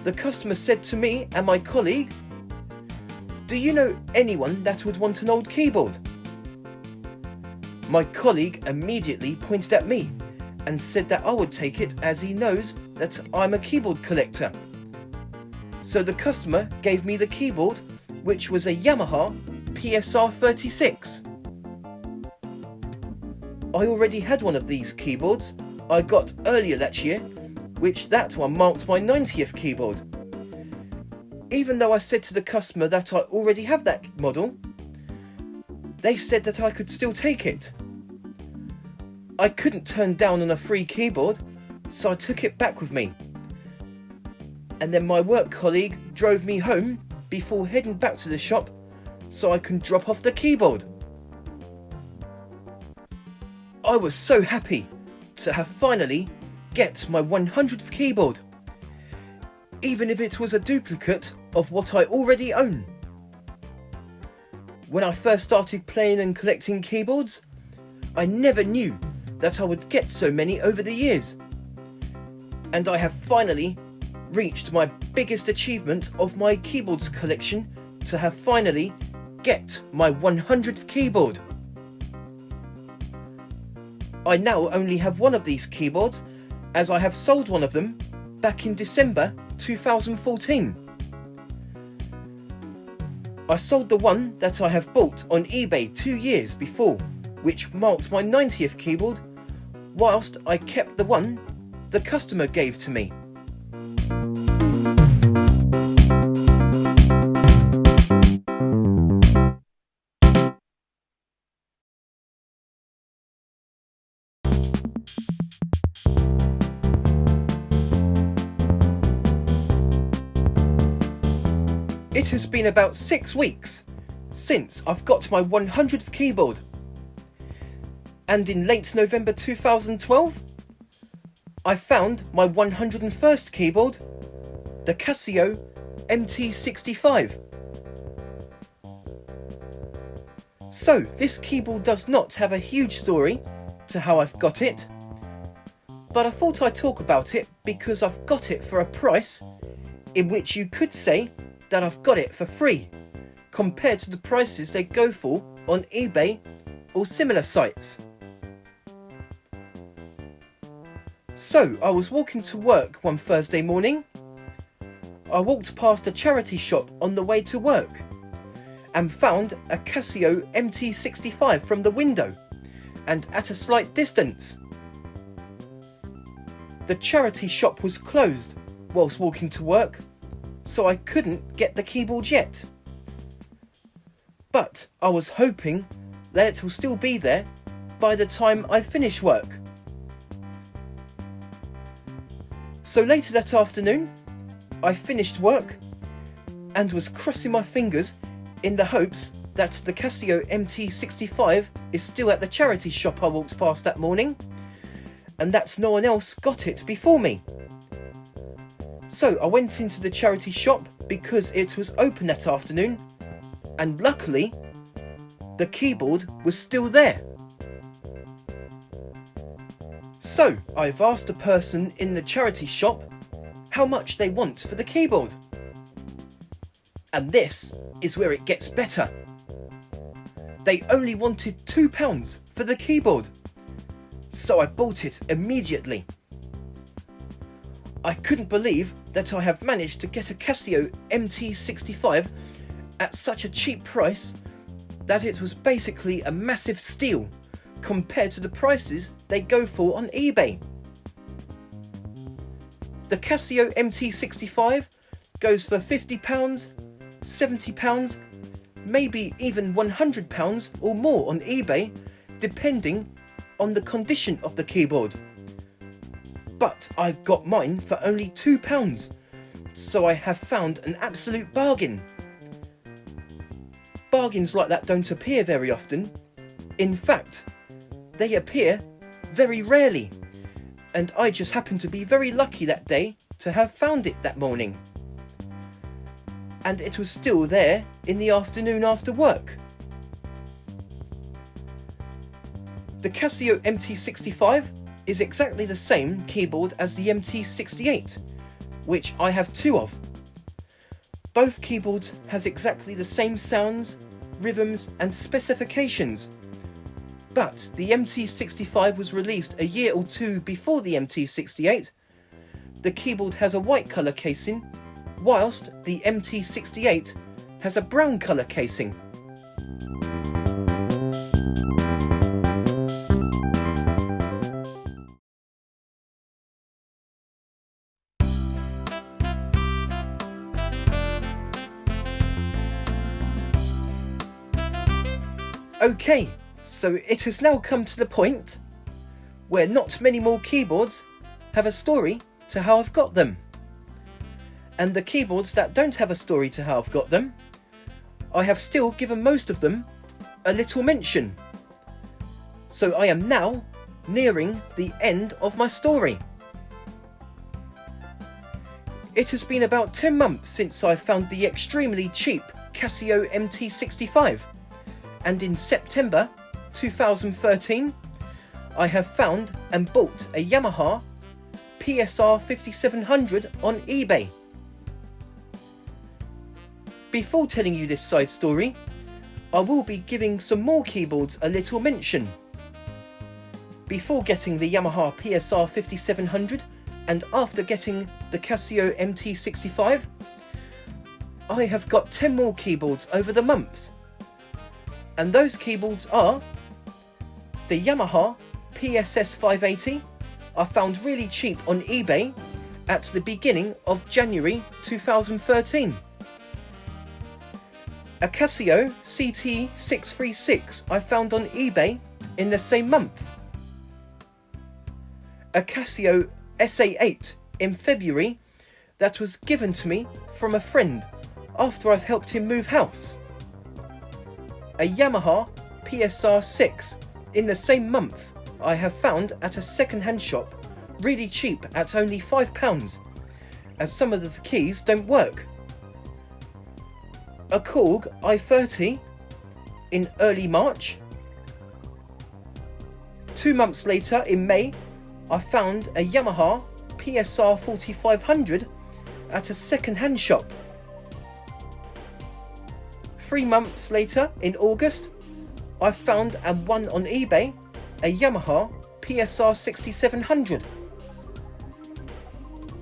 the customer said to me and my colleague, "Do you know anyone that would want an old keyboard?" My colleague immediately pointed at me and said that I would take it, as he knows that I'm a keyboard collector. So the customer gave me the keyboard, which was a Yamaha PSR-36. I already had one of these keyboards I got earlier that year, which that one marked my 90th keyboard. Even though I said to the customer that I already have that model, they said that I could still take it. I couldn't turn down on a free keyboard, so I took it back with me. And then my work colleague drove me home before heading back to the shop so I can drop off the keyboard. I was so happy to have finally get my 100th keyboard, even if it was a duplicate of what I already own. When I first started playing and collecting keyboards, I never knew that I would get so many over the years. And I have finally reached my biggest achievement of my keyboards collection, to have finally get my 100th keyboard. I now only have one of these keyboards, as I have sold one of them back in December 2014. I sold the one that I have bought on eBay 2 years before, which marked my 90th keyboard, whilst I kept the one the customer gave to me. It has been about 6 weeks since I've got my 100th keyboard, and in late November 2012 I found my 101st keyboard, the Casio MT65. So this keyboard does not have a huge story to how I've got it, but I thought I'd talk about it because I've got it for a price in which you could say that I've got it for free compared to the prices they go for on eBay or similar sites. So I was walking to work one Thursday morning. I walked past a charity shop on the way to work and found a Casio MT65 from the window and at a slight distance. The charity shop was closed whilst walking to work, so I couldn't get the keyboard yet. But I was hoping that it will still be there by the time I finish work. So later that afternoon, I finished work and was crossing my fingers in the hopes that the Casio MT65 is still at the charity shop I walked past that morning, and that no one else got it before me. So I went into the charity shop because it was open that afternoon, and luckily the keyboard was still there. So I've asked the person in the charity shop how much they want for the keyboard. And this is where it gets better. They only wanted £2 for the keyboard, so I bought it immediately. I couldn't believe that I have managed to get a Casio MT65 at such a cheap price that it was basically a massive steal compared to the prices they go for on eBay. The Casio MT65 goes for £50, £70, maybe even £100 or more on eBay, depending on the condition of the keyboard. But I got mine for only £2, so I have found an absolute bargain. Bargains like that don't appear very often. In fact, they appear very rarely, and I just happened to be very lucky that day to have found it that morning. And it was still there in the afternoon after work. The Casio MT65 is exactly the same keyboard as the MT68, which I have two of. Both keyboards has exactly the same sounds, rhythms and specifications, but the MT65 was released a year or two before the MT68. The keyboard has a white colour casing, whilst the MT68 has a brown colour casing. Okay, so it has now come to the point where not many more keyboards have a story to how I've got them. And the keyboards that don't have a story to how I've got them, I have still given most of them a little mention. So I am now nearing the end of my story. It has been about 10 months since I found the extremely cheap Casio MT65, and in September 2013 I have found and bought a Yamaha PSR-170 on eBay. Before telling you this side story, I will be giving some more keyboards a little mention. Before getting the Yamaha PSR-170 and after getting the Casio MT65, I have got 10 more keyboards over the months. And those keyboards are the Yamaha PSS-580, I found really cheap on eBay at the beginning of January 2013. A Casio CT636 I found on eBay in the same month. A Casio SA8 in February that was given to me from a friend after I've helped him move house. A Yamaha PSR-6 in the same month I have found at a second-hand shop, really cheap at only £5, as some of the keys don't work. A Korg i30 in early March. 2 months later, in May, I found a Yamaha PSR-4500 at a second-hand shop. 3 months later, in August, I found and won on eBay a Yamaha PSR-6700.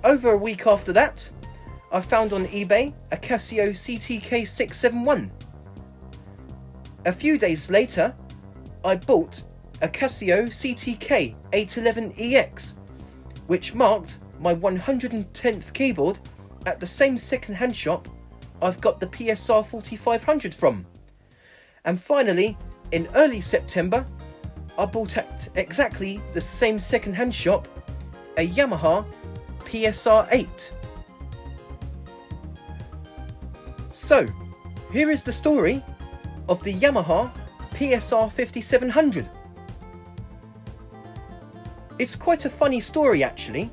Over a week after that, I found on eBay a Casio CTK-671. A few days later, I bought a Casio CTK-811EX, which marked my 110th keyboard at the same second-hand shop I've got the PSR-4500 from. And finally, in early September, I bought at exactly the same second-hand shop a Yamaha PSR-8. So, here is the story of the Yamaha PSR-5700. It's quite a funny story actually,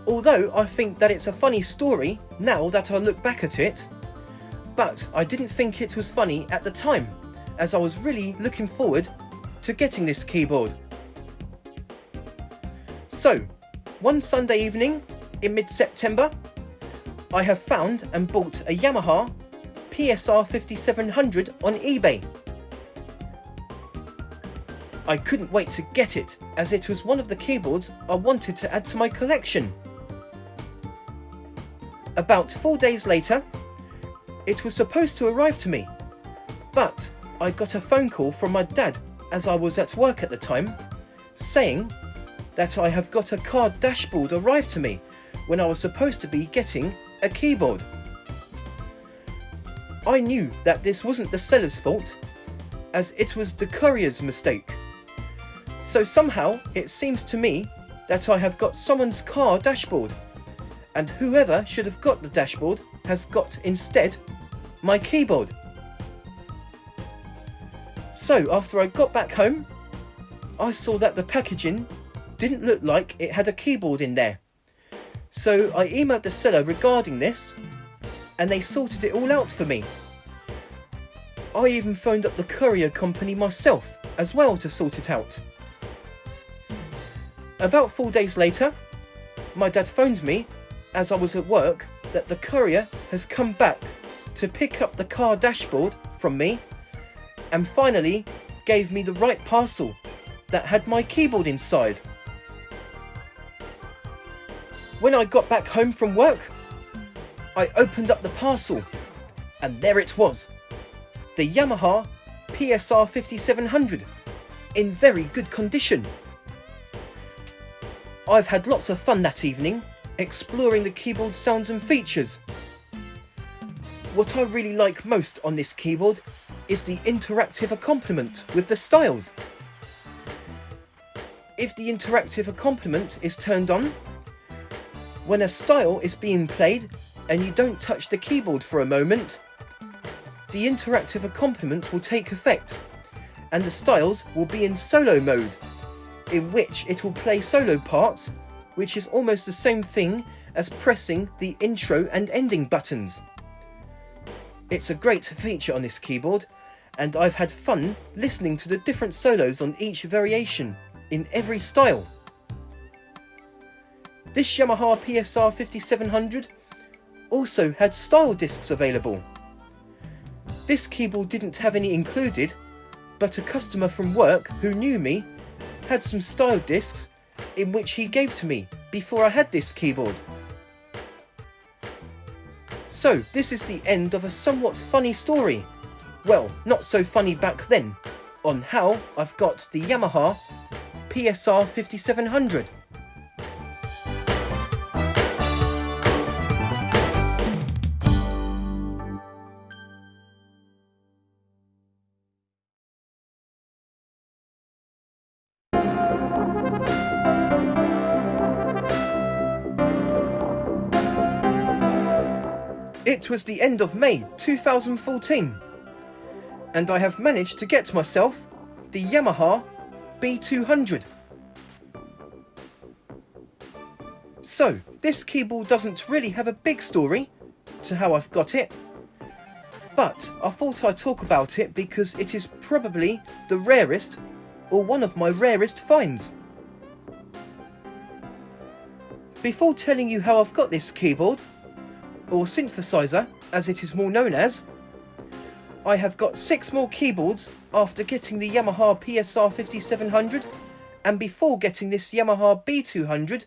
although I think that it's a funny story now that I look back at it, but I didn't think it was funny at the time, as I was really looking forward to getting this keyboard. So, one Sunday evening in mid-September, I have found and bought a Yamaha PSR-5700 on eBay. I couldn't wait to get it, as it was one of the keyboards I wanted to add to my collection. About 4 days later, it was supposed to arrive to me, but I got a phone call from my dad as I was at work at the time, saying that I have got a car dashboard arrived to me when I was supposed to be getting a keyboard. I knew that this wasn't the seller's fault, as it was the courier's mistake. So somehow it seems to me that I have got someone's car dashboard, and whoever should have got the dashboard has got instead my keyboard. So after I got back home, I saw that the packaging didn't look like it had a keyboard in there. So I emailed the seller regarding this, and they sorted it all out for me. I even phoned up the courier company myself as well to sort it out. About 4 days later, my dad phoned me as I was at work that the courier has come back to pick up the car dashboard from me and finally gave me the right parcel that had my keyboard inside. When I got back home from work, I opened up the parcel and there it was, the Yamaha PSR-5700 in very good condition. I've had lots of fun that evening exploring the keyboard sounds and features. What I really like most on this keyboard is the interactive accompaniment with the styles. If the interactive accompaniment is turned on, when a style is being played and you don't touch the keyboard for a moment, the interactive accompaniment will take effect and the styles will be in solo mode, in which it will play solo parts, which is almost the same thing as pressing the intro and ending buttons. It's a great feature on this keyboard, and I've had fun listening to the different solos on each variation in every style. This Yamaha PSR-5700 also had style discs available. This keyboard didn't have any included, but a customer from work who knew me had some style discs in which he gave to me before I had this keyboard. So this is the end of a somewhat funny story, well, not so funny back then, on how I've got the Yamaha PSR-5700. It was the end of May 2014, and I have managed to get myself the Yamaha B200. So, this keyboard doesn't really have a big story to how I've got it, but I thought I'd talk about it because it is probably the rarest, or one of my rarest finds. Before telling you how I've got this keyboard, or synthesizer as it is more known as, I have got 6 more keyboards after getting the Yamaha PSR-5700 and before getting this Yamaha B200,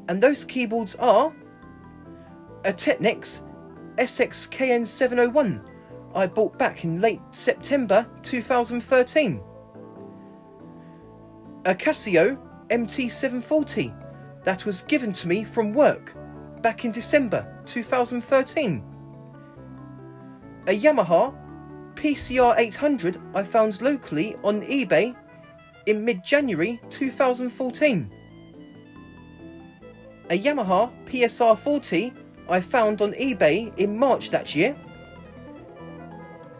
and those keyboards are a Technics SXKN701 I bought back in late September 2013, a Casio MT740 that was given to me from work back in December 2013, a Yamaha PSR-800 I found locally on eBay in mid-January 2014, a Yamaha PSR-40 I found on eBay in March that year.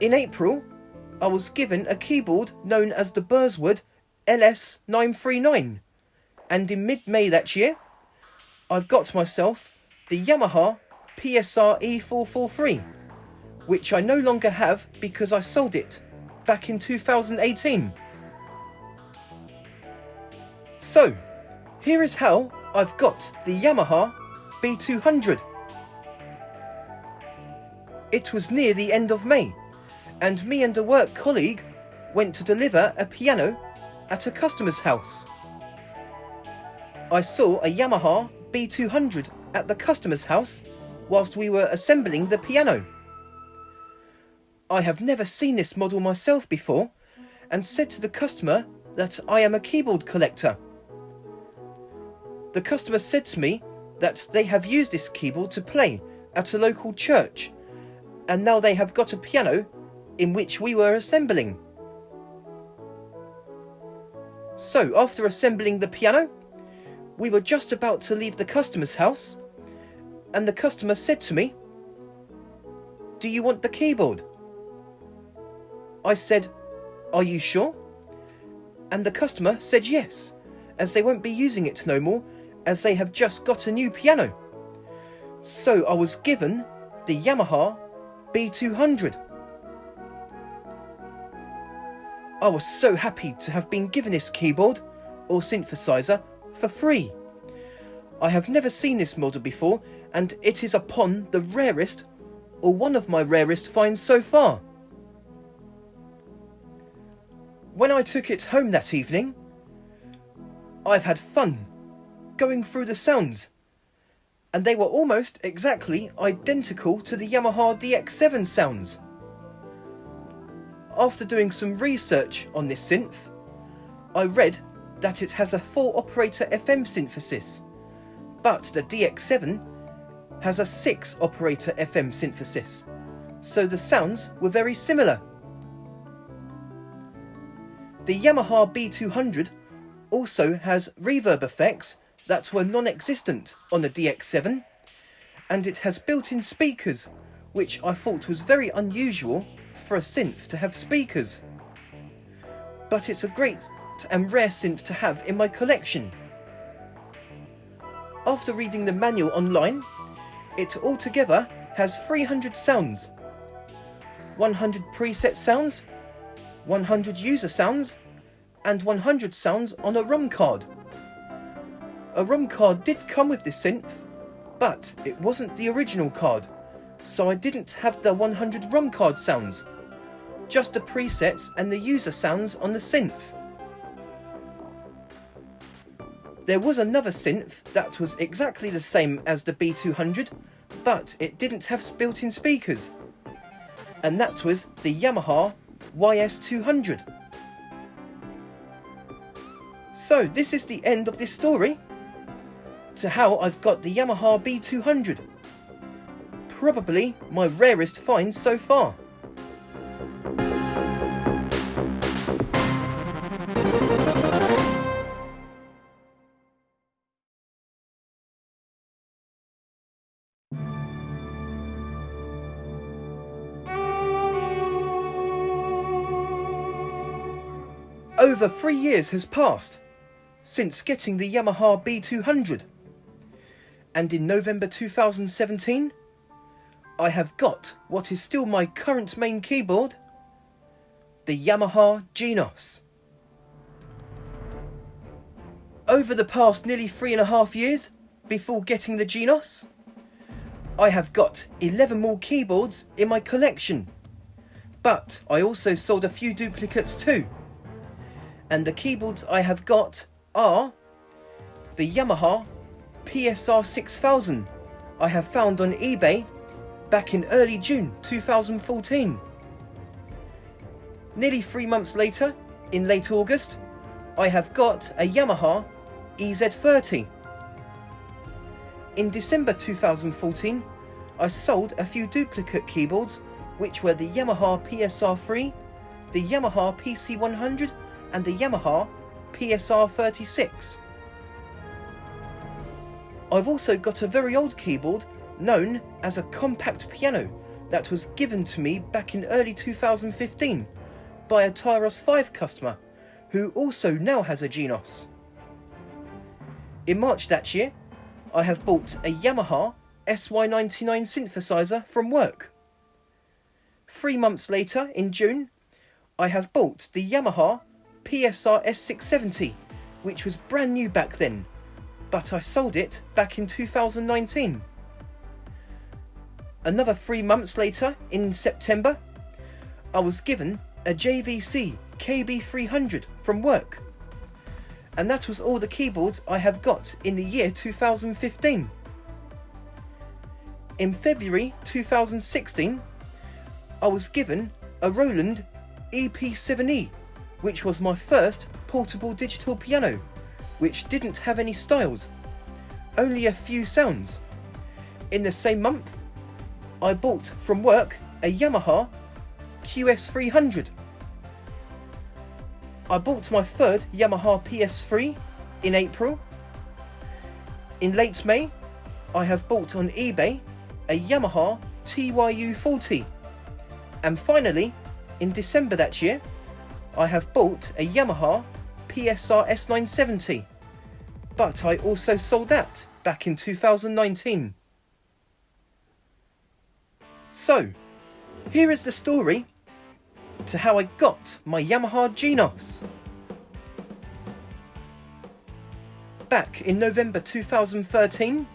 In April, I was given a keyboard known as the Burswood LS939, and in mid-May that year, I've got myself the Yamaha PSR-E443, which I no longer have because I sold it back in 2018. So, here is how I've got the Yamaha B200. It was near the end of May, and me and a work colleague went to deliver a piano at a customer's house. I saw a Yamaha B200 at the customer's house whilst we were assembling the piano. I have never seen this model myself before and said to the customer that I am a keyboard collector. The customer said to me that they have used this keyboard to play at a local church, and now they have got a piano in which we were assembling. So after assembling the piano, we were just about to leave the customer's house, and the customer said to me, "Do you want the keyboard?" I said, "Are you sure?" And the customer said yes, as they won't be using it no more, as they have just got a new piano. So I was given the Yamaha B200. I was so happy to have been given this keyboard, or synthesizer, for free. I have never seen this model before, and it is upon the rarest, or one of my rarest finds so far. When I took it home that evening, I've had fun going through the sounds, and they were almost exactly identical to the Yamaha DX7 sounds. After doing some research on this synth, I read that it has a 4-operator FM synthesis, but the DX7 has a 6-operator FM synthesis, so the sounds were very similar. The Yamaha B200 also has reverb effects that were non-existent on the DX7, and it has built-in speakers, which I thought was very unusual for a synth to have speakers. But it's a great and rare synth to have in my collection. After reading the manual online, it altogether has 300 sounds, 100 preset sounds, 100 user sounds, and 100 sounds on a ROM card. A ROM card did come with this synth, but it wasn't the original card, so I didn't have the 100 ROM card sounds, just the presets and the user sounds on the synth. There was another synth that was exactly the same as the B200, but it didn't have built-in speakers, and that was the Yamaha YS200. So this is the end of this story to how I've got the Yamaha B200. Probably my rarest find so far. Over 3 years has passed since getting the Yamaha B200, and in November 2017 I have got what is still my current main keyboard, the Yamaha Genos. Over the past nearly 3.5 years before getting the Genos, I have got 11 more keyboards in my collection, but I also sold a few duplicates too. And the keyboards I have got are the Yamaha PSR-6000 I have found on eBay back in early June 2014. Nearly 3 months later, in late August, I have got a Yamaha EZ30. In December 2014, I sold a few duplicate keyboards, which were the Yamaha PSR-3, the Yamaha PC-100 and the Yamaha PSR-36. I've also got a very old keyboard known as a compact piano that was given to me back in early 2015 by a Tyros 5 customer who also now has a Genos. In March that year, I have bought a Yamaha SY99 synthesizer from work. 3 months later, in June, I have bought the Yamaha PSR-670, which was brand new back then, but I sold it back in 2019. Another 3 months later, in September, I was given a JVC KB300 from work. And that was all the keyboards I have got in the year 2015. In February 2016, I was given a Roland EP7E, which was my first portable digital piano, which didn't have any styles, only a few sounds. In the same month, I bought from work a Yamaha QS300. I bought my third Yamaha PS3 in April. In late May, I have bought on eBay a Yamaha TYU40. And finally, in December that year, I have bought a Yamaha PSR-970, but I also sold that back in 2019. So, here is the story to how I got my Yamaha Genos. Back in November 2013,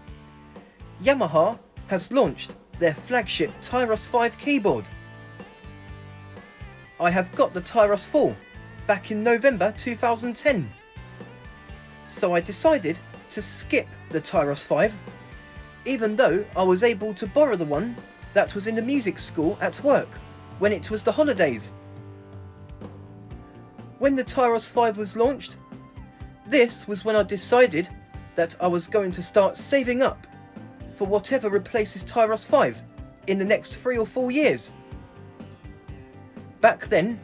Yamaha has launched their flagship Tyros 5 keyboard. I have got the Tyros 4 back in November 2010, so I decided to skip the Tyros 5, even though I was able to borrow the one that was in the music school at work when it was the holidays. When the Tyros 5 was launched, this was when I decided that I was going to start saving up for whatever replaces Tyros 5 in the next 3 or 4 years. Back then,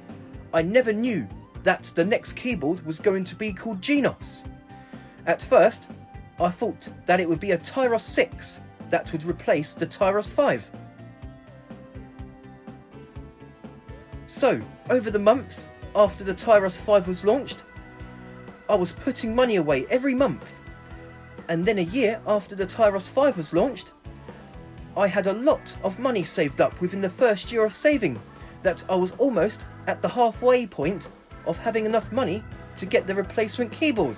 I never knew that the next keyboard was going to be called Genos. At first, I thought that it would be a Tyros 6 that would replace the Tyros 5. So, over the months after the Tyros 5 was launched, I was putting money away every month. And then a year after the Tyros 5 was launched, I had a lot of money saved up within the first year of saving, that I was almost at the halfway point of having enough money to get the replacement keyboard,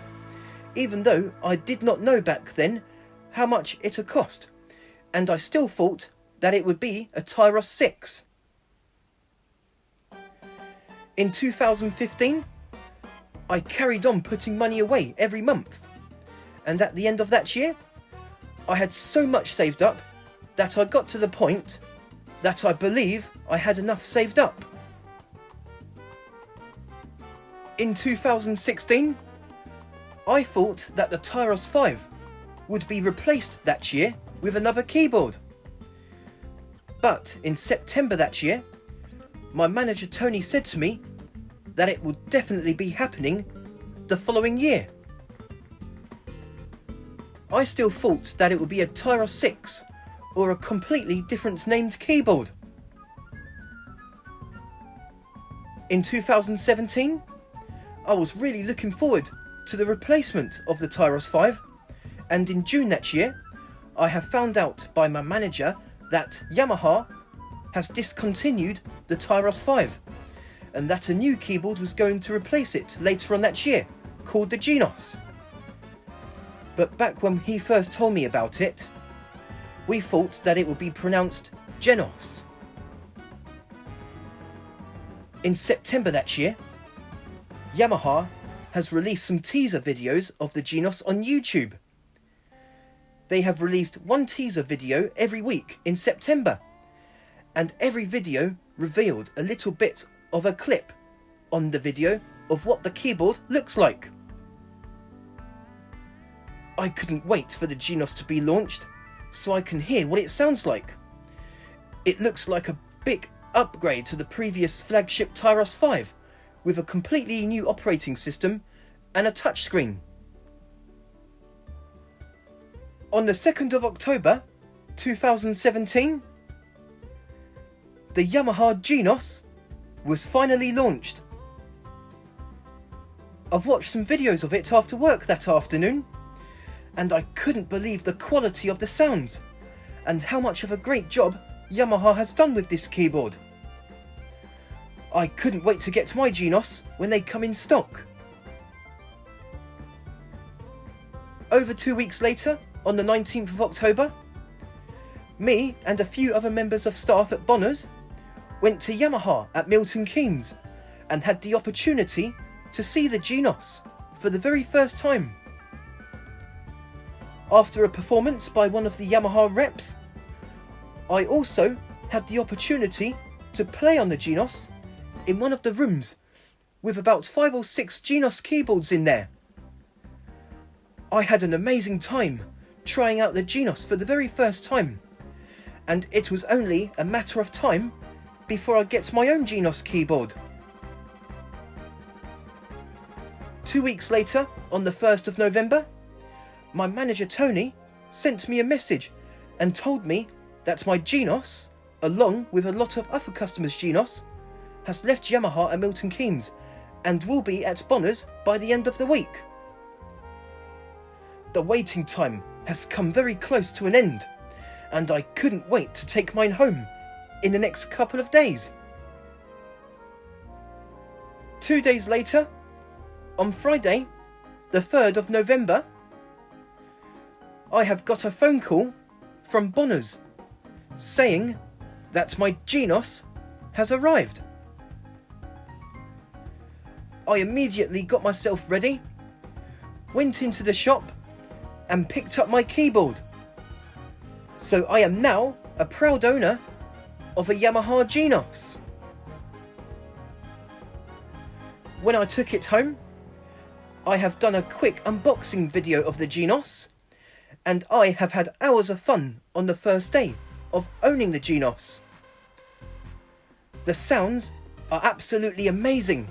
even though I did not know back then how much it had cost, and I still thought that it would be a Tyros 6. In 2015, I carried on putting money away every month, and at the end of that year, I had so much saved up that I got to the point that I believe I had enough saved up. In 2016, I thought that the Tyros 5 would be replaced that year with another keyboard. But in September that year, my manager Tony said to me that it would definitely be happening the following year. I still thought that it would be a Tyros 6 or a completely different named keyboard. In 2017, I was really looking forward to the replacement of the Tyros 5, and in June that year I have found out by my manager that Yamaha has discontinued the Tyros 5 and that a new keyboard was going to replace it later on that year, called the Genos. But back when he first told me about it, we thought that it would be pronounced Genos. In September that year, Yamaha has released some teaser videos of the Genos on YouTube. They have released one teaser video every week in September, and every video revealed a little bit of a clip on the video of what the keyboard looks like. I couldn't wait for the Genos to be launched so I can hear what it sounds like. It looks like a big upgrade to the previous flagship Tyros 5 with a completely new operating system and a touchscreen. On the 2nd of October 2017, the Yamaha Genos was finally launched. I've watched some videos of it after work that afternoon, and I couldn't believe the quality of the sounds and how much of a great job Yamaha has done with this keyboard. I couldn't wait to get my Genos when they come in stock. Over 2 weeks later, on the 19th of October, me and a few other members of staff at Bonners went to Yamaha at Milton Keynes and had the opportunity to see the Genos for the very first time. After a performance by one of the Yamaha reps, I also had the opportunity to play on the Genos in one of the rooms with about 5 or 6 Genos keyboards in there. I had an amazing time trying out the Genos for the very first time, and it was only a matter of time before I get my own Genos keyboard. 2 weeks later, on the 1st of November, my manager Tony sent me a message and told me that my Genos, along with a lot of other customers' Genos, has left Yamaha at Milton Keynes and will be at Bonners by the end of the week. The waiting time has come very close to an end, and I couldn't wait to take mine home in the next couple of days. 2 days later, on Friday, the 3rd of November, I have got a phone call from Bonners saying that my Genos has arrived. I immediately got myself ready, went into the shop and picked up my keyboard. So I am now a proud owner of a Yamaha Genos. When I took it home, I have done a quick unboxing video of the Genos, and I have had hours of fun on the first day of owning the Genos. The sounds are absolutely amazing.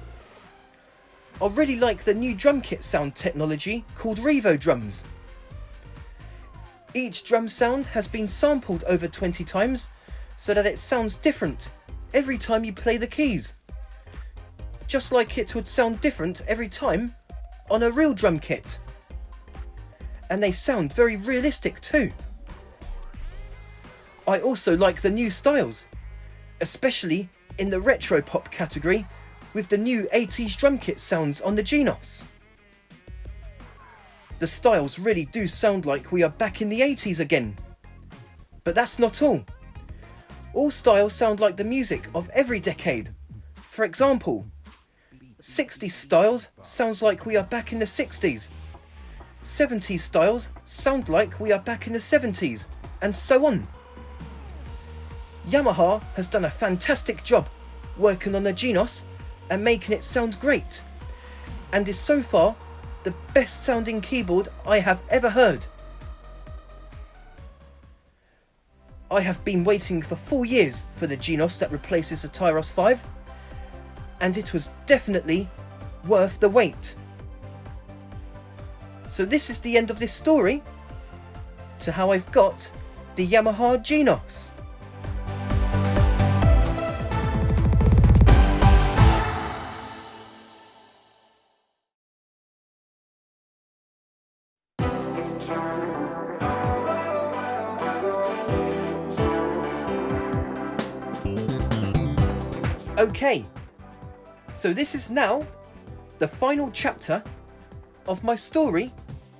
I really like the new drum kit sound technology called Revo drums. Each drum sound has been sampled over 20 times so that it sounds different every time you play the keys. Just like it would sound different every time on a real drum kit. And they sound very realistic too. I also like the new styles, especially in the retro pop category with the new 80s drum kit sounds on the Genos. The styles really do sound like we are back in the 80s again. But that's not all. All styles sound like the music of every decade. For example, 60s styles sounds like we are back in the 60s. 70s styles sound like we are back in the 70s, and so on. Yamaha has done a fantastic job working on the Genos and making it sound great, and is so far the best sounding keyboard I have ever heard. I have been waiting for 4 years for the Genos that replaces the Tyros 5, and it was definitely worth the wait. So this is the end of this story to how I've got the Yamaha Genos. Okay, so this is now the final chapter of my story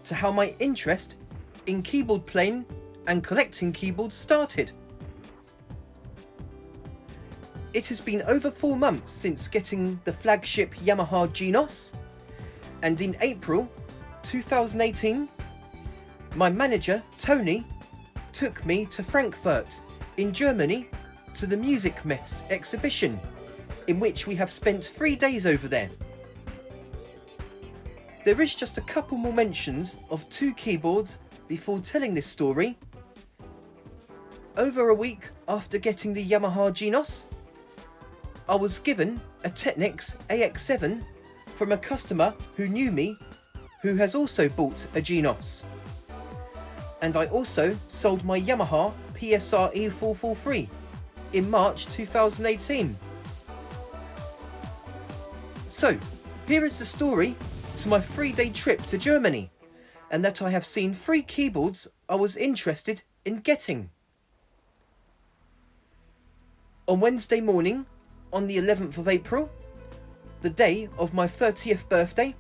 to how my interest in keyboard playing and collecting keyboards started. It has been over 4 months since getting the flagship Yamaha Genos, and in April 2018, my manager Tony took me to Frankfurt in Germany to the Music Mess exhibition, in which we have spent 3 days over there. There is just a couple more mentions of 2 keyboards before telling this story. Over a week after getting the Yamaha Genos, I was given a Technics AX7 from a customer who knew me, who has also bought a Genos. And I also sold my Yamaha PSR-170 in March 2018. So, here is the story to my 3-day trip to Germany, and that I have seen 3 keyboards I was interested in getting. On Wednesday morning, on the 11th of April, the day of my 30th birthday,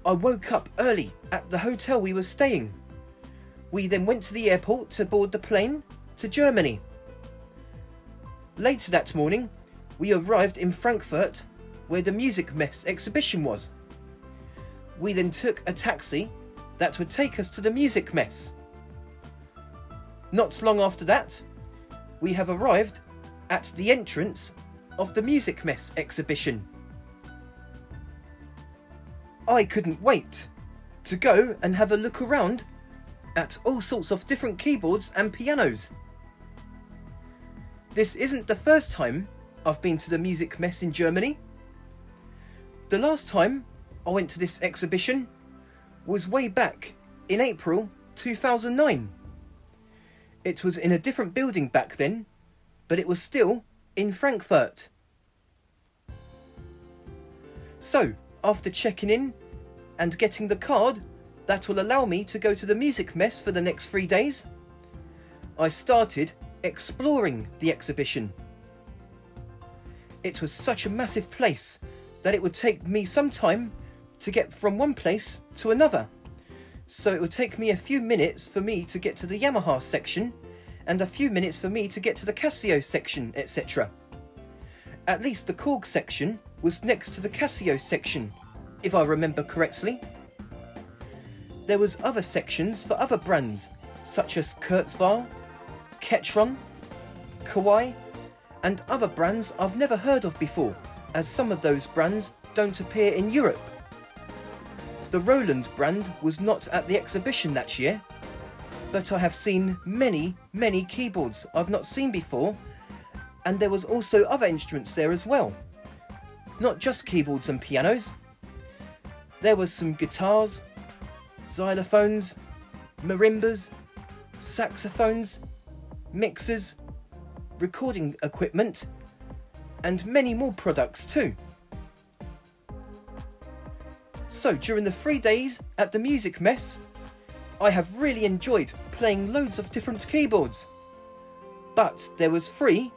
I woke up early at the hotel we were staying. We then went to the airport to board the plane to Germany. Later that morning, we arrived in Frankfurt, where the Music Mess exhibition was. We then took a taxi that would take us to the Music Mess. Not long after that, we have arrived at the entrance of the Music Mess exhibition. I couldn't wait to go and have a look around at all sorts of different keyboards and pianos. This isn't the first time I've been to the Music Mess in Germany. The last time I went to this exhibition was way back in April 2009. It was in a different building back then, but it was still in Frankfurt. So, after checking in and getting the card that will allow me to go to the Music Mess for the next 3 days, I started exploring the exhibition. It was such a massive place that it would take me some time to get from one place to another. So it would take me a few minutes for me to get to the Yamaha section, and a few minutes for me to get to the Casio section, etc. At least the Korg section was next to the Casio section, if I remember correctly. There was other sections for other brands, such as Kurzweil, Ketron, Kawai, and other brands I've never heard of before, as some of those brands don't appear in Europe. The Roland brand was not at the exhibition that year, but I have seen many keyboards I've not seen before, and there was also other instruments there as well. Not just keyboards and pianos. There was some guitars, xylophones, marimbas, saxophones, mixers, recording equipment, and many more products too. So during the 3 days at the Music Mess, I have really enjoyed playing loads of different keyboards. But there was 3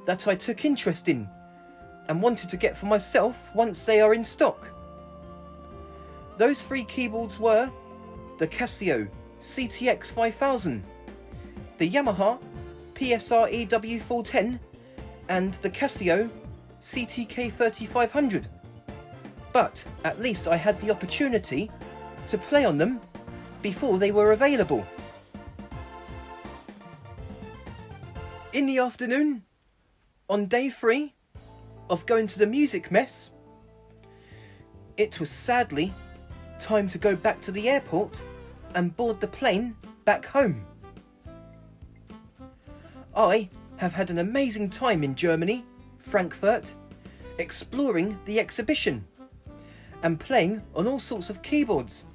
that I took interest in and wanted to get for myself once they are in stock. Those 3 keyboards were the Casio CTX 5000, the Yamaha PSR-EW410, and the Casio CTK 3500. But at least I had the opportunity to play on them before they were available. In the afternoon, on day 3 of going to the Music Mess, it was sadly time to go back to the airport and board the plane back home. I have had an amazing time in Germany, Frankfurt, exploring the exhibition and playing on all sorts of keyboards.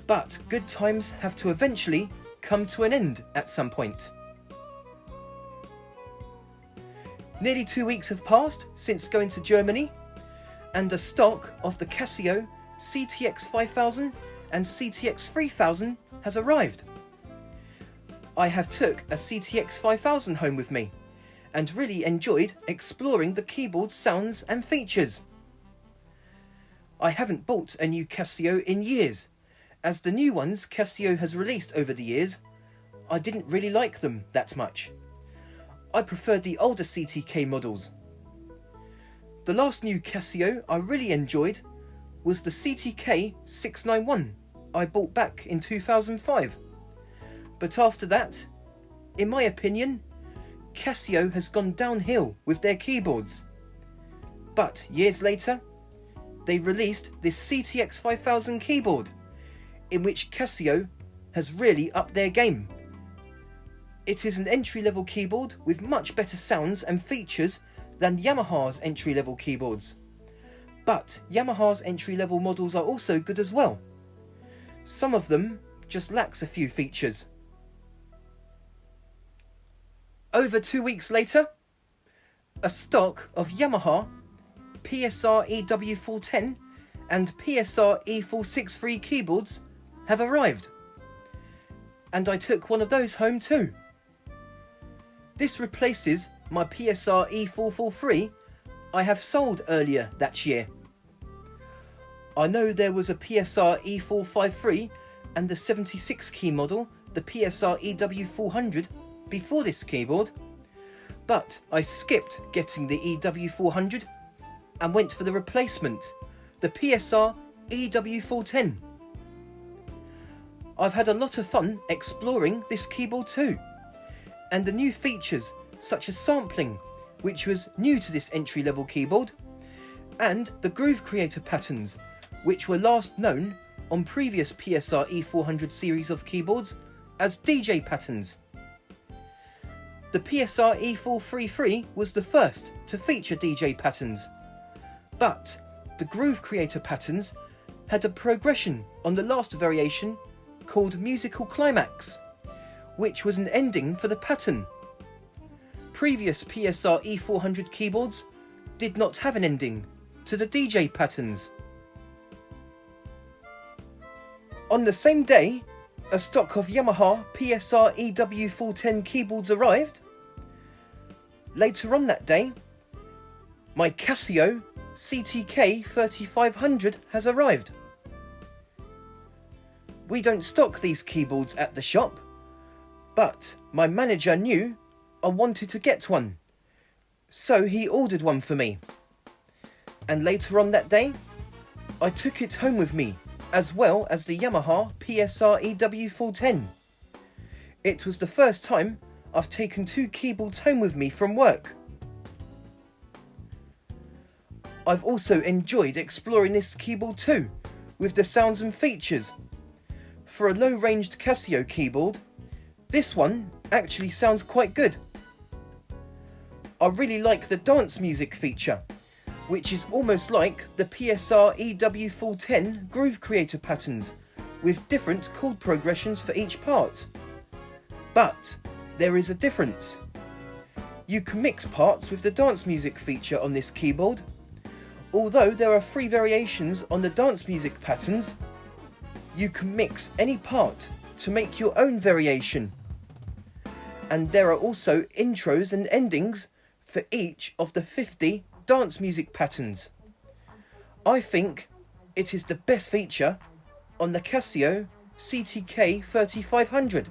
But good times have to eventually come to an end at some point. Nearly 2 weeks have passed since going to Germany, and a stock of the Casio CTX 5000 and CTX 3000 has arrived. I have took a CTX 5000 home with me and really enjoyed exploring the keyboard's sounds and features. I haven't bought a new Casio in years, as the new ones Casio has released over the years, I didn't really like them that much. I preferred the older CTK models. The last new Casio I really enjoyed was the CTK 691 I bought back in 2005. But after that, in my opinion, Casio has gone downhill with their keyboards. But years later, they released this CTX 5000 keyboard, in which Casio has really upped their game. It is an entry-level keyboard with much better sounds and features than Yamaha's entry-level keyboards. But Yamaha's entry-level models are also good as well. Some of them just lacks a few features. Over 2 weeks later, a stock of Yamaha PSR-EW410 and PSR-E463 keyboards have arrived, and I took one of those home too. This replaces my PSR-E443 I have sold earlier that year. I know there was a PSR-E453 and the 76 key model, the PSR-EW400, before this keyboard, but I skipped getting the EW400 and went for the replacement, the PSR-EW410. I've had a lot of fun exploring this keyboard too, and the new features such as sampling, which was new to this entry-level keyboard, and the groove creator patterns, which were last known on previous PSR-E400 series of keyboards as DJ patterns. The PSR-E433 was the first to feature DJ patterns, but the groove creator patterns had a progression on the last variation called musical climax, which was an ending for the pattern. Previous PSR-E400 keyboards did not have an ending to the DJ patterns. On the same day, a stock of Yamaha PSR-EW410 keyboards arrived. Later on that day, my Casio CTK 3500 has arrived. We don't stock these keyboards at the shop, but my manager knew I wanted to get one, so he ordered one for me. And later on that day, I took it home with me, as well as the Yamaha PSR-EW410. It was the first time I've taken two keyboards home with me from work. I've also enjoyed exploring this keyboard too, with the sounds and features. For a low-ranged Casio keyboard, this one actually sounds quite good. I really like the dance music feature, which is almost like the PSR-EW410 groove creator patterns, with different chord progressions for each part. But there is a difference. You can mix parts with the dance music feature on this keyboard. Although there are 3 variations on the dance music patterns, you can mix any part to make your own variation. And there are also intros and endings for each of the 50 dance music patterns. I think it is the best feature on the Casio CTK 3500.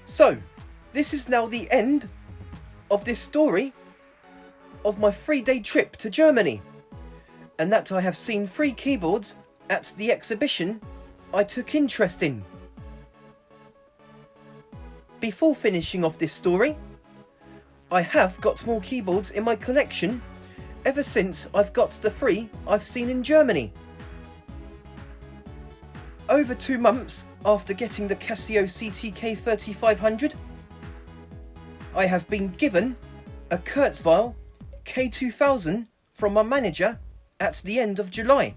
So, this is now the end of this story of my 3-day trip to Germany, and that I have seen 3 keyboards at the exhibition I took interest in. Before finishing off this story, I have got more keyboards in my collection ever since I've got the 3 I've seen in Germany. Over 2 months after getting the Casio CTK 3500, I have been given a Kurzweil K2000 from my manager at the end of July,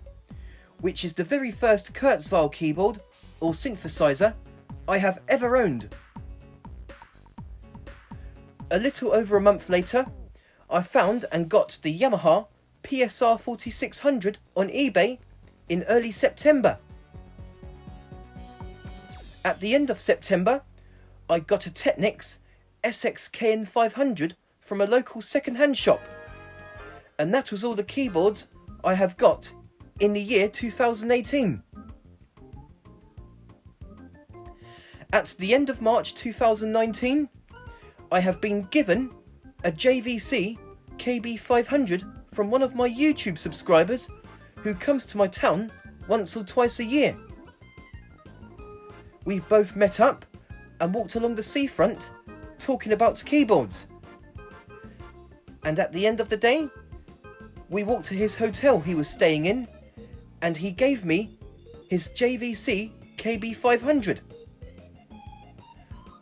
which is the very first Kurzweil keyboard or synthesizer I have ever owned. A little over a month later, I found and got the Yamaha PSR-4600 on eBay in early September. At the end of September, I got a Technics SXKN 500 from a local second-hand shop. And that was all the keyboards I have got in the year 2018. At the end of March 2019, I have been given a JVC KB500 from one of my YouTube subscribers who comes to my town once or twice a year. We've both met up and walked along the seafront talking about keyboards. And at the end of the day, we walked to his hotel he was staying in and he gave me his JVC KB500.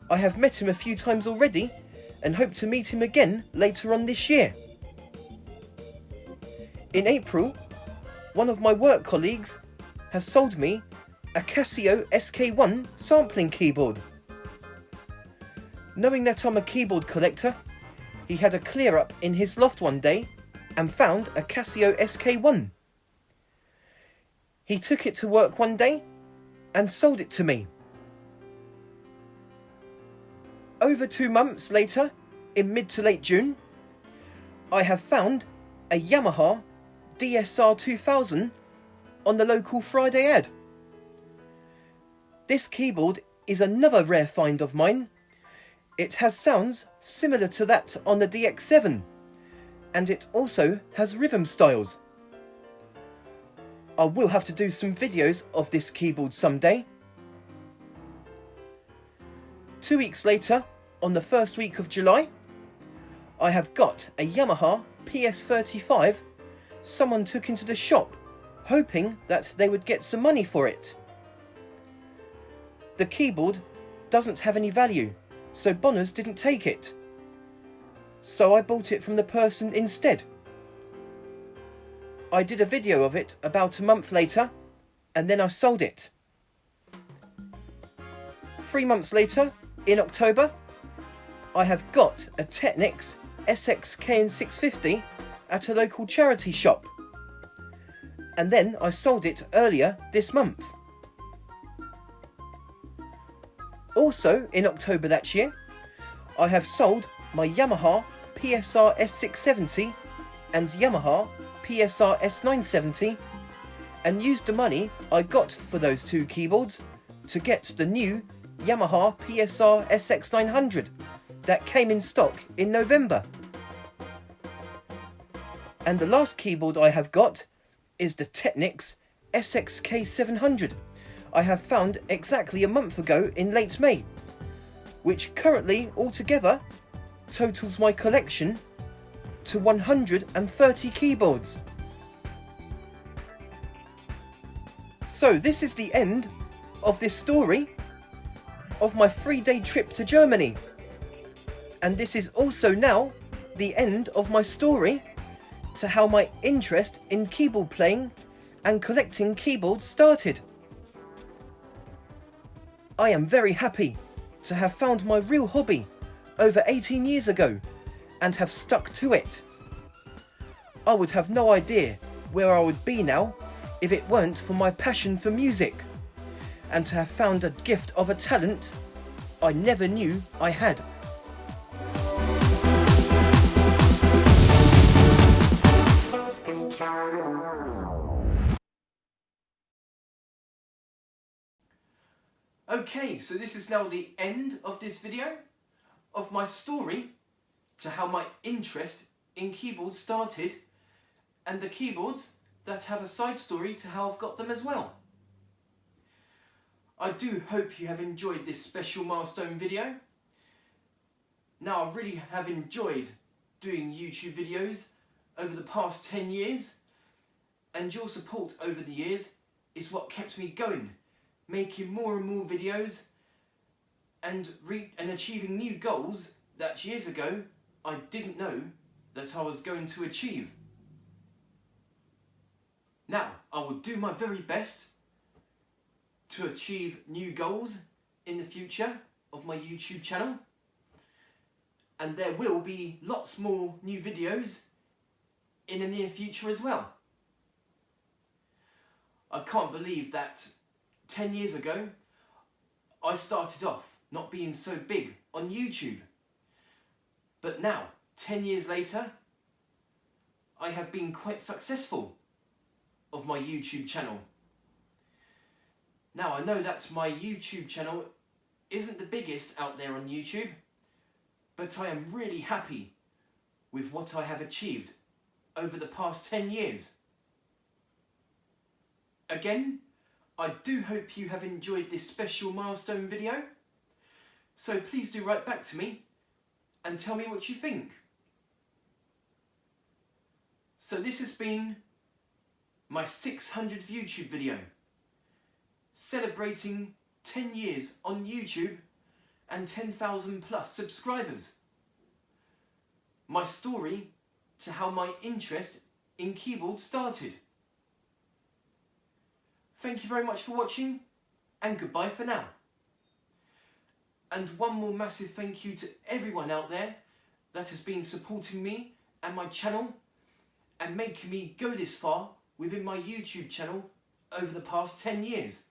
I have met him a few times already and hope to meet him again later on this year. In April, one of my work colleagues has sold me a Casio SK1 sampling keyboard. Knowing that I'm a keyboard collector, he had a clear up in his loft one day and found a Casio SK1. He took it to work one day and sold it to me. Over 2 months later, in mid to late June, I have found a Yamaha DSR-2000 on the local Friday ad. This keyboard is another rare find of mine. It has sounds similar to that on the DX7, and it also has rhythm styles. I will have to do some videos of this keyboard someday. 2 weeks later, on the first week of July, I have got a Yamaha PS35 someone took into the shop, hoping that they would get some money for it. The keyboard doesn't have any value, so Bonners didn't take it. So I bought it from the person instead. I did a video of it about a month later, and then I sold it. 3 months later, in October, I have got a Technics SXKN 650 at a local charity shop. And then I sold it earlier this month. Also in October that year, I have sold my Yamaha PSR-170 and Yamaha PSR-970 and used the money I got for those two keyboards to get the new Yamaha PSR-SX900 that came in stock in November. And the last keyboard I have got is the Technics SXK700 I have found exactly a month ago in late May, which currently altogether totals my collection to 130 keyboards. So this is the end of this story of my 3-day trip to Germany. And this is also now the end of my story to how my interest in keyboard playing and collecting keyboards started. I am very happy to have found my real hobby over 18 years ago and have stuck to it. I would have no idea where I would be now if it weren't for my passion for music, and to have found a gift of a talent I never knew I had. Okay, so this is now the end of this video of my story to how my interest in keyboards started, and the keyboards that have a side story to how I've got them as well. I do hope you have enjoyed this special milestone video. Now, I really have enjoyed doing YouTube videos over the past 10 years, and your support over the years is what kept me going, making more and more videos and achieving new goals that years ago I didn't know that I was going to achieve. Now, I will do my very best to achieve new goals in the future of my YouTube channel, and there will be lots more new videos in the near future as well. I can't believe that 10 years ago I started off not being so big on YouTube. But now, 10 years later, I have been quite successful of my YouTube channel. Now, I know that my YouTube channel isn't the biggest out there on YouTube, but I am really happy with what I have achieved over the past 10 years. Again, I do hope you have enjoyed this special milestone video, so please do write back to me and tell me what you think. So this has been my 600th YouTube video, celebrating 10 years on YouTube and 10,000 plus subscribers. My story to how my interest in keyboards started. Thank you very much for watching, and goodbye for now. And one more massive thank you to everyone out there that has been supporting me and my channel and making me go this far within my YouTube channel over the past 10 years.